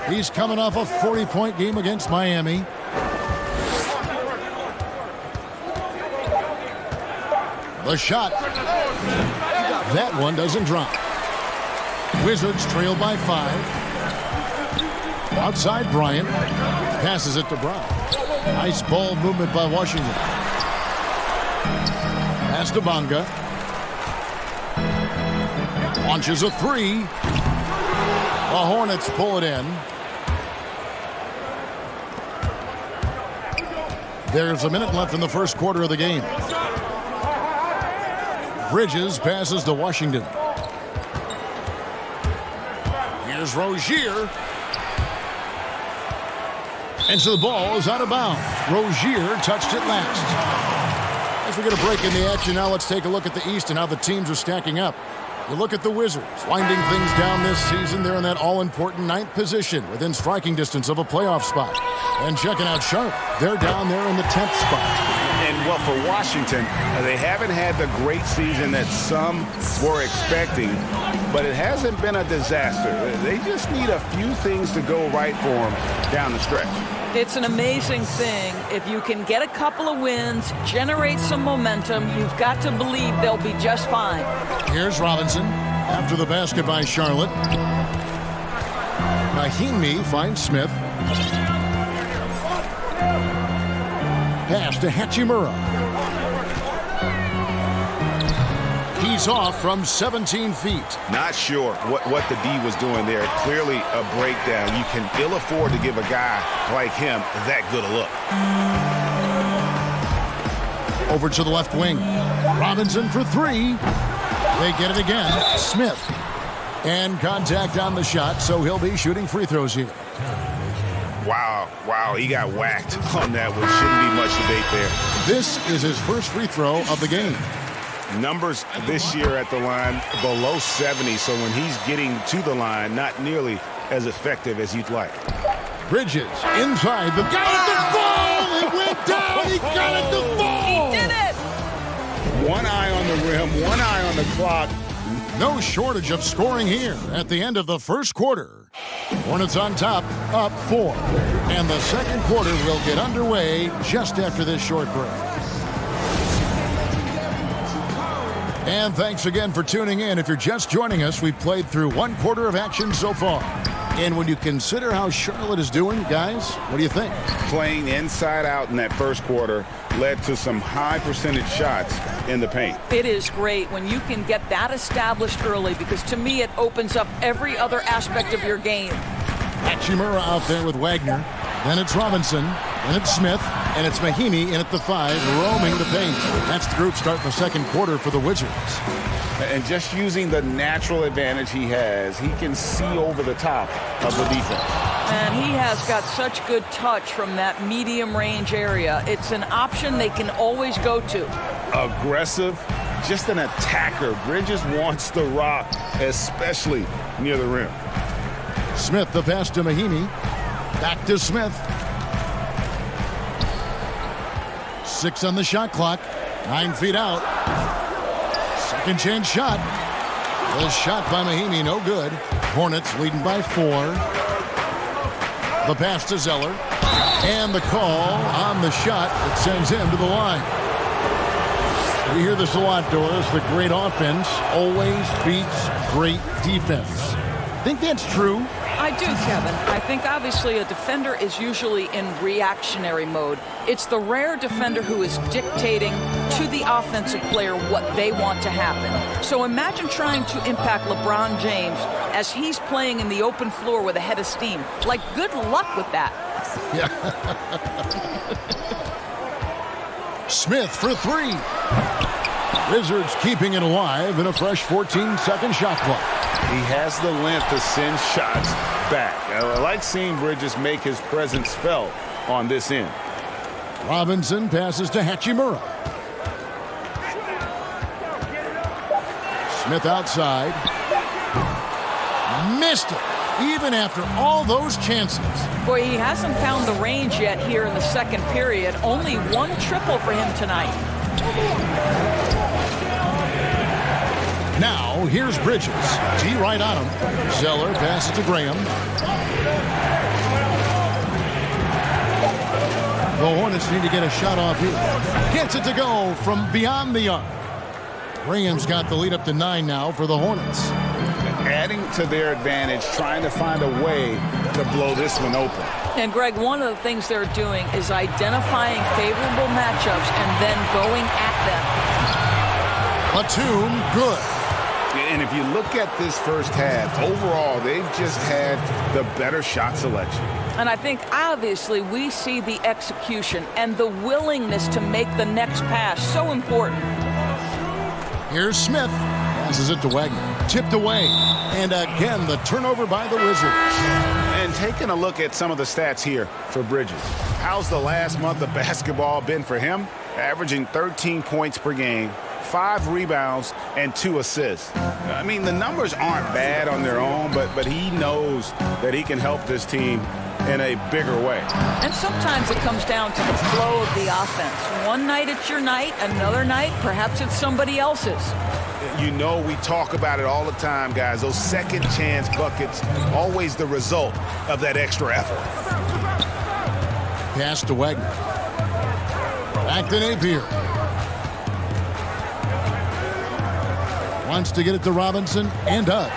He's coming off a 40-point game against Miami. The shot. That one doesn't drop. Wizards trail by 5. Outside Bryant. Passes it to Brown. Nice ball movement by Washington. Pass to Bonga. Launches a 3. The Hornets pull it in. There's a minute left in the first quarter of the game. Bridges passes to Washington. Here's Rozier. And so the ball is out of bounds. Rozier touched it last. As we get a break in the action now, let's take a look at the East and how the teams are stacking up. You look at the Wizards, winding things down this season. They're in that all-important 9th position within striking distance of a playoff spot. And checking out Charlotte, they're down there in the 10th spot. And, well, for Washington, they haven't had the great season that some were expecting, but it hasn't been a disaster. They just need a few things to go right for them down the stretch. It's an amazing thing. If you can get a couple of wins, generate some momentum, you've got to believe they'll be just fine. Here's Robinson after the basket by Charlotte. Mahinmi finds Smith. Pass to Hachimura. He's off from 17 feet. Not sure what the D was doing there. Clearly a breakdown. You can ill afford to give a guy like him that good a look. Over to the left wing. Robinson for 3. They get it again. Smith. And contact on the shot, so he'll be shooting free throws here. Wow, he got whacked on that one. Shouldn't be much debate there. This is his first free throw of the game. Numbers this year at the line below 70, so when he's getting to the line, not nearly as effective as you'd like. Bridges inside. The got it to fall. It went down. He got it to fall. He did it. One eye on the rim, one eye on the clock. No shortage of scoring here at the end of the first quarter. Hornets on top, up 4. And the second quarter will get underway just after this short break. And thanks again for tuning in. If you're just joining us, we've played through 1 quarter of action so far. And when you consider how Charlotte is doing, guys, what do you think? Playing inside out in that first quarter led to some high percentage shots in the paint. It is great when you can get that established early, because to me it opens up every other aspect of your game. Hachimura out there with Wagner. Then it's Robinson. Then it's Smith. And it's Mahinmi in at the 5, roaming the paint. That's the group starting the second quarter for the Wizards. And just using the natural advantage he has, he can see over the top of the defense. And he has got such good touch from that medium range area. It's an option they can always go to. Aggressive, just an attacker. Bridges wants the rock, especially near the rim. Smith, the pass to Mahinmi. Back to Smith. 6 on the shot clock. 9 feet out. Second chance shot. The shot by Mahinmi, no good. Hornets leading by 4. The pass to Zeller. And the call on the shot that sends him to the line. We hear this a lot, Doris. The great offense always beats great defense. Think that's true? I do, Kevin. I think obviously a defender is usually in reactionary mode. It's the rare defender who is dictating to the offensive player what they want to happen. So imagine trying to impact LeBron James as he's playing in the open floor with a head of steam. Like, good luck with that. Yeah. Smith for 3. Wizards keeping it alive in a fresh 14-second shot clock. He has the length to send shots back. I like seeing Bridges make his presence felt on this end. Robinson passes to Hachimura. Smith outside. Missed it, even after all those chances. Boy, he hasn't found the range yet here in the second period. Only 1 triple for him tonight. Now, here's Bridges. T right on him. Zeller passes to Graham. The Hornets need to get a shot off here. Gets it to go from beyond the arc. Graham's got the lead up to 9 now for the Hornets. Adding to their advantage, trying to find a way to blow this one open. And, Greg, one of the things they're doing is identifying favorable matchups and then going at them. Batum, good. And if you look at this first half, overall, they've just had the better shot selection. And I think, obviously, we see the execution and the willingness to make the next pass so important. Here's Smith. Passes it to Wagner. Tipped away. And again, the turnover by the Wizards. And taking a look at some of the stats here for Bridges. How's the last month of basketball been for him? Averaging 13 points per game, 5 rebounds, and 2 assists. I mean, the numbers aren't bad on their own, but he knows that he can help this team in a bigger way. And sometimes it comes down to the flow of the offense. One night it's your night, another night perhaps it's somebody else's. You know, we talk about it all the time, guys. Those second chance buckets, always the result of that extra effort. Pass to Wagner. Back to Napier. Wants to get it to Robinson and does.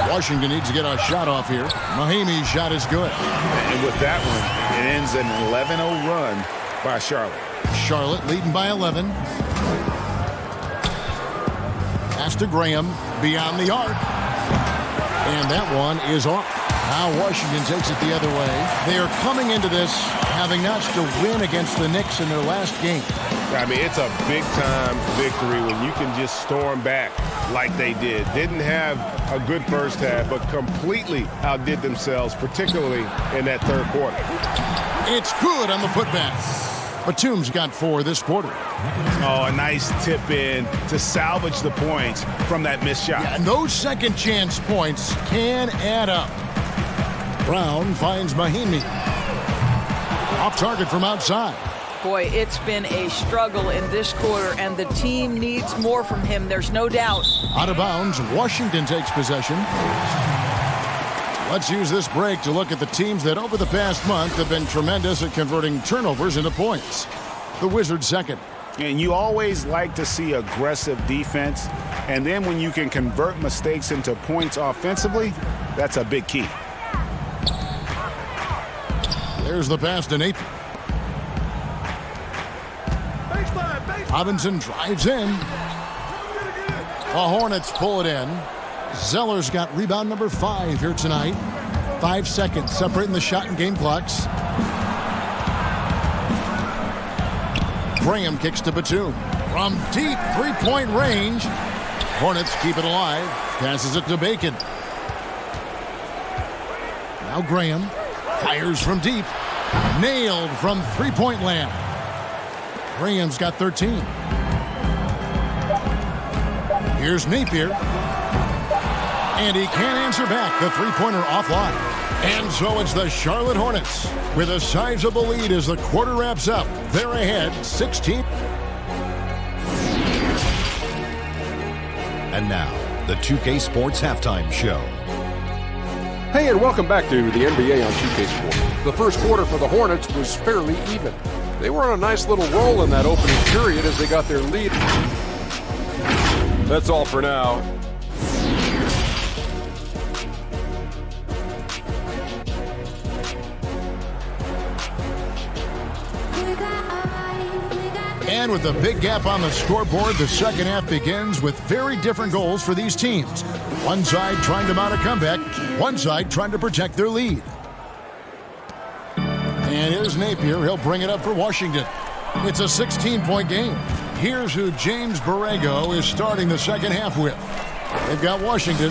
Washington needs to get a shot off here. Mahimi's shot is good. And with that one, it ends an 11-0 run by Charlotte. Charlotte leading by 11. Pass to Graham beyond the arc. And that one is off. Now Washington takes it the other way. They are coming into this having notched a win against the Knicks in their last game. I mean, it's a big-time victory when you can just storm back like they did. Didn't have a good first half, but completely outdid themselves, particularly in that third quarter. It's good on the putback. Batum's got 4 this quarter. Oh, a nice tip in to salvage the points from that missed shot. Yeah, and those second chance points can add up. Brown finds Mahimi. Off target from outside. Boy, it's been a struggle in this quarter, and the team needs more from him. There's no doubt. Out of bounds, Washington takes possession. Let's use this break to look at the teams that over the past month have been tremendous at converting turnovers into points. The Wizards second. And you always like to see aggressive defense, and then when you can convert mistakes into points offensively, that's a big key. There's the pass to Napier. Robinson drives in. The Hornets pull it in. Zeller's got rebound number 5 here tonight. 5 seconds separating the shot and game clocks. Graham kicks to Batum. From deep three-point range. Hornets keep it alive. Passes it to Bacon. Now Graham fires from deep. Nailed from three-point land. Graham's got 13. Here's Napier. And he can't answer back. The three-pointer offline. And so it's the Charlotte Hornets with a sizable lead as the quarter wraps up. They're ahead 16. And now, the 2K Sports Halftime Show. Hey, and welcome back to the NBA on 2K Sports. The first quarter for the Hornets was fairly even. They were on a nice little roll in that opening period as they got their lead. That's all for now. And with a big gap on the scoreboard, the second half begins with very different goals for these teams. One side trying to mount a comeback, one side trying to protect their lead. And here's Napier. He'll bring it up for Washington. It's a 16-point game. Here's who James Borrego is starting the second half with. They've got Washington.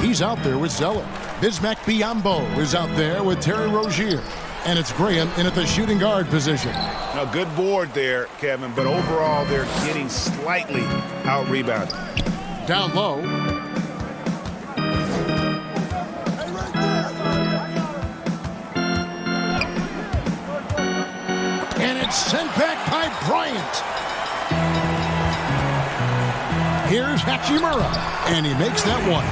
He's out there with Zeller. Bismack Biyombo is out there with Terry Rozier. And it's Graham in at the shooting guard position. A good board there, Kevin, but overall they're getting slightly out-rebounded. Down low. And it's sent back by Bryant. Here's Hachimura, and he makes that one.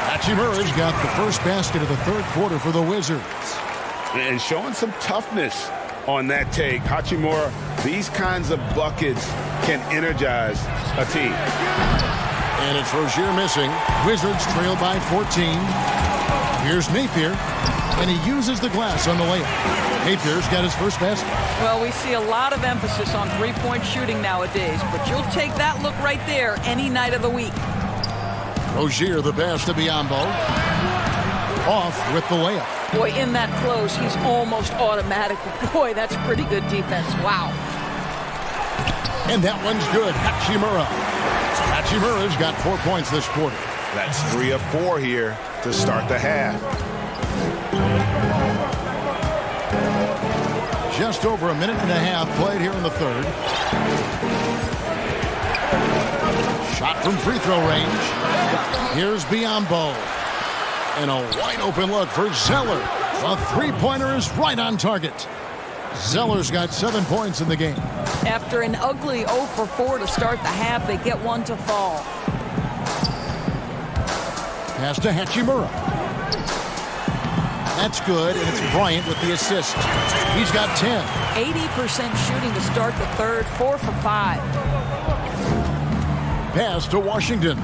Hachimura's got the first basket of the third quarter for the Wizards. And showing some toughness on that take. Hachimura, these kinds of buckets can energize a team. And it's Rozier missing. Wizards trail by 14. Here's Napier, and he uses the glass on the layup. Napier's got his first basket. Well, we see a lot of emphasis on three-point shooting nowadays, but you'll take that look right there any night of the week. Rozier, the pass to Biyombo. Off with the layup. Boy, in that close, he's almost automatic. Boy, that's pretty good defense. Wow. And that one's good. Hachimura. Hachimura's got 4 points this quarter. That's 3 of 4 here to start the half. Just over a minute and a half played here in the third. Shot from free throw range. Here's Biyombo. And a wide open look for Zeller. A three-pointer is right on target. Zeller's got 7 points in the game. After an ugly 0 for 4 to start the half, they get one to fall. Pass to Hachimura. That's good, and it's Bryant with the assist. He's got 10. 80% shooting to start the third, 4 for 5. Pass to Washington.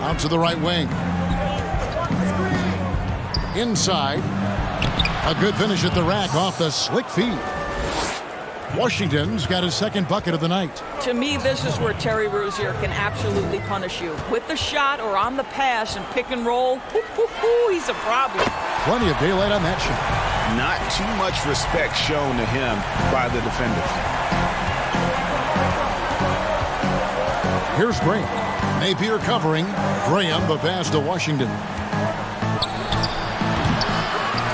Out to the right wing. Inside. A good finish at the rack off the slick feed. Washington's got his second bucket of the night. To me, this is where Terry Rozier can absolutely punish you. With the shot or on the pass and pick and roll, he's a problem. Plenty of daylight on that shot. Not too much respect shown to him by the defenders. Here's Graham. Napier covering. Graham, the pass to Washington.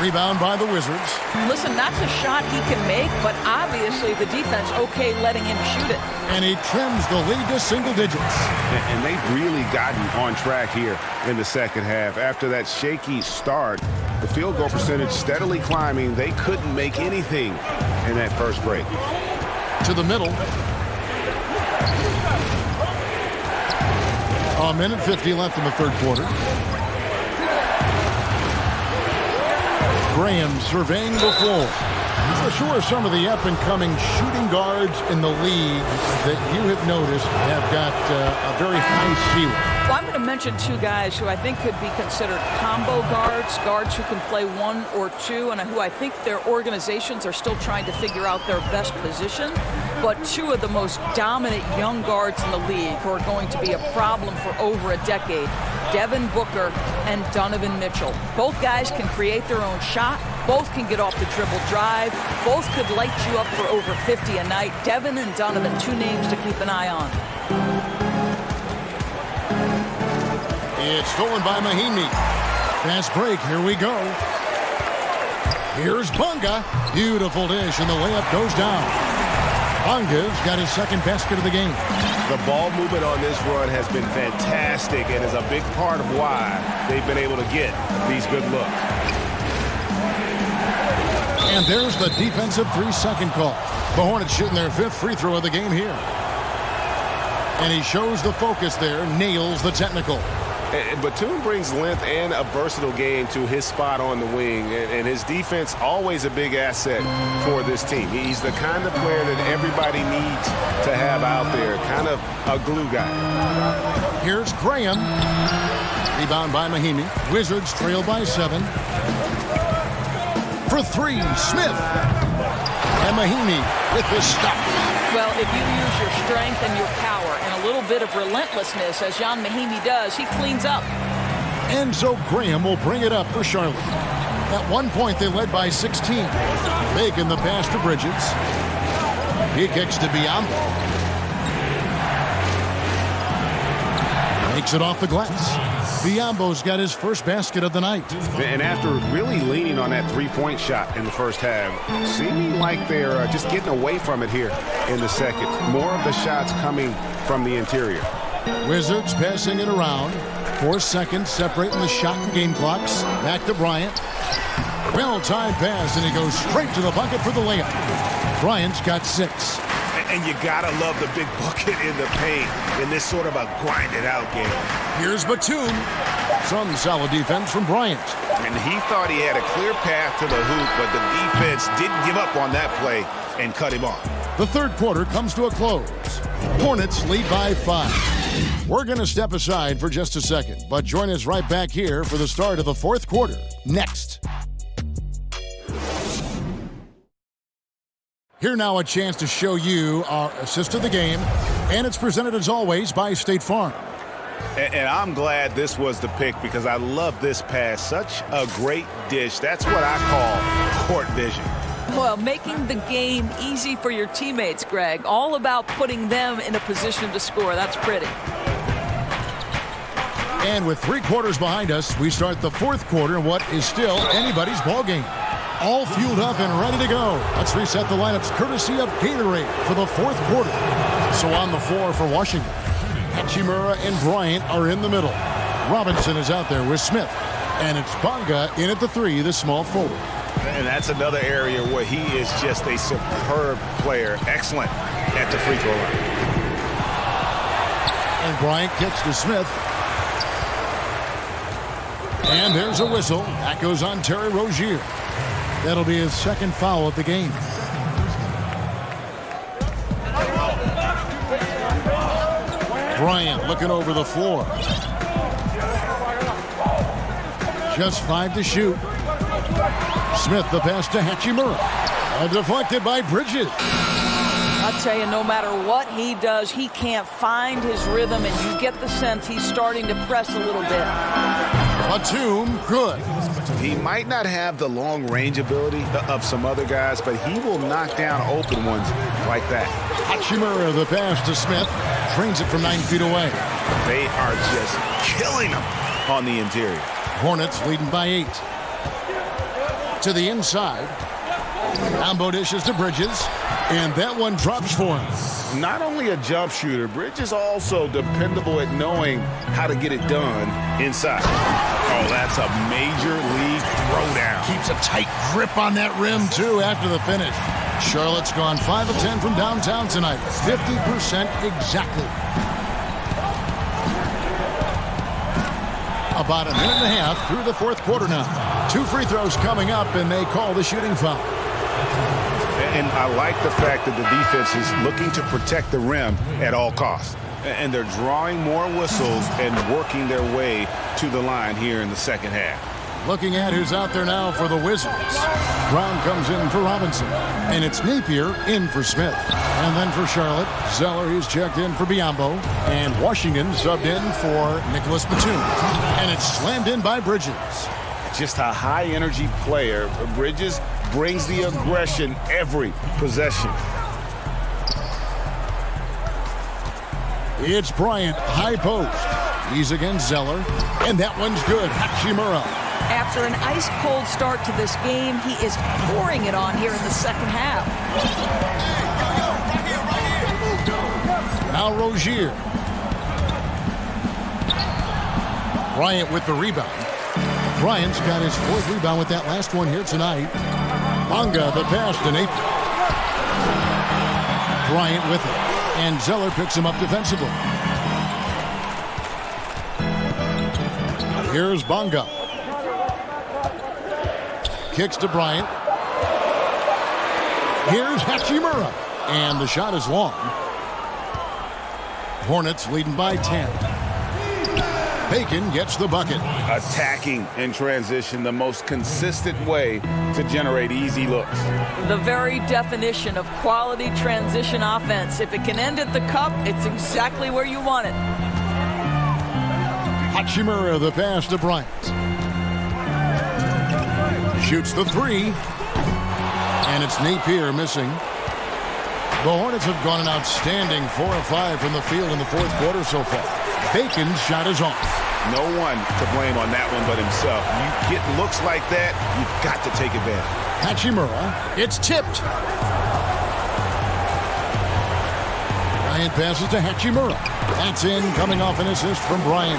Rebound by the Wizards. Listen, that's a shot he can make, but obviously the defense okay letting him shoot it. And he trims the lead to single digits. And they've really gotten on track here in the second half. After that shaky start, the field goal percentage steadily climbing. They couldn't make anything in that first break. To the middle. A minute 50 left in the third quarter. Graham surveying the floor. Who are some of the up-and-coming shooting guards in the league that you have noticed have got a very high ceiling? Well, I'm going to mention two guys who I think could be considered combo guards who can play 1 or 2, and who I think their organizations are still trying to figure out their best position. But two of the most dominant young guards in the league who are going to be a problem for over a decade, Devin Booker and Donovan Mitchell. Both guys can create their own shot. Both can get off the dribble drive. Both could light you up for over 50 a night. Devin and Donovan, two names to keep an eye on. It's stolen by Mahinmi. Fast break. Here we go. Here's Bunga. Beautiful dish, and the layup goes down. Bunga's got his second basket of the game. The ball movement on this run has been fantastic and is a big part of why they've been able to get these good looks. And there's the defensive 3-second call. The Hornets shooting their 5th free throw of the game here. And he shows the focus there, nails the technical. Batum brings length and a versatile game to his spot on the wing, and his defense always a big asset for this team. He's the kind of player that everybody needs to have out there, kind of a glue guy. Here's Graham. Rebound by Mahinmi. Wizards trail by 7. For 3, Smith. And Mahinmi with the stop. Well, if you use your strength and your power and a little bit of relentlessness, as John Mahinmi does, he cleans up. And so Graham will bring it up for Charlotte. At one point, they led by 16. Making the pass to Bridges. He kicks to Biyombo. Makes it off the glass. Biyombo's got his first basket of the night. And after really leaning on that three-point shot in the first half, seeming like they're just getting away from it here in the second. More of the shots coming from the interior. Wizards passing it around. 4 seconds separating the shot and game clocks. Back to Bryant. Well-timed pass, and he goes straight to the bucket for the layup. Bryant's got 6. And you gotta love the big bucket in the paint in this sort of a grinded-out game. Here's Batum. Some solid defense from Bryant. And he thought he had a clear path to the hoop, but the defense didn't give up on that play and cut him off. The third quarter comes to a close. Hornets lead by 5. We're going to step aside for just a second, but join us right back here for the start of the fourth quarter next. Here now a chance to show you our assist of the game, and it's presented as always by State Farm. And I'm glad this was the pick because I love this pass. Such a great dish. That's what I call court vision. Well, making the game easy for your teammates, Greg. All about putting them in a position to score. That's pretty. And with 3 quarters behind us, we start the 4th quarter in what is still anybody's ball game. All fueled up and ready to go. Let's reset the lineups courtesy of Gatorade for the 4th quarter. So on the floor for Washington, Hachimura and Bryant are in the middle. Robinson is out there with Smith. And it's Bonga in at the 3, the small forward. And that's another area where he is just a superb player. Excellent at the free throw line. And Bryant kicks to Smith. And there's a whistle. That goes on Terry Rozier. That'll be his 2nd foul of the game. Bryant looking over the floor. Just 5 to shoot. Smith the pass to Hachimura. Deflected by Bridges. I'll tell you, no matter what he does, he can't find his rhythm, and you get the sense he's starting to press a little bit. Batum, good. He might not have the long range ability of some other guys, but he will knock down open ones like that. Hachimura the pass to Smith. Trains it from 9 feet away. They are just killing him on the interior. Hornets leading by 8. To the inside. Combo dishes to Bridges. And that one drops for him. Not only a jump shooter, Bridges also dependable at knowing how to get it done inside. Oh, that's a major league throwdown. Keeps a tight grip on that rim, too, after the finish. Charlotte's gone 5 of 10 from downtown tonight. 50% exactly. About a minute and a half through the 4th quarter now. 2 free throws coming up, and they call the shooting foul. And I like the fact that the defense is looking to protect the rim at all costs. And they're drawing more whistles and working their way to the line here in the 2nd half. Looking at who's out there now for the Wizards. Brown comes in for Robinson. And it's Napier in for Smith. And then for Charlotte, Zeller, who's checked in for Biyombo. And Washington subbed in for Nicholas Batum. And it's slammed in by Bridges. Just a high-energy player. Bridges brings the aggression every possession. It's Bryant, high post. He's against Zeller. And that one's good. Hachimura. After an ice-cold start to this game, he is pouring it on here in the 2nd half. Now Rozier. Bryant with the rebound. Bryant's got his 4th rebound with that last one here tonight. Bonga the pass to Napier. Bryant with it. And Zeller picks him up defensively. Here's Bonga. Kicks to Bryant. Here's Hachimura. And the shot is long. Hornets leading by 10. Bacon gets the bucket. Attacking in transition, the most consistent way to generate easy looks. The very definition of quality transition offense. If it can end at the cup, it's exactly where you want it. Hachimura the pass to Bryant. Shoots the 3. And it's Napier missing. The Hornets have gone an outstanding 4 of 5 from the field in the 4th quarter so far. Bacon's shot is off. No one to blame on that one but himself. You get looks like that, you've got to take advantage. Hachimura, it's tipped. Bryant passes to Hachimura. That's in, coming off an assist from Bryant.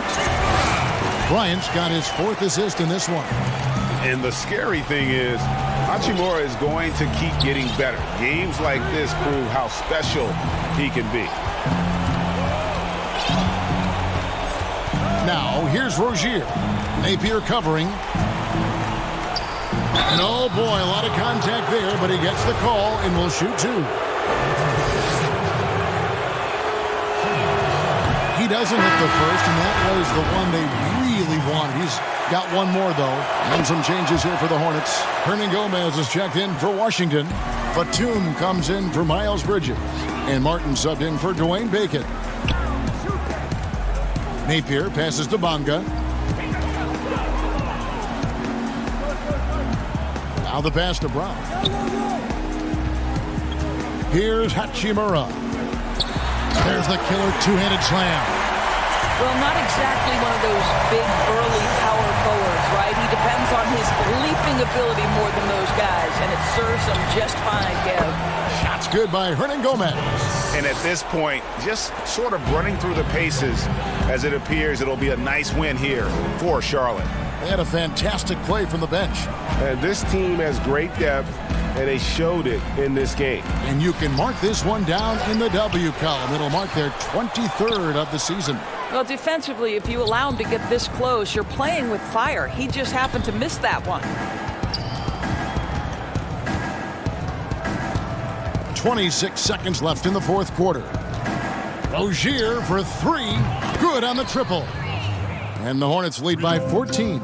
Bryant's got his 4th assist in this one. And the scary thing is, Hachimura is going to keep getting better. Games like this prove how special he can be. Now, here's Rozier. Napier covering. And oh boy, a lot of contact there, but he gets the call and will shoot 2. He doesn't hit the first, and that was the one they really wanted. He's got one more, though. And some changes here for the Hornets. Hernan Gomez is checked in for Washington. Batum comes in for Miles Bridges. And Martin subbed in for Dwayne Bacon. Napier passes to Bonga. Now the pass to Brown. Here's Hachimura. There's the killer two-handed slam. Well, not exactly one of those big, early power forwards, right? He depends on his leaping ability more than those guys, and it serves him just fine, Kev. Shots good by Hernan Gomez. And at this point, just sort of running through the paces as it appears it'll be a nice win here for Charlotte. They had a fantastic play from the bench. And this team has great depth, and they showed it in this game. And you can mark this one down in the W column. It'll mark their 23rd of the season. Well, defensively, if you allow him to get this close, you're playing with fire. He just happened to miss that one. 26 seconds left in the fourth quarter. Rozier for three. Good on the triple. And the Hornets lead by 14.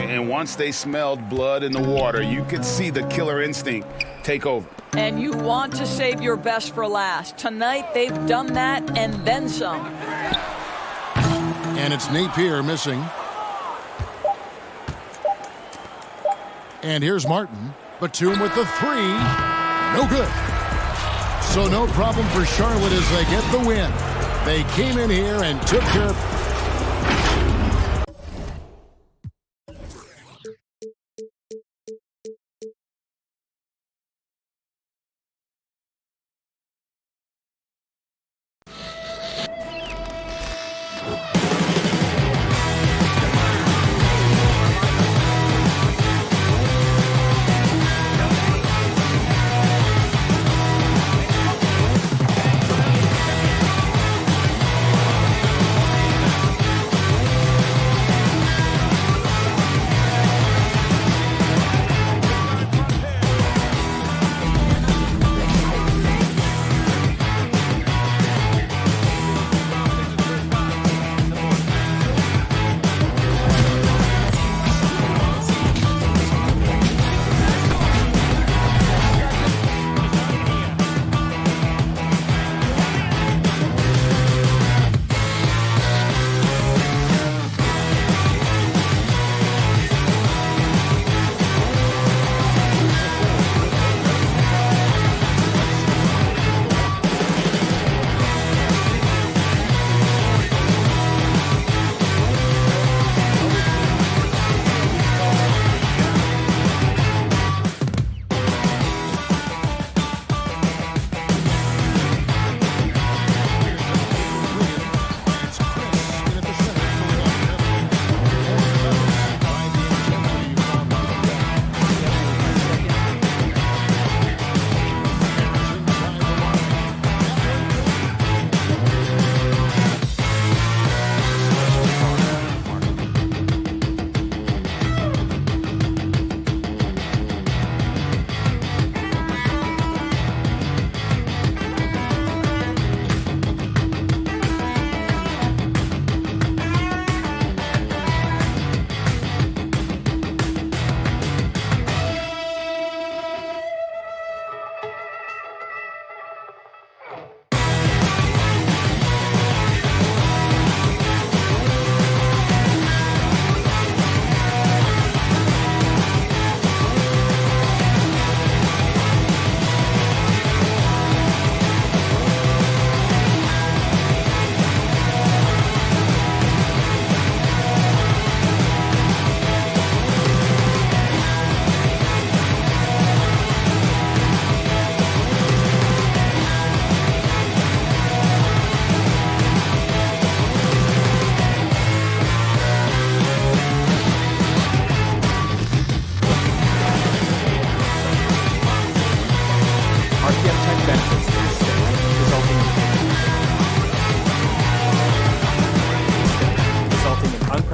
And once they smelled blood in the water, you could see the killer instinct take over. And you want to save your best for last. Tonight, they've done that and then some. And it's Napier missing. And here's Martin. Batum with the three. No good. So no problem for Charlotte as they get the win. They came in here and took care of...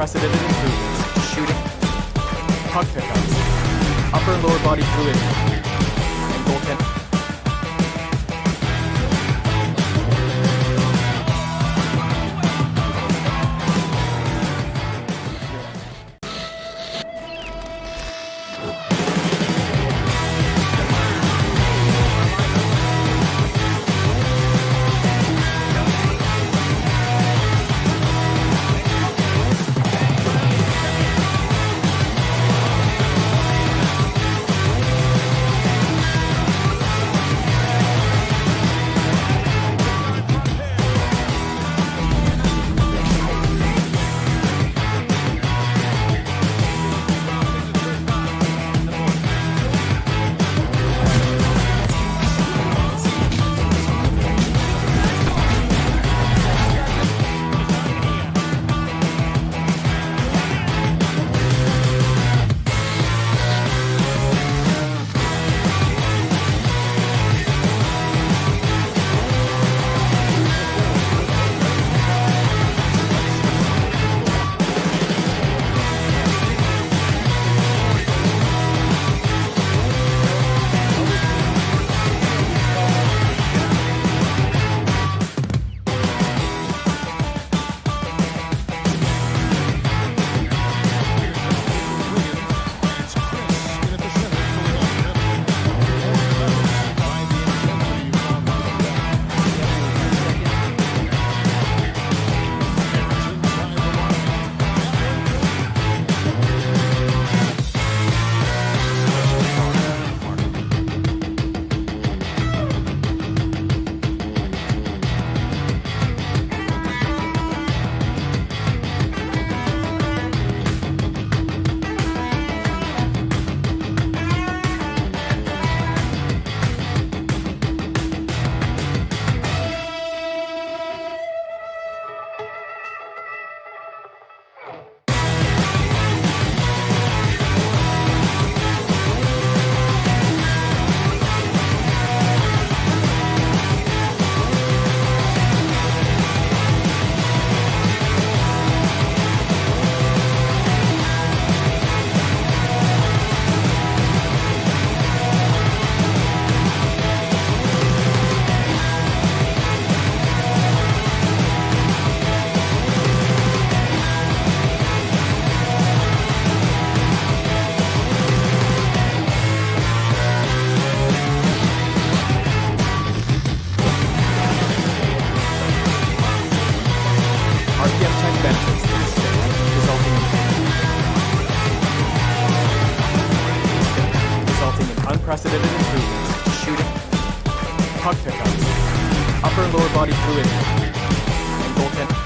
unprecedented improvements to shooting, puck pickups, upper and lower body fluidity, and goaltending. benefits to the stand, resulting in unprecedented improvements to shooting, puck pickups, upper and lower body fluidity, and goaltending.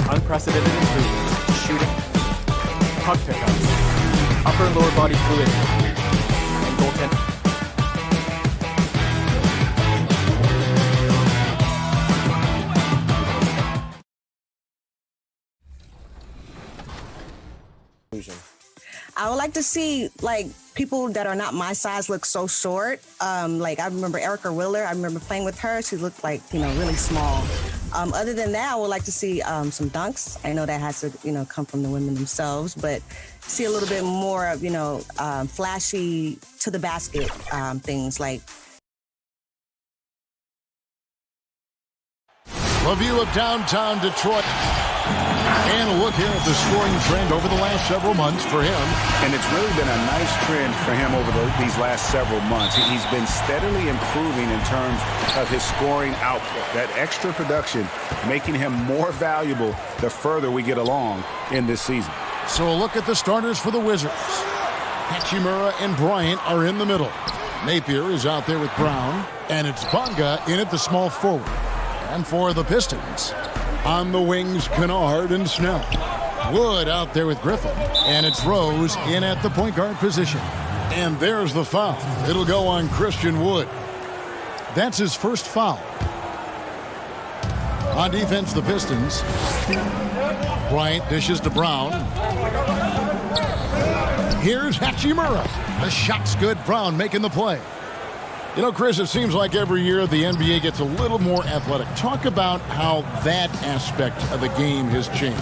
Unprecedented improvements to shooting, puck pickups, upper and lower body fluidity, and goaltending. I would like to see like people that are not my size look so short. Like I remember Erica Willer. I remember playing with her. She looked like, really small. Other than that, I would like to see some dunks. I know that has to, come from the women themselves, but see a little bit more of, flashy to the basket things like. A view of downtown Detroit. And a look here at the scoring trend over the last several months for him. And it's really been a nice trend for him over these last several months. He's been steadily improving in terms of his scoring output. That extra production making him more valuable the further we get along in this season. So a look at the starters for the Wizards. Hachimura and Bryant are in the middle. Napier is out there with Brown. And it's Bonga in at the small forward. And for the Pistons, on the wings, Kennard and Snell. Wood out there with Griffin. And it's Rose in at the point guard position. And there's the foul. It'll go on Christian Wood. That's his first foul. On defense, the Pistons. Bryant dishes to Brown. Here's Hachimura. The shot's good. Brown making the play. Chris, it seems like every year the NBA gets a little more athletic. Talk about how that aspect of the game has changed.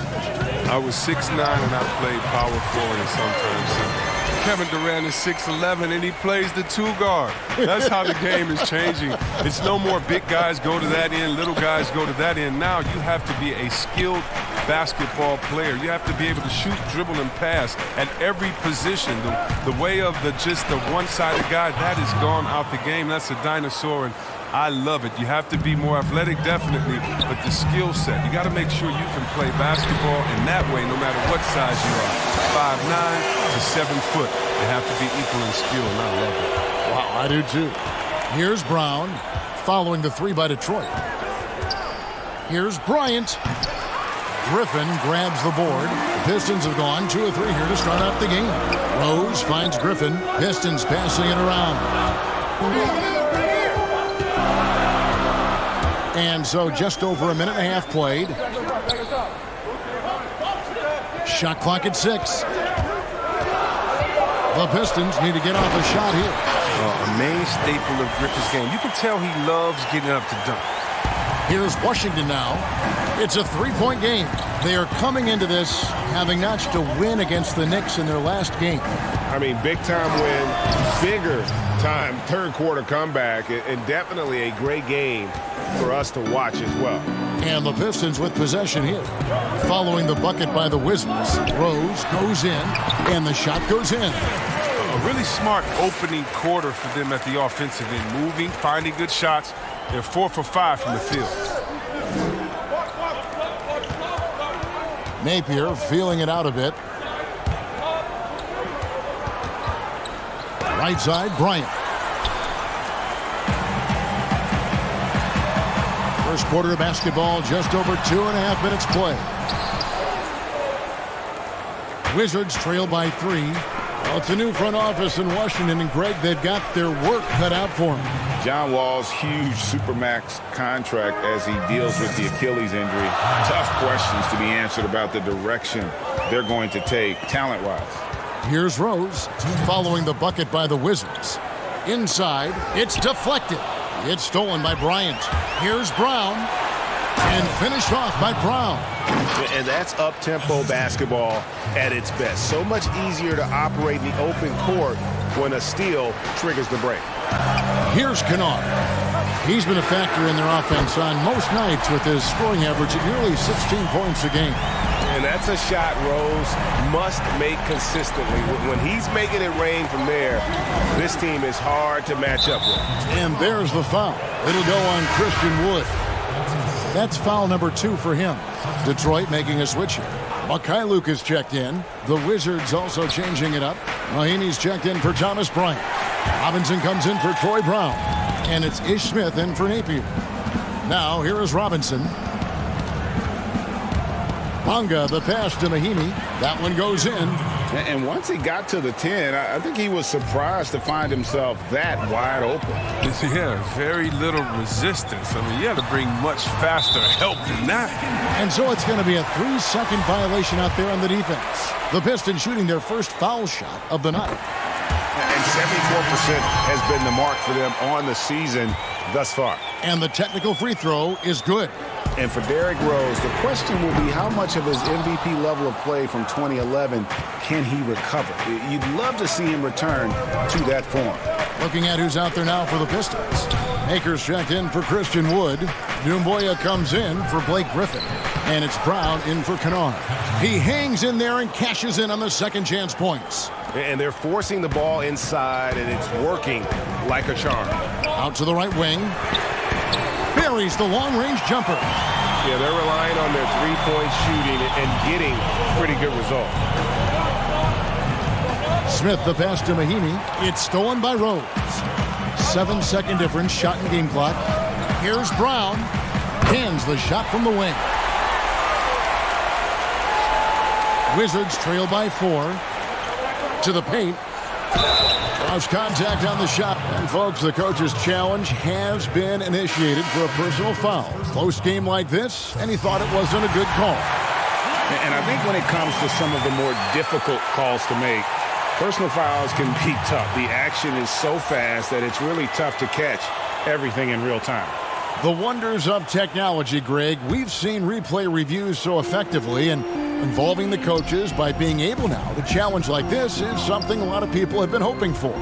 I was 6'9", and I played power forward and sometimes center. Kevin Durant is 6'11", and he plays the 2-guard. That's how the game is changing. It's no more big guys go to that end, little guys go to that end. Now you have to be a skilled basketball player. You have to be able to shoot, dribble, and pass at every position. The way of just the one-sided guy, that has gone out the game. That's a dinosaur, and I love it. You have to be more athletic, definitely, but the skill set, you got to make sure you can play basketball in that way no matter what size you are. 5'9" to 7 foot. They have to be equal in skill, and I love it. Wow, I do too. Here's Brown following the 3 by Detroit. Here's Bryant. Griffin grabs the board. The Pistons have gone 2 of 3 here to start out the game. Rose finds Griffin. Pistons passing it around. And so just over a minute and a half played. Shot clock at 6. The Pistons need to get off a shot here. A main staple of Griffin's game. You can tell he loves getting up to dunk. Here's Washington now. It's a 3-point game. They are coming into this having notched a win against the Knicks in their last game. I mean, big-time win, bigger-time third-quarter comeback, and definitely a great game for us to watch as well. And the Pistons with possession here. Following the bucket by the Wizards. Rose goes in, and the shot goes in. A really smart opening quarter for them at the offensive end. Moving, finding good shots. They're 4 for 5 from the field. Napier feeling it out a bit. Right side, Bryant. First quarter of basketball, just over 2.5 minutes play. Wizards trail by 3. Well, it's a new front office in Washington, and Greg, they've got their work cut out for them. John Wall's huge Supermax contract as he deals with the Achilles injury. Tough questions to be answered about the direction they're going to take talent-wise. Here's Rose following the bucket by the Wizards. Inside, it's deflected. It's stolen by Bryant. Here's Brown, and finished off by Brown. And that's up-tempo basketball at its best. So much easier to operate in the open court when a steal triggers the break. Here's Kennard. He's been a factor in their offense on most nights with his scoring average at nearly 16 points a game. And that's a shot Rose must make consistently. When he's making it rain from there, this team is hard to match up with. And there's the foul. It'll go on Christian Wood. That's foul number 2 for him. Detroit making a switch here. Mikhailuk is checked in. The Wizards also changing it up. Mahinmi's checked in for Thomas Bryant. Robinson comes in for Troy Brown. And it's Ish Smith in for Napier. Now here is Robinson. Bonga, the pass to Mahinmi. That one goes in. And once he got to the 10, I think he was surprised to find himself that wide open. Yeah, very little resistance. I mean, you have to bring much faster help than that. And so it's going to be a 3-second violation out there on the defense. The Pistons shooting their first foul shot of the night. And 74% has been the mark for them on the season thus far. And the technical free throw is good. And for Derrick Rose, the question will be how much of his MVP level of play from 2011 can he recover? You'd love to see him return to that form. Looking at who's out there now for the Pistons. Akers checked in for Christian Wood. Doumbouya comes in for Blake Griffin. And it's Brown in for Kennard. He hangs in there and cashes in on the second chance points. And they're forcing the ball inside, and it's working like a charm. Out to the right wing. Buries the long-range jumper. Yeah, they're relying on their three-point shooting and getting pretty good results. Smith, the pass to Mahinmi. It's stolen by Rose. 7-second difference, shot and game clock. Here's Brown. Hands the shot from the wing. Wizards trail by 4. To the paint. Cross contact on the shot. And folks, the coach's challenge has been initiated for a personal foul. Close game like this, and he thought it wasn't a good call. And I think when it comes to some of the more difficult calls to make, personal fouls can be tough. The action is so fast that it's really tough to catch everything in real time. The wonders of technology, Greg. We've seen replay reviews so effectively, and involving the coaches by being able now to challenge like this is something a lot of people have been hoping for.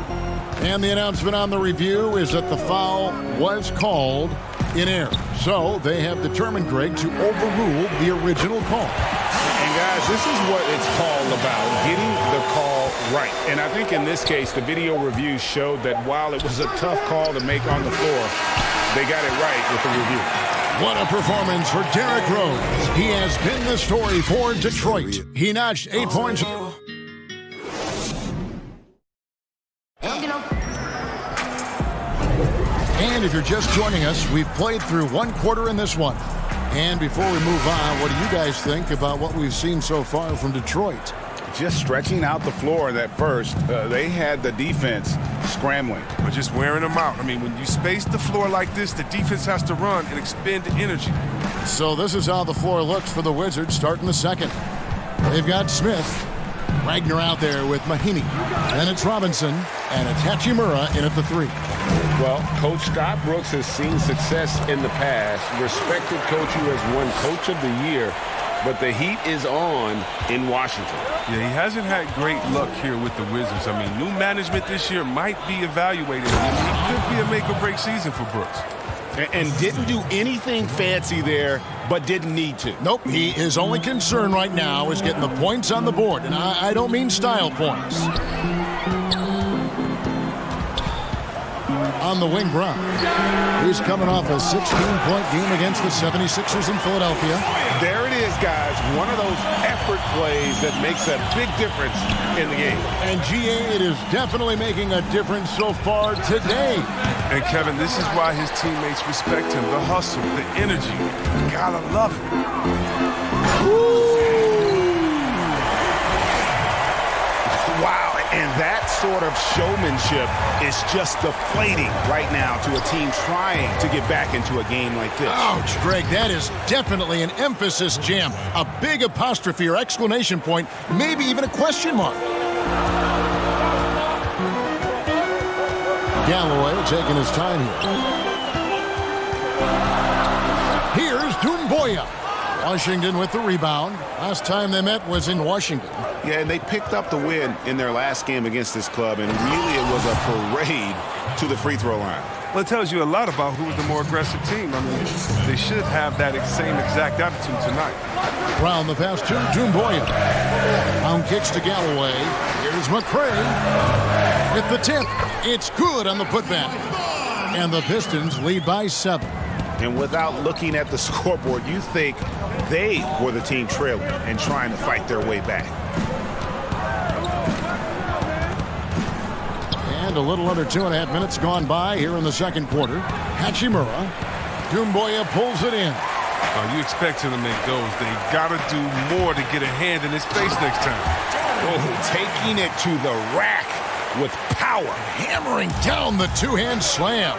And the announcement on the review is that the foul was called in error. So they have determined, Greg, to overrule the original call. And guys, this is what it's all about, getting the call right. And I think in this case, the video review showed that while it was a tough call to make on the floor, they got it right with the review. What a performance for Derrick Rose. He has been the story for Detroit. He notched 8 points. And if you're just joining us, we've played through one quarter in this one. And before we move on, what do you guys think about what we've seen so far from Detroit? Just stretching out the floor that first. They had the defense scrambling. But just wearing them out. I mean, when you space the floor like this, the defense has to run and expend energy. So this is how the floor looks for the Wizards starting the second. They've got Smith, Wagner out there with Mahinmi. Then it's Robinson, and it's Hachimura in at the 3. Well, Coach Scott Brooks has seen success in the past. Respected coach who has won Coach of the Year. But the heat is on in Washington. Yeah, he hasn't had great luck here with the Wizards. I mean, new management this year might be evaluating him. It could be a make-or-break season for Brooks. And didn't do anything fancy there, but didn't need to. Nope, his only concern right now is getting the points on the board. And I don't mean style points. On the wing, Brown. He's coming off a 16-point game against the 76ers in Philadelphia. There it is, guys. One of those effort plays that makes a big difference in the game. And GA, it is definitely making a difference so far today. And Kevin, this is why his teammates respect him. The hustle, the energy. You gotta love it. Woo! Wow. And that sort of showmanship is just deflating right now to a team trying to get back into a game like this. Ouch, Greg, that is definitely an emphasis jam. A big apostrophe or exclamation point, maybe even a question mark. Galloway taking his time here. Here's Doumbouya. Washington with the rebound. Last time they met was in Washington. Yeah, and they picked up the win in their last game against this club, and really it was a parade to the free throw line. Well, it tells you a lot about who's the more aggressive team. I mean, they should have that same exact attitude tonight. Brown the pass to Doumbouya. Brown kicks to Galloway. Here's McCray with the tip. It's good on the putback. And the Pistons lead by 7. And without looking at the scoreboard, you think they were the team trailing and trying to fight their way back. And a little under 2.5 minutes gone by here in the second quarter. Hachimura. Doumbouya pulls it in. You expect him to make those. They got to do more to get a hand in his face next time. Oh, taking it to the rack with power. Hammering down the two-hand slam.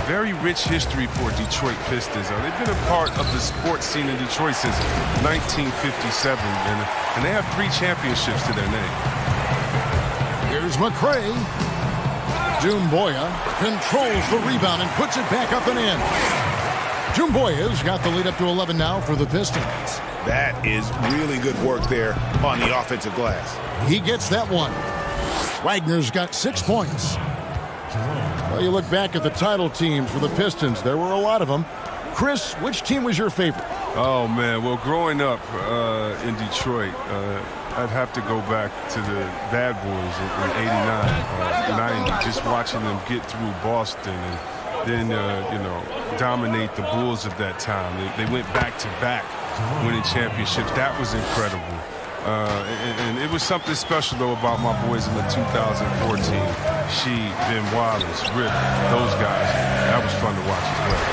Very rich history for Detroit Pistons. They've been a part of the sports scene in Detroit since 1957, and they have 3 championships to their name. Here's McCray. Doumbouya controls the rebound and puts it back up and in. Doumbouya's got the lead up to 11 now for the Pistons. That is really good work there on the offensive glass. He gets that one. Wagner's got 6 points. Well, you look back at the title teams for the Pistons. There were a lot of them. Chris, which team was your favorite? Oh, man. Well, growing up in Detroit, I'd have to go back to the Bad Boys in 89, 90, just watching them get through Boston and then, dominate the Bulls of that time. They went back-to-back winning championships. That was incredible. And it was something special, though, about my boys in the 2014. Ben Wallace, Rip, those guys. That was fun to watch as well.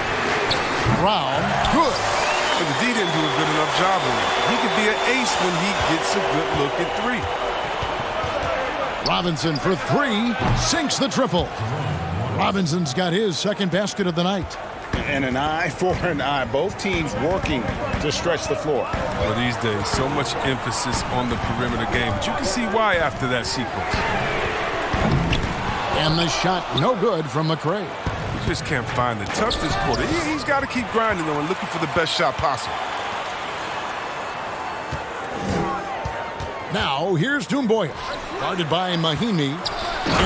Brown, good. But the D didn't do a good enough job on it. He could be an ace when he gets a good look at 3. Robinson for 3, sinks the triple. Robinson's got his second basket of the night. And an eye for an eye. Both teams working to stretch the floor. Well, these days, so much emphasis on the perimeter game. But you can see why after that sequence. And the shot no good from McCray. He just can't find the touch this quarter. He's got to keep grinding, though, and looking for the best shot possible. Now, here's Doumbouya. Guarded by Mahinmi.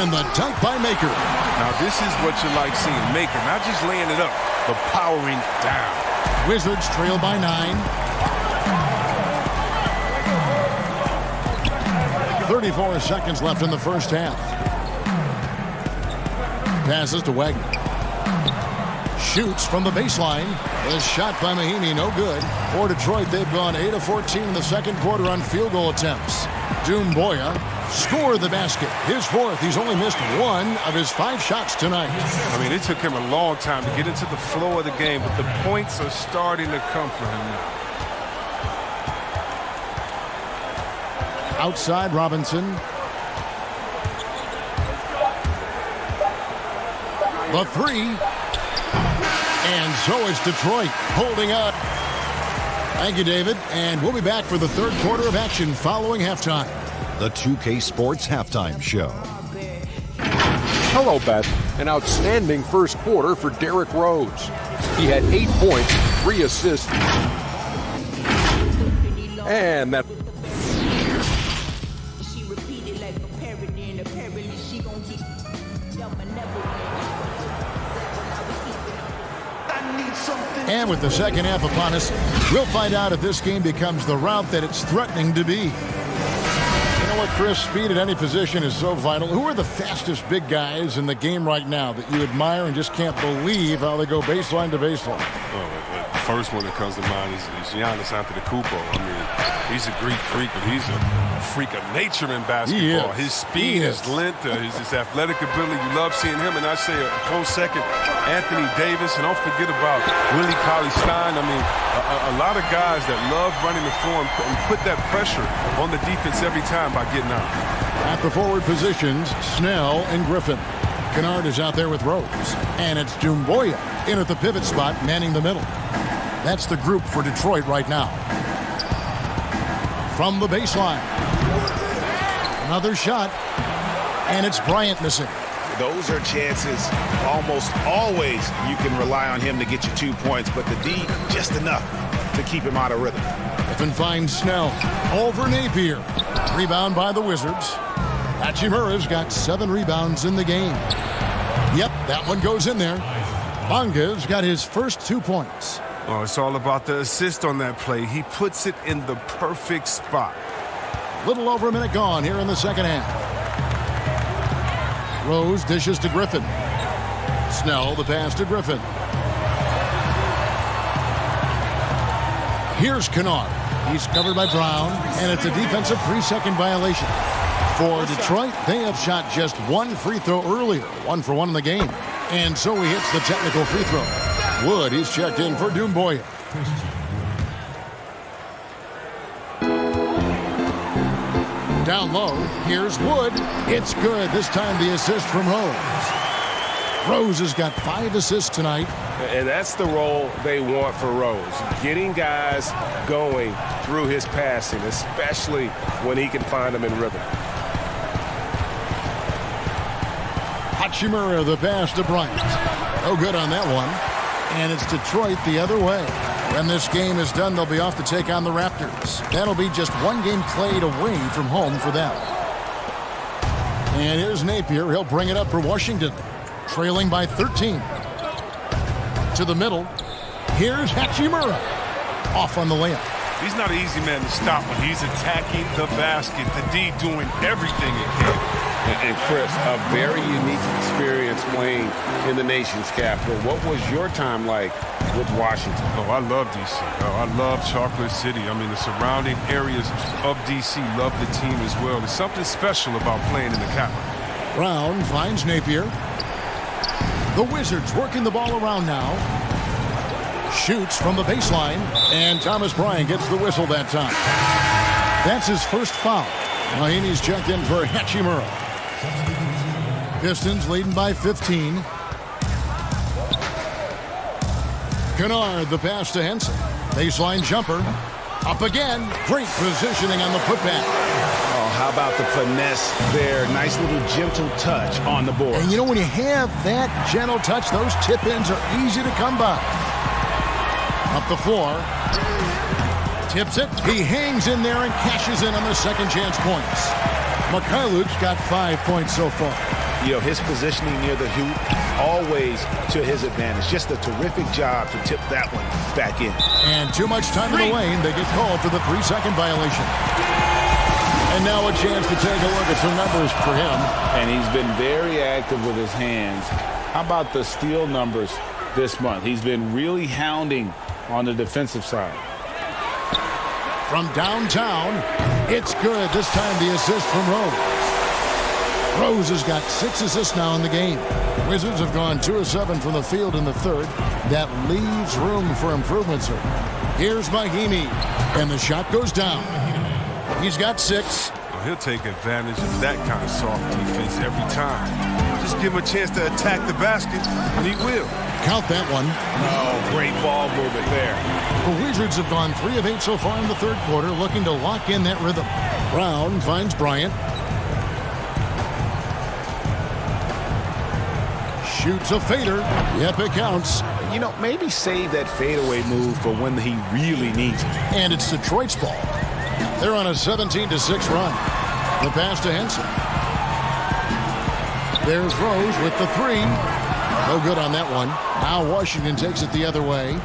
And the dunk by Maker. Now, this is what you like seeing. Maker, not just laying it up, but powering down. Wizards trail by 9. 34 seconds left in the first half. Passes to Wagner. Shoots from the baseline. The shot by Mahinmi, no good. For Detroit, they've gone 8 of 14 in the second quarter on field goal attempts. Doumbouya scored the basket. His fourth. He's only missed 1 of his 5 shots tonight. I mean, it took him a long time to get into the flow of the game, but the points are starting to come for him now. Outside Robinson. The 3. And so is Detroit holding up. Thank you, David. And we'll be back for the third quarter of action following halftime. The 2K Sports Halftime Show. Hello, Beth. An outstanding first quarter for Derrick Rose. He had 8 points, 3 assists. And that... And with the second half upon us, we'll find out if this game becomes the route that it's threatening to be. You know what, Chris? Speed at any position is so vital. Who are the fastest big guys in the game right now that you admire and just can't believe how they go baseline to baseline? The first one that comes to mind is Giannis Antetokounmpo. I mean, he's a Greek freak, but he's a freak of nature in basketball. His speed, his length, his athletic ability. You love seeing him. And I say a close second, Anthony Davis. And don't forget about Willie Cauley-Stein. I mean, a lot of guys that love running the floor and put that pressure on the defense every time by getting out. At the forward positions, Snell and Griffin. Kennard is out there with Rose. And it's Doumbouya in at the pivot spot, manning the middle. That's the group for Detroit right now. From the baseline. Another shot. And it's Bryant missing. Those are chances almost always you can rely on him to get you 2 points, but the D just enough to keep him out of rhythm. Griffin finds Snell over Napier. Rebound by the Wizards. Hachimura's got 7 rebounds in the game. Yep, that one goes in there. Bonga's got his first 2 points. Oh, it's all about the assist on that play. He puts it in the perfect spot. Little over a minute gone here in the second half. Rose dishes to Griffin. Snell the pass to Griffin. Here's Kennard. He's covered by Brown, and it's a defensive 3-second violation. For Detroit, they have shot just 1 free throw earlier, 1 for 1 in the game. And so he hits the technical free throw. Wood, he's checked in for Doumbouya. Down low, here's Wood. It's good. This time the assist from Rose. Rose has got 5 assists tonight. And that's the role they want for Rose. Getting guys going through his passing, especially when he can find them in rhythm. Hachimura the pass to Bryant. No good on that one. And it's Detroit the other way. When this game is done, they'll be off to take on the Raptors. That'll be just 1 game played away from home for them. And here's Napier. He'll bring it up for Washington. Trailing by 13. To the middle. Here's Hachimura. Off on the layup. He's not an easy man to stop when he's attacking the basket. The D doing everything he can. And Chris, a very unique experience playing in the nation's capital. What was your time like with Washington? Oh, I love D.C. Oh, I love Chocolate City. I mean, the surrounding areas of D.C. love the team as well. There's something special about playing in the capital. Brown finds Napier. The Wizards working the ball around now. Shoots from the baseline, and Thomas Bryant gets the whistle that time. That's his first foul. Mahinmi's checked in for Hachimura. Pistons leading by 15. Kennard the pass to Henson. Baseline jumper. Up again. Great positioning on the putback. Oh, how about the finesse there? Nice little gentle touch on the board. And you know, when you have that gentle touch, those tip-ins are easy to come by. Up the floor. Tips it. He hangs in there and cashes in on the second chance points. Mikhailuk's got 5 points so far. You know, his positioning near the hoop, always to his advantage. Just a terrific job to tip that one back in. And too much time in the lane. They get called for the 3-second violation. And now a chance to take a look at some numbers for him. And he's been very active with his hands. How about the steal numbers this month? He's been really hounding on the defensive side. From downtown, it's good. This time the assist from Rose. Rose has got 6 assists now in the game. Wizards have gone 2 of 7 from the field in the third. That leaves room for improvement, sir. Here's Mahinmi, and the shot goes down. He's got 6. Well, he'll take advantage of that kind of soft defense every time. Just give him a chance to attack the basket, and he will. Count that one. Oh, great ball movement there. The Wizards have gone 3 of 8 so far in the third quarter, looking to lock in that rhythm. Brown finds Bryant. Shoots a fader. Yep, it counts. You know, maybe save that fadeaway move for when he really needs it. And it's Detroit's ball. They're on a 17-6 run. The pass to Henson. There's Rose with the 3. No good on that one. Now Washington takes it the other way.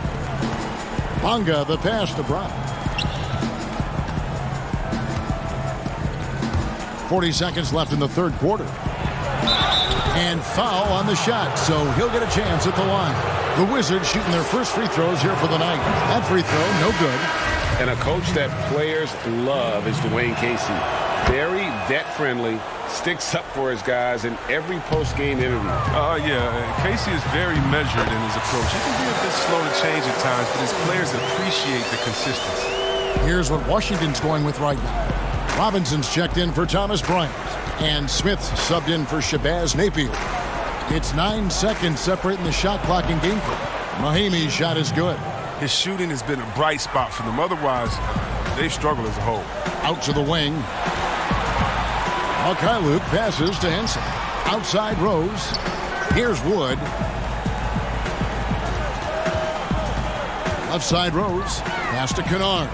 Bonga, the pass to Brown. 40 seconds left in the third quarter. And foul on the shot, so he'll get a chance at the line. The Wizards shooting their first free throws here for the night. That free throw, no good. And a coach that players love is Dwayne Casey. Very vet-friendly, sticks up for his guys in every post-game interview. Yeah, Casey is very measured in his approach. He can be a bit slow to change at times, but his players appreciate the consistency. Here's what Washington's going with right now. Robinson's checked in for Thomas Bryant. And Smith subbed in for Shabazz Napier. It's 9 seconds separating the shot clock in game play. Mahinmi's shot is good. His shooting has been a bright spot for them. Otherwise, they've struggled as a whole. Out to the wing. Mikhailuk passes to Henson. Outside Rose. Here's Wood. Left side Rose. Pass to Kennard.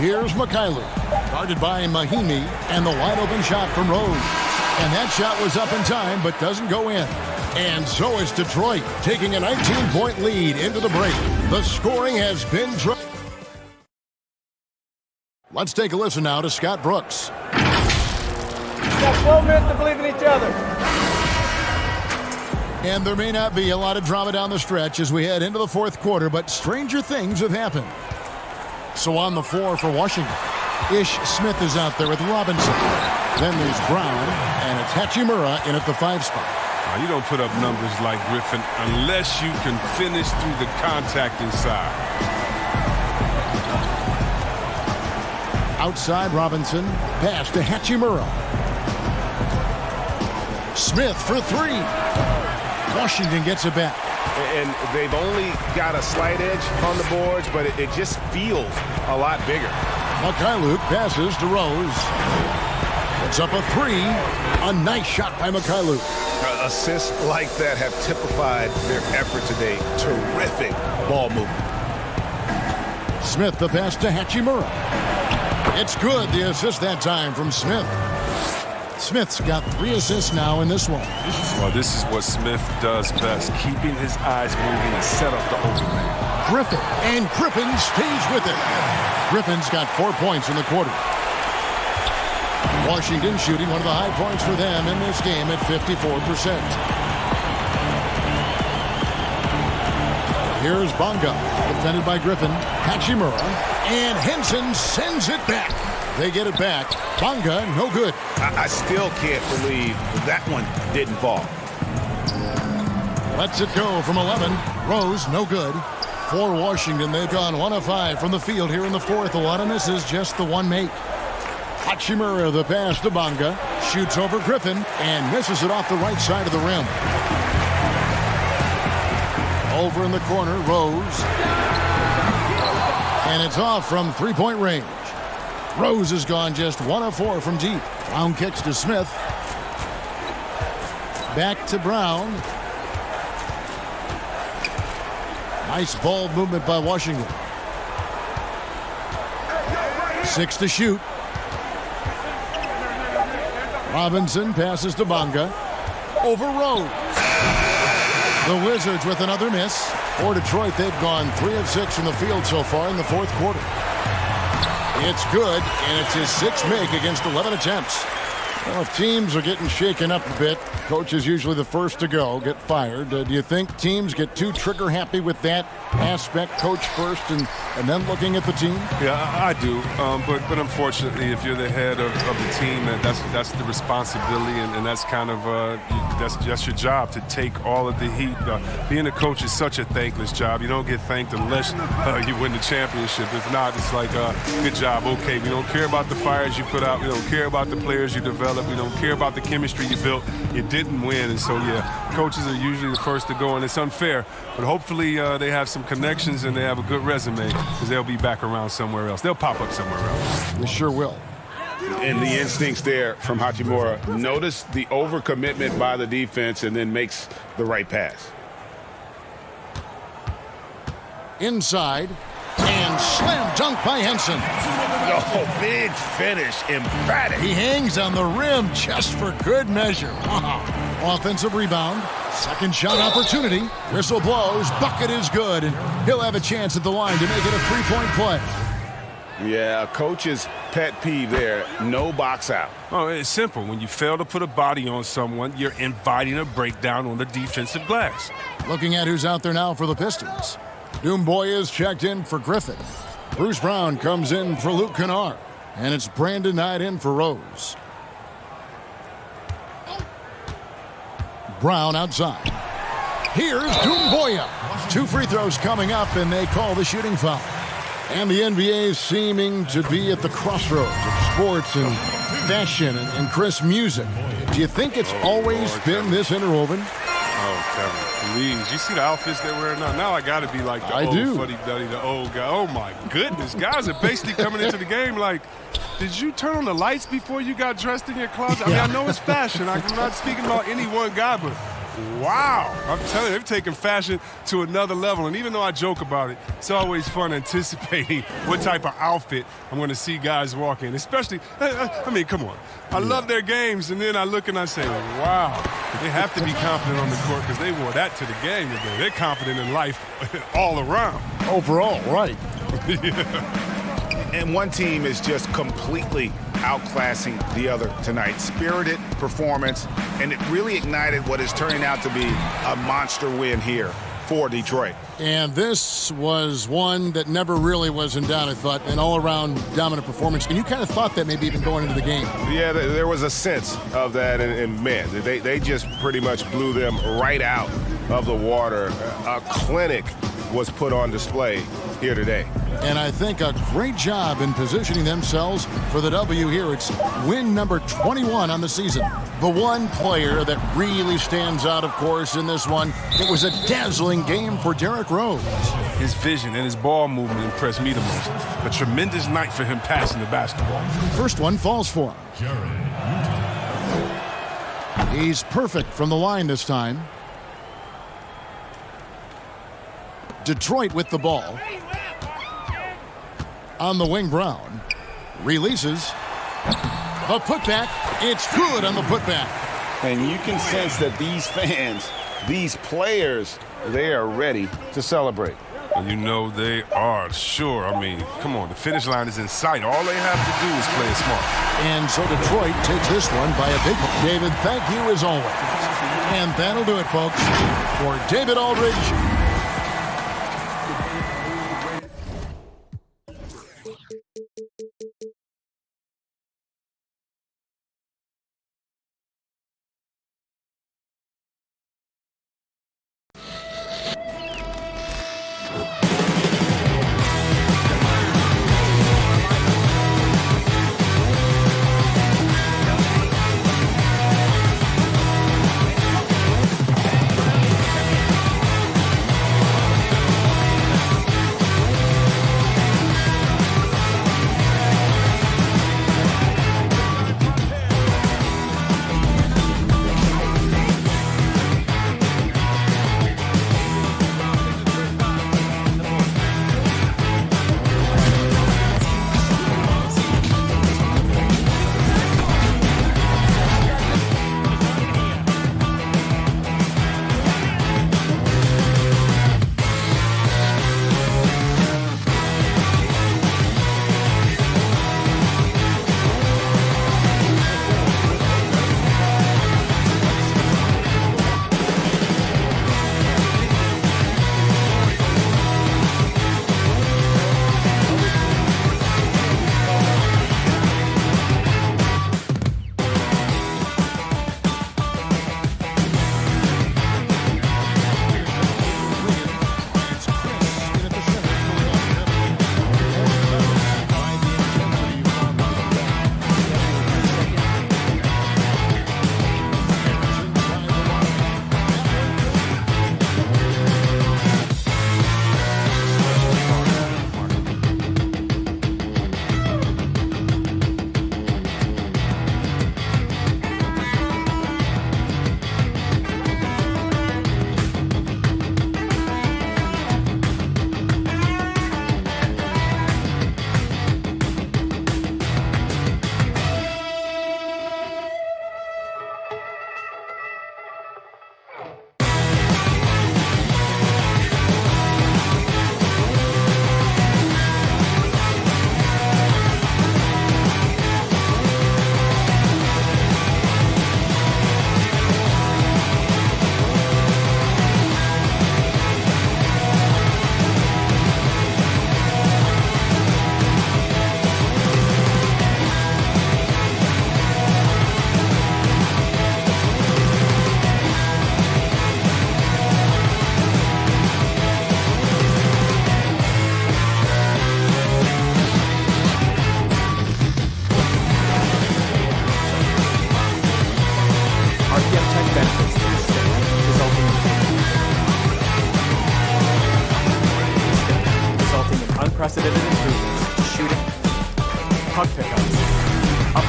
Here's Mikhailuk. Guarded by Mahinmi, and the wide open shot from Rose. And that shot was up in time, but doesn't go in. And so is Detroit, taking a 19-point lead into the break. The scoring has been dropped. Let's take a listen now to Scott Brooks. Got 12 minutes to believe in each other. And there may not be a lot of drama down the stretch as we head into the fourth quarter, but stranger things have happened. So on the floor for Washington, Ish Smith is out there with Robinson. Then there's Brown, and it's Hachimura in at the 5 spot. You don't put up numbers like Griffin unless you can finish through the contact inside. Outside Robinson, pass to Hachimura. Smith for 3. Washington gets it back. And they've only got a slight edge on the boards, but it just feels a lot bigger. Mikhailuk passes to Rose. It's up a 3. A nice shot by Mikhailuk. Assists like that have typified their effort today. Terrific ball movement. Smith the pass to Hachimura. It's good, the assist that time from Smith. Smith's got 3 assists now in this one. Well, this is what Smith does best, keeping his eyes moving and set up the open man. Griffin, and Griffin stays with it. Griffin's got 4 points in the quarter. Washington shooting one of the high points for them in this game at 54%. Here's Bonga, defended by Griffin. Hachimura, and Henson sends it back. They get it back. Bonga, no good. I still can't believe that one didn't fall. Lets it go from 11. Rose, no good. For Washington, they've gone 1 of 5 from the field here in the fourth. A lot of misses, just the 1 make. Hachimura, the pass to Bonga. Shoots over Griffin and misses it off the right side of the rim. Over in the corner, Rose. And it's off from 3-point range. Rose has gone just 1 of 4 from deep. Brown kicks to Smith. Back to Brown. Nice ball movement by Washington. 6 to shoot. Robinson passes to Bonga. Over Rose. The Wizards with another miss. For Detroit, they've gone 3 of 6 from the field so far in the fourth quarter. It's good, and it's his 6th make against 11 attempts. Well, if teams are getting shaken up a bit, coach is usually the first to go, get fired. Do you think teams get too trigger happy with that aspect, coach first and then looking at the team? Yeah, I do. But unfortunately, if you're the head of the team, that's the responsibility, and that's kind of that's your job to take all of the heat. Being a coach is such a thankless job. You don't get thanked unless you win the championship. If not, it's like, good job, okay. We don't care about the fires you put out. We don't care about the players you develop. We don't care about the chemistry you built. You didn't win, and so, yeah, coaches are usually the first to go, and it's unfair. But hopefully they have some connections and they have a good resume because they'll be back around somewhere else. They'll pop up somewhere else. They sure will. And the instincts there from Hachimura. Notice the overcommitment by the defense and then makes the right pass. Inside. And slam dunk by Henson. Oh, big finish, emphatic. He hangs on the rim just for good measure. Wow. Offensive rebound. Second shot opportunity. Whistle blows. Bucket is good. And he'll have a chance at the line to make it a three-point play. Yeah, coach's pet peeve there. No box out. Oh, it's simple. When you fail to put a body on someone, you're inviting a breakdown on the defensive glass. Looking at who's out there now for the Pistons. Doomboy is checked in for Griffin. Bruce Brown comes in for Luke Kennard. And it's Brandon Knight in for Rose. Brown outside. Here's Doomboya. 2 free throws coming up, and they call the shooting foul. And the NBA is seeming to be at the crossroads of sports and fashion and Chris music. Do you think it's always been this interwoven? Oh, Kevin, please. You see the outfits they're wearing now? Now I got to be like the old fuddy-duddy, the old guy. Oh, my goodness. Guys are basically coming into the game like, did you turn on the lights before you got dressed in your closet? I mean, I know it's fashion. I'm not speaking about any one guy, but wow. I'm telling you, they've taken fashion to another level. And even though I joke about it, it's always fun anticipating what type of outfit I'm going to see guys walk in. Especially, I mean, come on. I love their games, and then I look and I say, wow, they have to be confident on the court because they wore that to the game today. They're confident in life all around. Overall, right. Yeah. And one team is just completely outclassing the other tonight. Spirited performance, and it really ignited what is turning out to be a monster win here for Detroit. And this was one that never really was in doubt, I thought, an all-around dominant performance. And you kind of thought that maybe even going into the game. Yeah, there was a sense of that, and man, they just pretty much blew them right out of the water. A clinic was put on display here today. And I think a great job in positioning themselves for the W here. It's win number 21 on the season. The one player that really stands out, of course, in this one, it was a dazzling game for Derrick Rose. His vision and his ball movement impressed me the most. A tremendous night for him passing the basketball. First one falls for him. He's perfect from the line this time. Detroit with the ball. On the wing, Brown. Releases. A putback. It's good on the putback. And you can sense that these fans, these players, they are ready to celebrate. And you know they are, sure. I mean, come on, the finish line is in sight. All they have to do is play it smart. And so Detroit takes this one by a big one. David, thank you as always. And that'll do it, folks. For David Aldridge,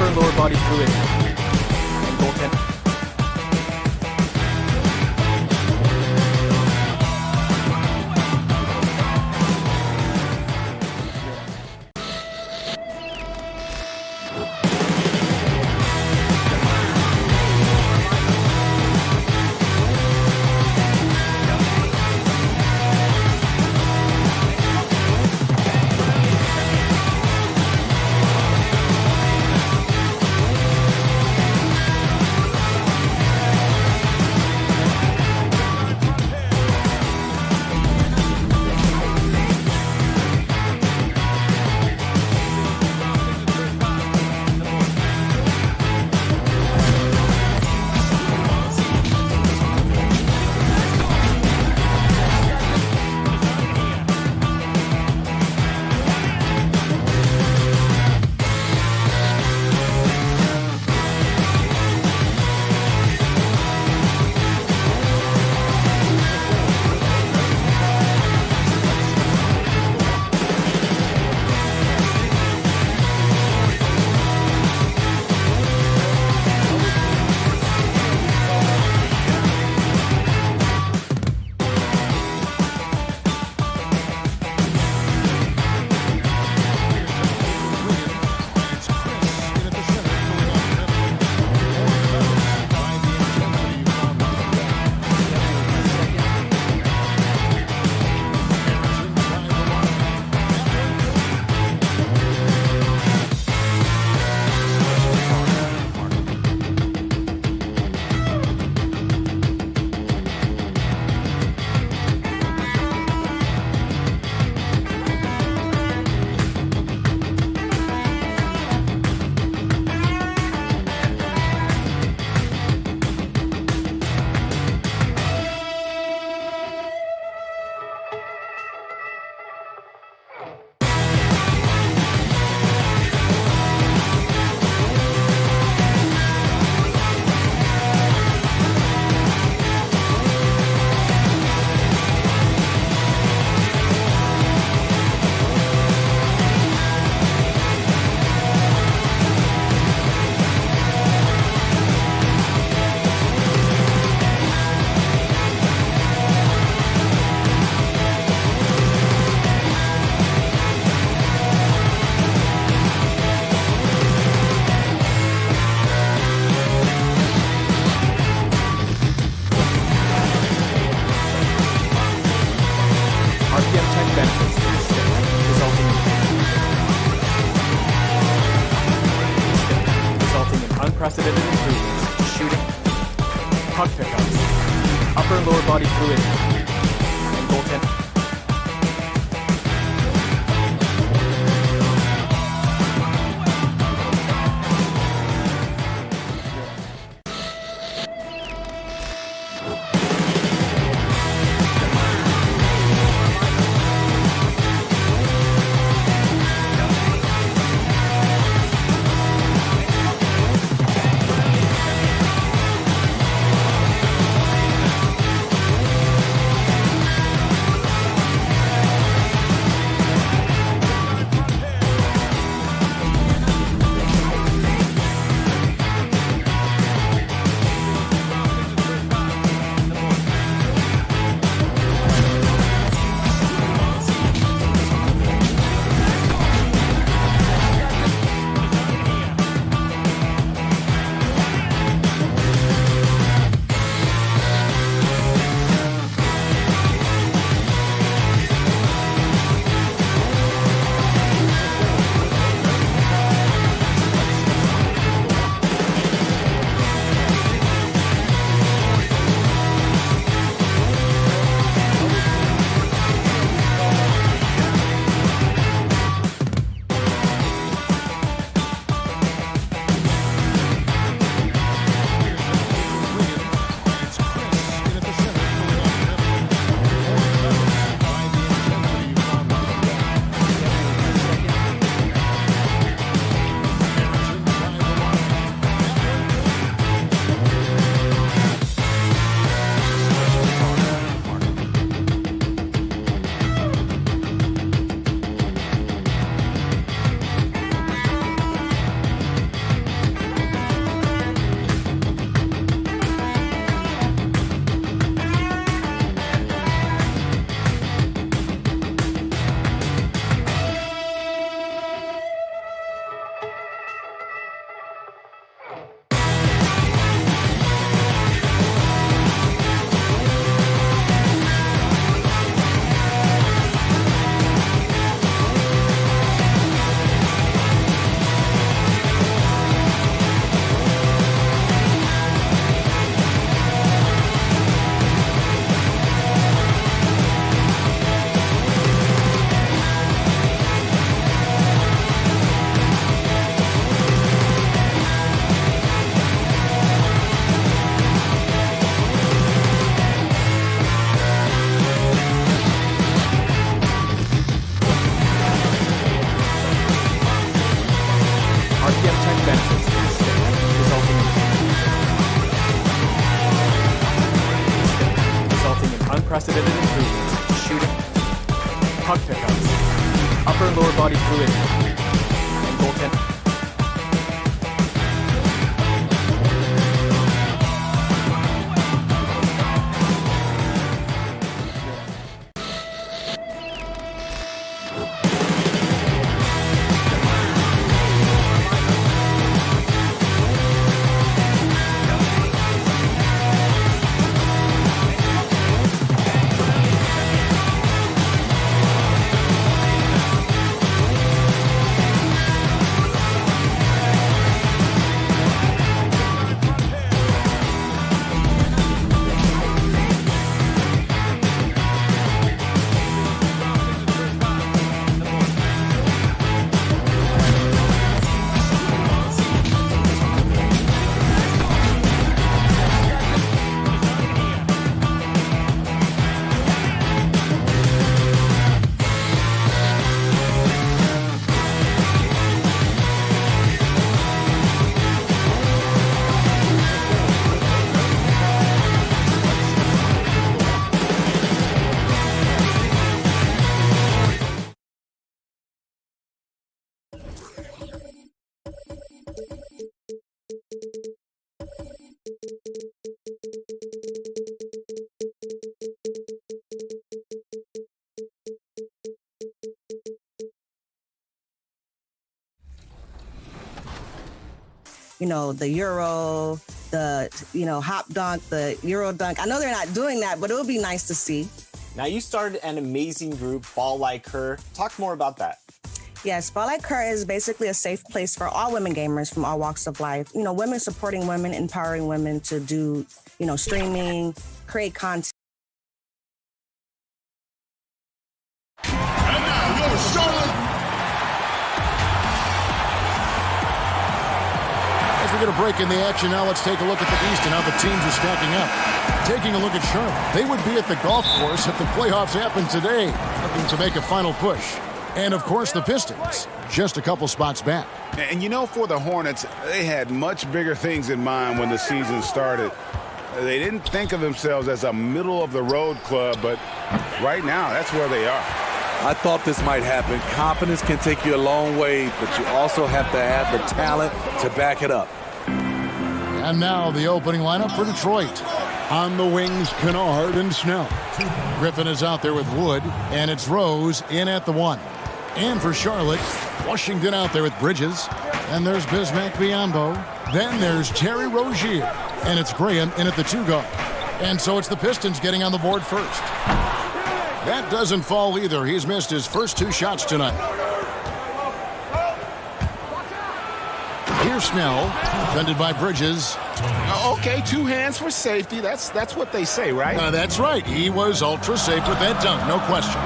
upper and lower body fluid, and goaltending. Unprecedented improvements to shooting, puck pickups, upper and lower body fluid, and goaltending. benefits to the stick, resulting in unprecedented improvements in shooting, puck pickups, upper and lower body fluidity, and goaltending. You know, the Euro, the, hop dunk, the Euro dunk. I know they're not doing that, but it would be nice to see. Now, you started an amazing group, Ball Like Her. Talk more about that. Yes, Ball Like Her is basically a safe place for all women gamers from all walks of life. You know, women supporting women, empowering women to do, streaming, create content. And now, your Charlotte. As we get a break in the action now, let's take a look at the East and how the teams are stacking up. Taking a look at Charlotte, they would be at the golf course if the playoffs happened today, looking to make a final push. And, of course, the Pistons, just a couple spots back. And, for the Hornets, they had much bigger things in mind when the season started. They didn't think of themselves as a middle-of-the-road club, but right now, that's where they are. I thought this might happen. Confidence can take you a long way, but you also have to have the talent to back it up. And now the opening lineup for Detroit. On the wings, Kennard and Snell. Griffin is out there with Wood, and it's Rose in at the 1. And for Charlotte, Washington out there with Bridges. And there's Bismack Biyombo. Then there's Terry Rozier. And it's Graham in at the 2 guard. And so it's the Pistons getting on the board first. That doesn't fall either. He's missed his first 2 shots tonight. Here's Snell, defended by Bridges. Okay, 2 hands for safety. That's what they say, right? That's right. He was ultra safe with that dunk, no question.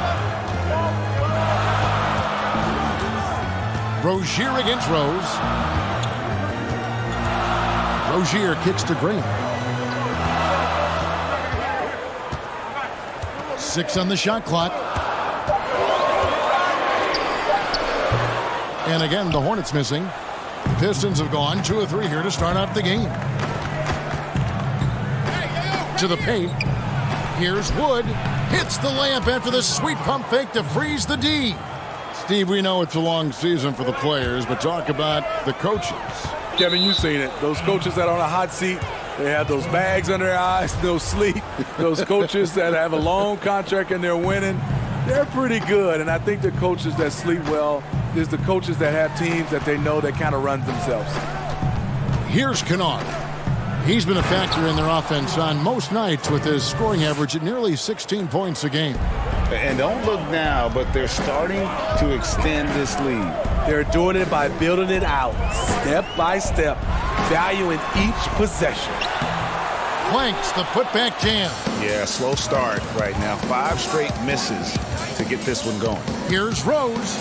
Rozier against Rose. Rozier kicks to Green. 6 on the shot clock. And again, the Hornets missing. The Pistons have gone 2 of 3 here to start out the game. To the paint. Here's Wood. Hits the layup after the sweet pump fake to freeze the D. Steve, we know it's a long season for the players, but talk about the coaches. Kevin, you've seen it. Those coaches that are on a hot seat, they have those bags under their eyes, no sleep. Those coaches that have a long contract and they're winning, they're pretty good. And I think the coaches that sleep well is the coaches that have teams that they know that kind of runs themselves. Here's Kennard. He's been a factor in their offense on most nights with his scoring average at nearly 16 points a game. And don't look now, but they're starting to extend this lead. They're doing it by building it out, step by step, valuing each possession. Planks the putback jam. Yeah, slow start right now. 5 straight misses to get this one going. Here's Rose,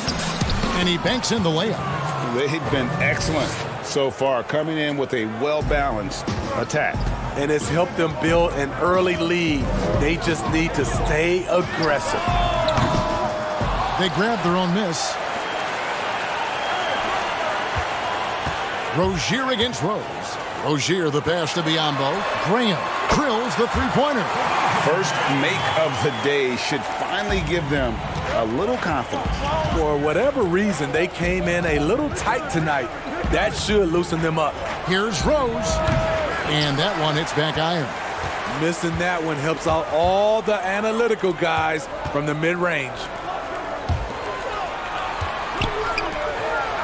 and he banks in the layup. They've been excellent so far, coming in with a well-balanced attack. And it's helped them build an early lead. They just need to stay aggressive. They grabbed their own miss. Rozier against Rose. Rozier the pass to Biyombo. Graham drills the three-pointer. First make of the day should finally give them a little confidence. For whatever reason, they came in a little tight tonight. That should loosen them up. Here's Rose. And that one hits back iron. Missing that one helps out all the analytical guys from the mid-range.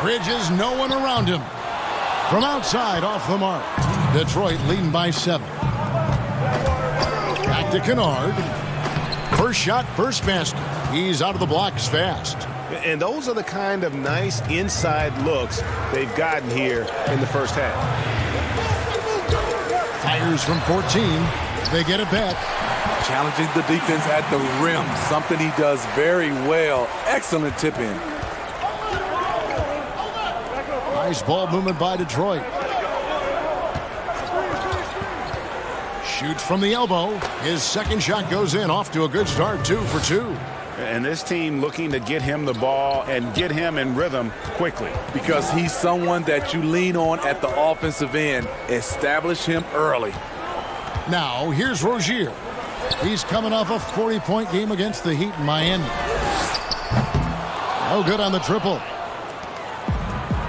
Bridges, no one around him. From outside, off the mark. Detroit leading by 7. Back to Kennard. First shot, first basket. He's out of the blocks fast. And those are the kind of nice inside looks they've gotten here in the first half. Fires from 14. They get it back. Challenging the defense at the rim, something he does very well. Excellent tip in. Nice ball movement by Detroit. Shoots from the elbow. His second shot goes in, off to a good start, 2 for 2. And this team looking to get him the ball and get him in rhythm quickly. Because he's someone that you lean on at the offensive end. Establish him early. Now, here's Rozier. He's coming off a 40-point game against the Heat in Miami. No good on the triple.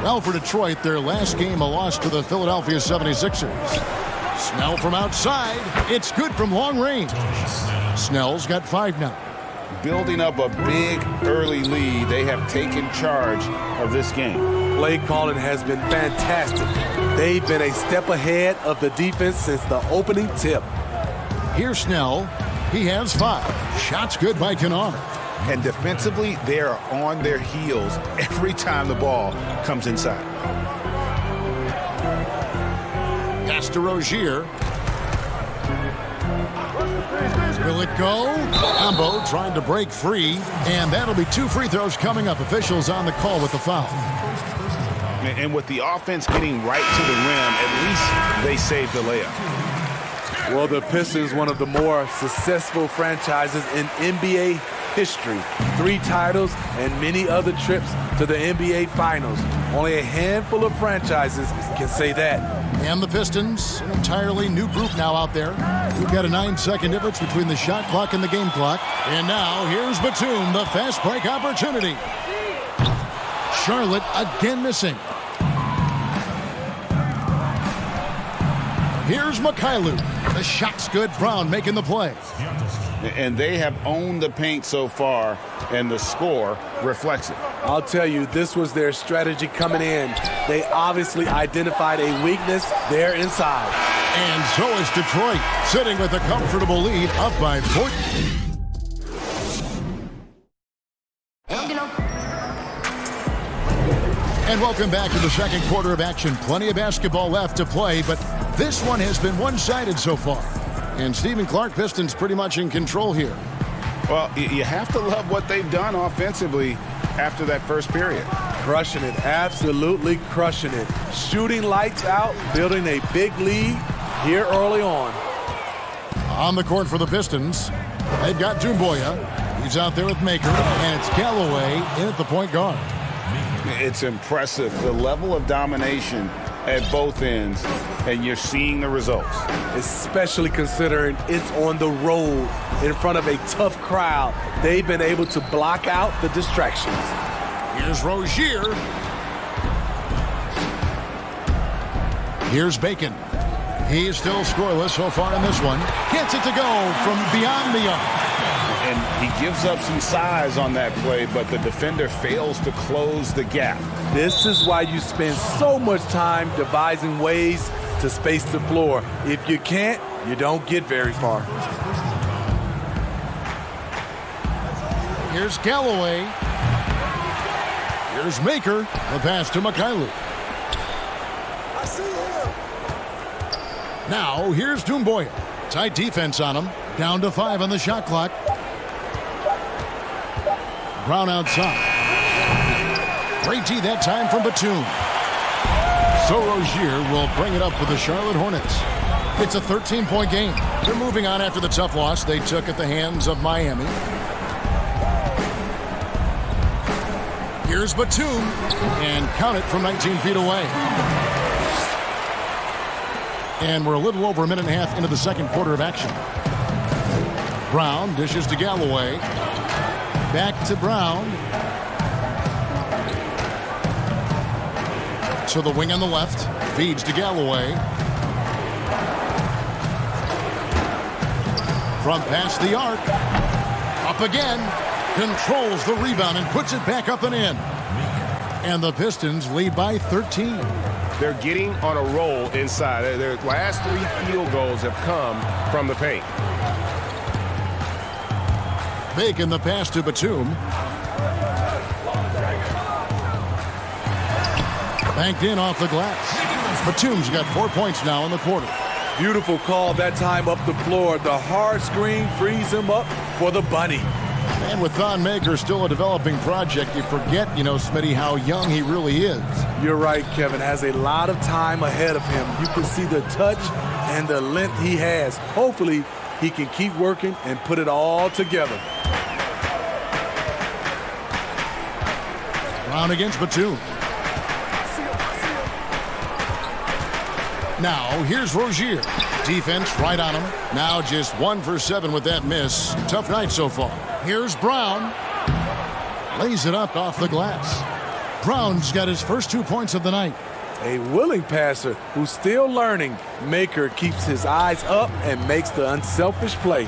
Well, for Detroit, their last game a loss to the Philadelphia 76ers. Snell from outside. It's good from long range. Snell's got 5 now. Building up a big early lead, they have taken charge of this game. Play calling has been fantastic. They've been a step ahead of the defense since the opening tip. Here's Snell. He has 5. Shots good by Kennard. And defensively, they are on their heels every time the ball comes inside. Pass to Rozier. Will it go? Combo trying to break free, and that'll be 2 free throws coming up. Officials on the call with the foul. And with the offense getting right to the rim, at least they saved the layup. Well, the Pistons, one of the more successful franchises in NBA history. 3 titles and many other trips to the NBA Finals. Only a handful of franchises can say that. And the Pistons, an entirely new group now out there. We've got a 9-second difference between the shot clock and the game clock. And now here's Batum, the fast break opportunity. Charlotte again missing. Here's Mikhailuk. The shot's good. Brown making the play. And they have owned the paint so far, and the score reflects it. I'll tell you, this was their strategy coming in. They obviously identified a weakness there inside. And so is Detroit, sitting with a comfortable lead, up by 14. And welcome back to the second quarter of action. Plenty of basketball left to play, but this one has been one-sided so far. And Stephen Clark, Pistons pretty much in control here. Well, you have to love what they've done offensively after that first period. Crushing it, absolutely crushing it. Shooting lights out, building a big lead here early on. On the court for the Pistons, they've got Doumbouya. He's out there with Maker, and it's Galloway in at the point guard. It's impressive, the level of domination at both ends, and you're seeing the results. Especially considering it's on the road in front of a tough crowd. They've been able to block out the distractions. Here's Rozier. Here's Bacon. He's still scoreless so far in this one. Gets it to go from beyond the arc. And he gives up some size on that play, but the defender fails to close the gap. This is why you spend so much time devising ways to space the floor. If you can't, you don't get very far. Here's Galloway. Here's Maker. The pass to Mikhailuk. Now, here's Doumbouya. Tight defense on him. Down to 5 on the shot clock. Brown outside. Great D that time from Batum. So Rozier will bring it up for the Charlotte Hornets. It's a 13-point game. They're moving on after the tough loss they took at the hands of Miami. Here's Batum, and count it from 19 feet away. And we're a little over a minute and a half into the second quarter of action. Brown dishes to Galloway. Back to Brown. To the wing on the left. Feeds to Galloway. From past the arc. Up again. Controls the rebound and puts it back up and in. And the Pistons lead by 13. They're getting on a roll inside. Their last 3 field goals have come from the paint. Bacon the pass to Batum. Banked in off the glass. Batum's got 4 points now in the quarter. Beautiful call that time up the floor. The hard screen frees him up for the bunny. And with Thon Maker still a developing project, you forget, Smitty, how young he really is. You're right, Kevin. Has a lot of time ahead of him. You can see the touch and the length he has. Hopefully, he can keep working and put it all together. Brown against Batum. Now, here's Rozier. Defense right on him. Now just 1 for 7 with that miss. Tough night so far. Here's Brown. Lays it up off the glass. Brown's got his first 2 points of the night. A willing passer who's still learning. Maker keeps his eyes up and makes the unselfish play.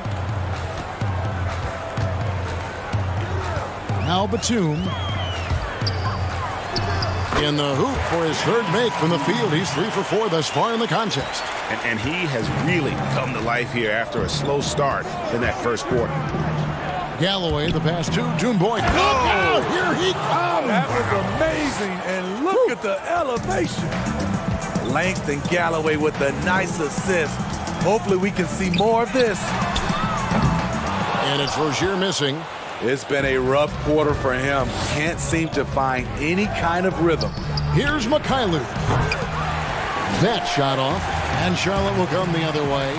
Now Batum. In the hoop for his third make from the field. He's 3 for 4 thus far in the contest. And he has really come to life here after a slow start in that first quarter. Galloway, the pass to Doumbouya. Look out! Here he comes! That was amazing, and look at the elevation. Langston Galloway with a nice assist. Hopefully we can see more of this. And it's Rozier missing. It's been a rough quarter for him. Can't seem to find any kind of rhythm. Here's Mikhailuk. That shot off, and Charlotte will come the other way.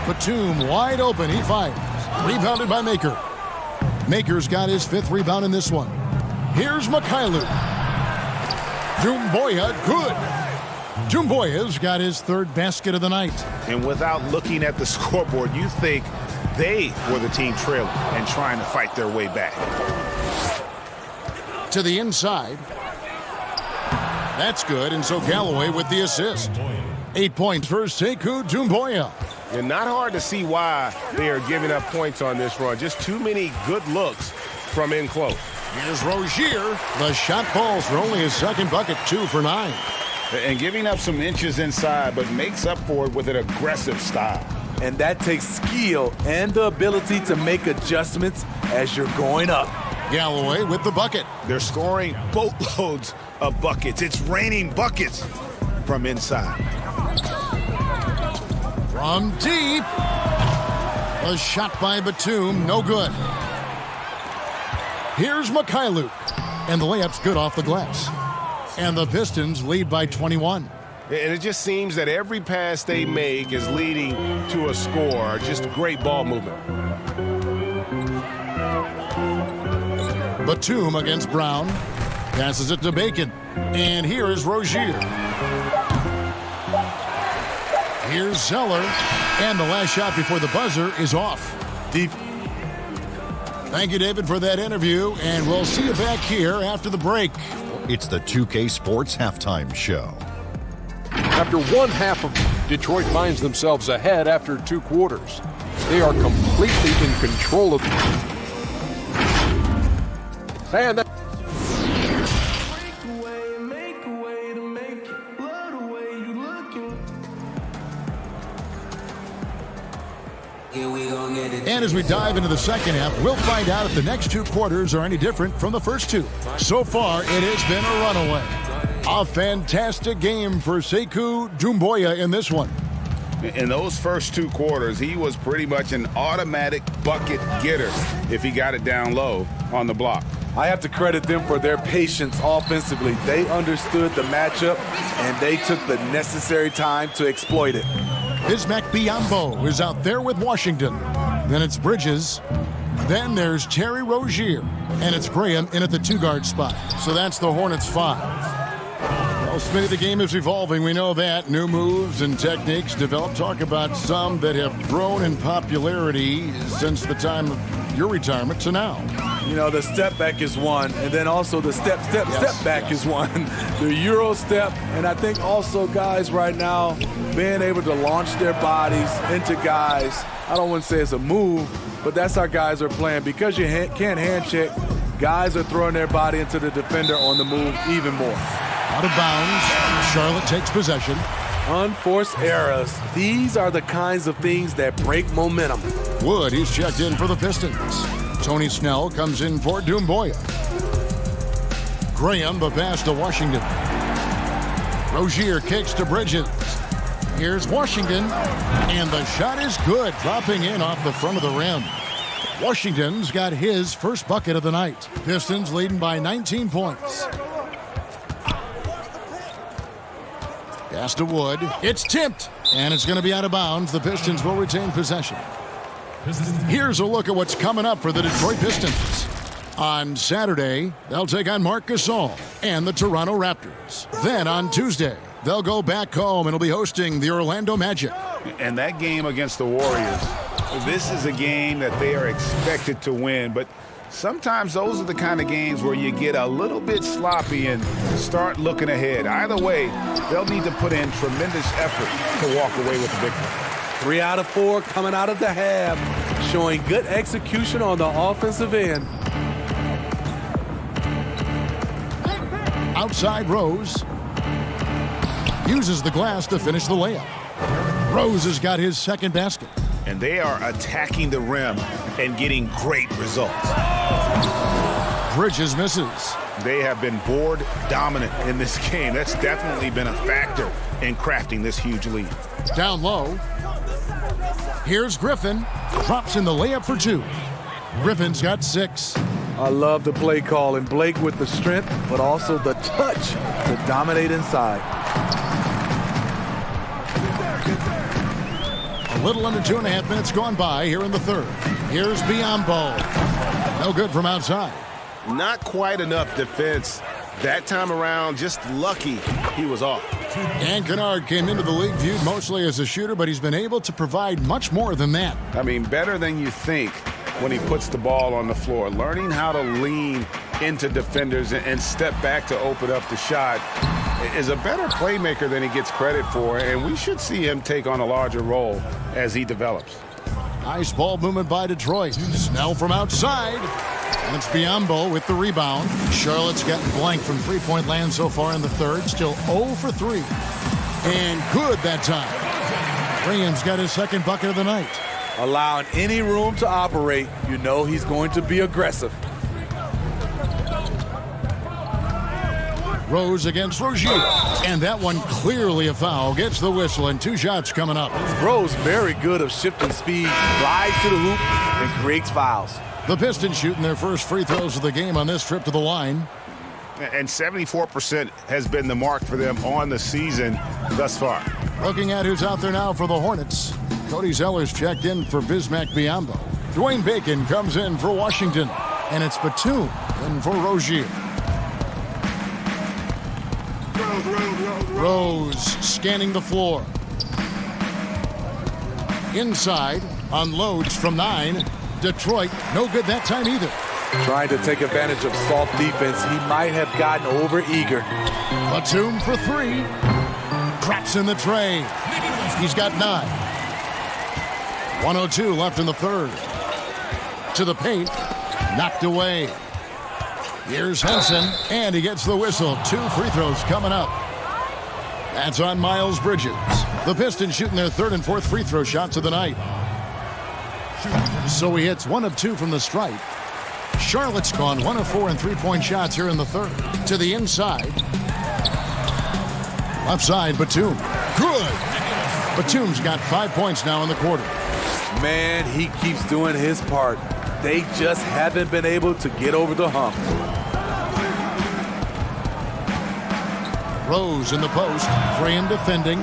Batum wide open, he fires. Rebounded by Maker. Maker's got his 5th rebound in this one. Here's Mikhailuk. Doumbouya, good. Doumbouya's got his 3rd basket of the night. And without looking at the scoreboard, you think they were the team trailing and trying to fight their way back. To the inside. That's good, and so Galloway with the assist. 8 points for Sekou Doumbouya. And not hard to see why they are giving up points on this run. Just too many good looks from in close. Here's Rozier. The shot falls for only his 2nd bucket, 2 for 9. And giving up some inches inside, but makes up for it with an aggressive style. And that takes skill and the ability to make adjustments as you're going up. Galloway with the bucket. They're scoring boatloads of buckets. It's raining buckets from inside. From deep. A shot by Batum, no good. Here's Mikhailuk. And the layup's good off the glass. And the Pistons lead by 21. And it just seems that every pass they make is leading to a score. Just great ball movement. Batum against Brown. Passes it to Bacon. And here is Rozier. Here's Zeller. And the last shot before the buzzer is off. Deep. Thank you, David, for that interview. And we'll see you back here after the break. It's the 2K Sports Halftime Show. After one half of Detroit finds themselves ahead after 2 quarters. They are completely in control of and that And as we dive into the second half, we'll find out if the next 2 quarters are any different from the first 2. So far, it has been a runaway. A fantastic game for Sekou Doumbouya in this one. In those first 2 quarters, he was pretty much an automatic bucket getter if he got it down low on the block. I have to credit them for their patience offensively. They understood the matchup, and they took the necessary time to exploit it. Bismack Biyombo is out there with Washington. Then it's Bridges. Then there's Terry Rozier. And it's Graham in at the 2-guard spot. So that's the Hornets 5. Well, Smitty, the game is evolving. We know that. New moves and techniques developed. Talk about some that have grown in popularity since the time of your retirement to now. You know, the step back is one, and then also the step back is one. The Euro step, and I think also guys right now being able to launch their bodies into guys. I don't want to say it's a move, but that's how guys are playing. Because you can't hand check, guys are throwing their body into the defender on the move even more. Out of bounds, Charlotte takes possession. Unforced errors. These are the kinds of things that break momentum. Wood, he's checked in for the Pistons. Tony Snell comes in for Doumbouya. Graham, the pass to Washington. Rozier kicks to Bridges. Here's Washington, and the shot is good, dropping in off the front of the rim. Washington's got his first bucket of the night. Pistons leading by 19 points. Pass to Wood. It's tipped, and it's going to be out of bounds. The Pistons will retain possession. Here's a look at what's coming up for the Detroit Pistons. On Saturday, they'll take on Marc Gasol and the Toronto Raptors. Then on Tuesday, they'll go back home and will be hosting the Orlando Magic. And that game against the Warriors, this is a game that they are expected to win, but sometimes those are the kind of games where you get a little bit sloppy and start looking ahead. Either way, they'll need to put in tremendous effort to walk away with the victory. 3 out of 4 coming out of the half, showing good execution on the offensive end. Outside Rose. Uses the glass to finish the layup. Rose has got his second basket. And they are attacking the rim and getting great results. Bridges misses. They have been board dominant in this game. That's definitely been a factor in crafting this huge lead. Down low. Here's Griffin. Drops in the layup for 2. Griffin's got 6. I love the play call, and Blake with the strength, but also the touch to dominate inside. A little under 2.5 minutes gone by here in the third. Here's Biyombo. No good from outside. Not quite enough defense that time around. Just lucky he was off. Dan Kennard came into the league viewed mostly as a shooter, but he's been able to provide much more than that. I mean, better than you think when he puts the ball on the floor. Learning how to lean into defenders and step back to open up the shot is a better playmaker than he gets credit for, and we should see him take on a larger role as he develops. Nice ball movement by Detroit. Snell from outside. And it's Biyombo with the rebound. Charlotte's gotten blank from three-point land so far in the third. Still 0 for 3. And good that time. Graham's got his second bucket of the night. Allowing any room to operate, you know he's going to be aggressive. Rose against Rozier. And that one clearly a foul. Gets the whistle, and 2 shots coming up. Rose very good of shifting speed, drives to the hoop, and creates fouls. The Pistons shooting their first free throws of the game on this trip to the line. And 74% has been the mark for them on the season thus far. Looking at who's out there now for the Hornets. Cody Zeller's checked in for Bismack Biyombo. Dwayne Bacon comes in for Washington. And it's Batum in for Rozier. Rose scanning the floor. Inside, unloads from 9. Detroit, no good that time either. Trying to take advantage of soft defense. He might have gotten over-eager. Batum for 3. Drops in the tray. He's got 9. 1:02 left in the third. To the paint. Knocked away. Here's Henson, and he gets the whistle. 2 free throws coming up. That's on Miles Bridges. The Pistons shooting their third and fourth free throw shots of the night. So he hits 1 of 2 from the stripe. Charlotte's gone 1 of 4 in three-point shots here in the third. To the inside. Left side, Batum. Good. Batum's got 5 points now in the quarter. Man, he keeps doing his part. They just haven't been able to get over the hump. Rose in the post. Graham defending.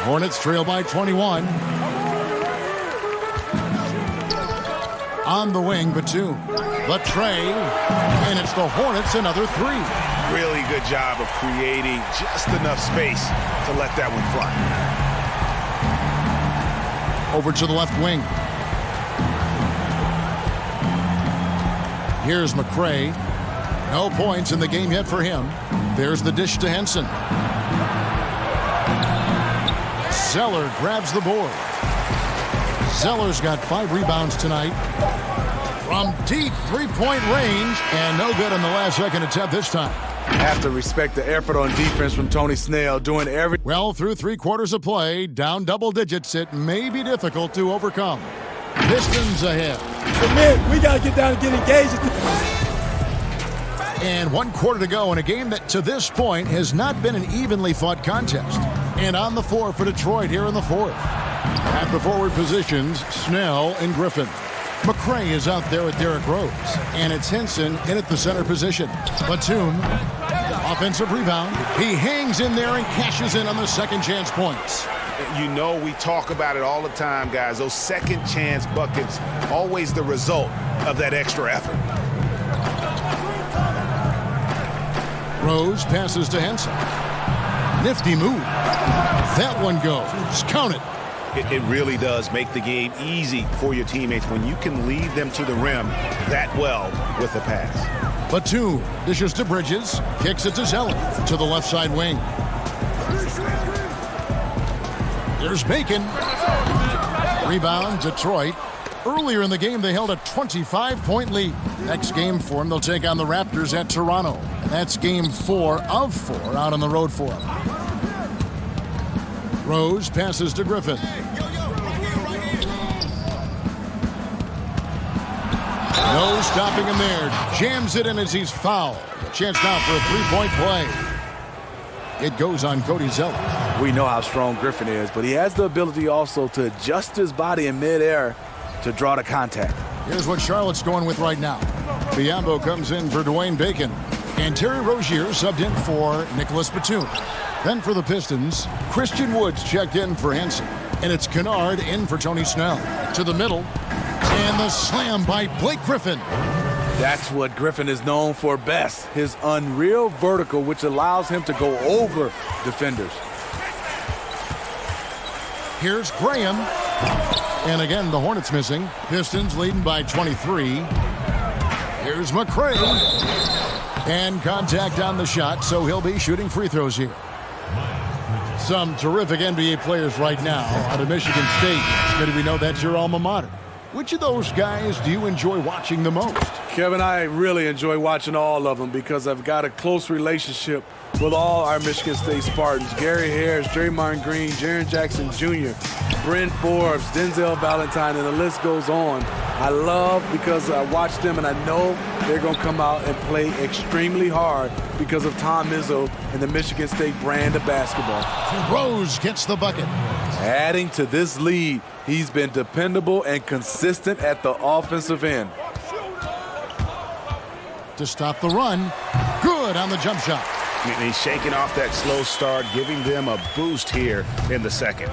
Hornets trail by 21. On the wing, Batum. The tray. And it's the Hornets, another 3. really good job of creating just enough space to let that one fly. Over to the left wing. Here's McCray. No points in the game yet for him. There's the dish to Henson. Zeller grabs the board. Zeller's got 5 rebounds tonight. From deep three-point range, and no good on the last-second attempt this time. Have to respect the effort on defense from Tony Snell, doing every... Well, through 3 quarters of play, down double digits, it may be difficult to overcome. Pistons ahead. Commit. We got to get down and get engaged. And 1 quarter to go in a game that, to this point, has not been an evenly fought contest. And on the floor for Detroit here in the 4th. At the forward positions, Snell and Griffin. McCray is out there with Derrick Rose, and it's Henson in at the center position. Batum, offensive rebound. He hangs in there and cashes in on the second chance points. You know, we talk about it all the time, guys. Those second chance buckets, always the result of that extra effort. Rose passes to Henson. Nifty move. That one goes. Count it. It really does make the game easy for your teammates when you can lead them to the rim that well with a pass. Batum dishes to Bridges, kicks it to Zeller to the left side wing. There's Bacon. Rebound, Detroit. Earlier in the game, they held a 25-point lead. Next game for them, they'll take on the Raptors at Toronto. And that's game 4 of 4 out on the road for them. Rose passes to Griffin. No stopping him there. Jams it in as he's fouled. A chance now for a 3-point play. It goes on Cody Zeller. We know how strong Griffin is, but he has the ability also to adjust his body in midair to draw the contact. Here's what Charlotte's going with right now. Biyombo comes in for Dwayne Bacon. And Terry Rozier subbed in for Nicholas Batum. Then for the Pistons, Christian Woods checked in for Henson. And it's Kennard in for Tony Snell. To the middle. And the slam by Blake Griffin. That's what Griffin is known for best. His unreal vertical, which allows him to go over defenders. Here's Graham. And again, the Hornets missing. Pistons leading by 23. Here's McCray. And contact on the shot, so he'll be shooting free throws here. Some terrific NBA players right now out of Michigan State. Good, we know that's your alma mater. Which of those guys do you enjoy watching the most? Kevin, I really enjoy watching all of them because I've got a close relationship with all our Michigan State Spartans. Gary Harris, Draymond Green, Jaren Jackson Jr., Bryn Forbes, Denzel Valentine, and the list goes on. I love because I watch them and I know they're going to come out and play extremely hard because of Tom Izzo and the Michigan State brand of basketball. Rose gets the bucket. Adding to this lead, he's been dependable and consistent at the offensive end. To stop the run, good on the jump shot. And he's shaking off that slow start, giving them a boost here in the second.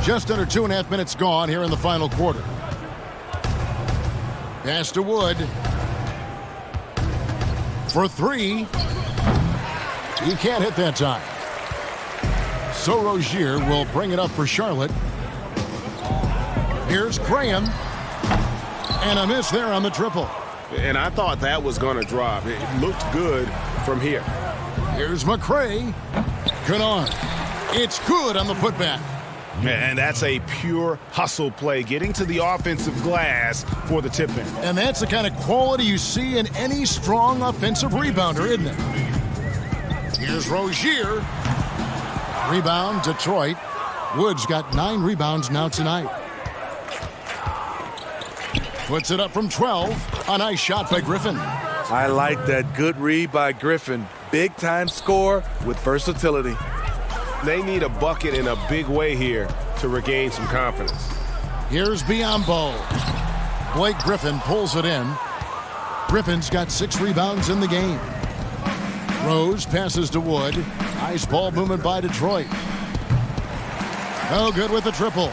Just under 2.5 minutes gone here in the final quarter. Pass to Wood. For 3. He can't hit that time. So Rozier will bring it up for Charlotte. Here's Graham. And a miss there on the triple. And I thought that was going to drop. It looked good from here. Here's McCray. Kennard. It's good on the putback. And that's a pure hustle play, getting to the offensive glass for the tip-in. And that's the kind of quality you see in any strong offensive rebounder, isn't it? Here's Rozier. Rebound, Detroit. Woods got 9 rebounds now tonight. Puts it up from 12. A nice shot by Griffin. I like that good read by Griffin. Big-time score with versatility. They need a bucket in a big way here to regain some confidence. Here's Biyombo. Blake Griffin pulls it in. Griffin's got 6 rebounds in the game. Rose passes to Wood. Nice ball movement by Detroit. No good with the triple.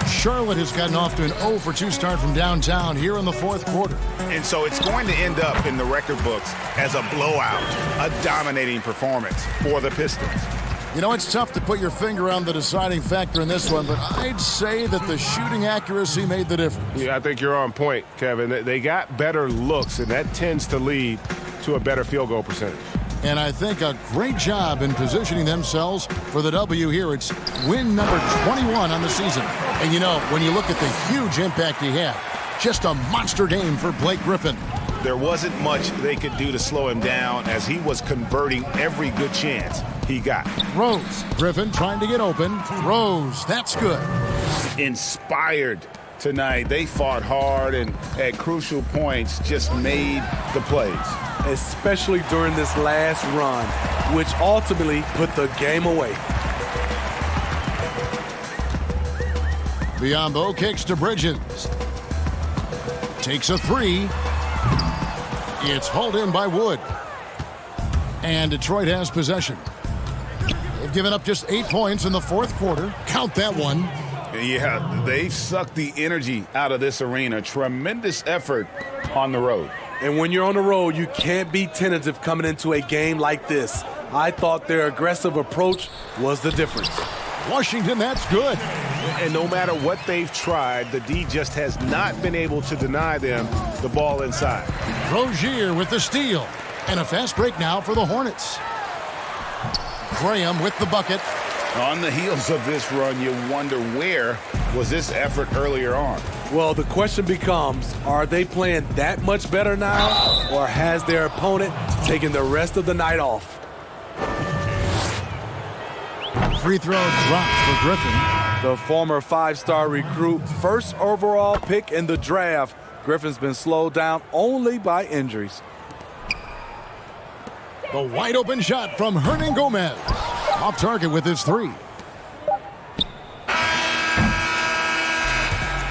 Charlotte has gotten off to an 0-for-2 start from downtown here in the fourth quarter. And so it's going to end up in the record books as a blowout, a dominating performance for the Pistons. You know, it's tough to put your finger on the deciding factor in this one, but I'd say that the shooting accuracy made the difference. Yeah, I think you're on point, Kevin. They got better looks, and that tends to lead to a better field goal percentage. And I think a great job in positioning themselves for the W here. It's win number 21 on the season. And you know, when you look at the huge impact he had, just a monster game for Blake Griffin. There wasn't much they could do to slow him down as he was converting every good chance he got. Rose, Griffin trying to get open. Rose, that's good. Inspired tonight. They fought hard and at crucial points just made the plays. Especially during this last run, which ultimately put the game away. Biyombo kicks to Bridges. Takes a three. It's hauled in by Wood. And Detroit has possession. They've given up just 8 points in the fourth quarter. Count that one. Yeah, they've sucked the energy out of this arena. Tremendous effort on the road. And when you're on the road, you can't be tentative coming into a game like this. I thought their aggressive approach was the difference. Washington, that's good. And no matter what they've tried, the D just has not been able to deny them the ball inside. Rozier with the steal. And a fast break now for the Hornets. Graham with the bucket. On the heels of this run, you wonder where was this effort earlier on? Well, the question becomes, are they playing that much better now, or has their opponent taken the rest of the night off? Free throw drops for Griffin. The former five-star recruit, first overall pick in the draft. Griffin's been slowed down only by injuries. The wide open shot from Hernan Gomez. Off target with his three.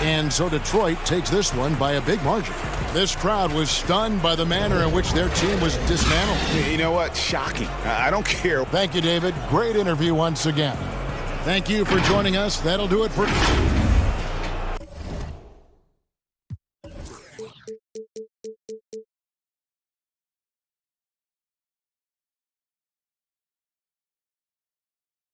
And so Detroit takes this one by a big margin. This crowd was stunned by the manner in which their team was dismantled. You know what? Shocking. I don't care. Thank you, David. Great interview once again. Thank you for joining us. That'll do it for...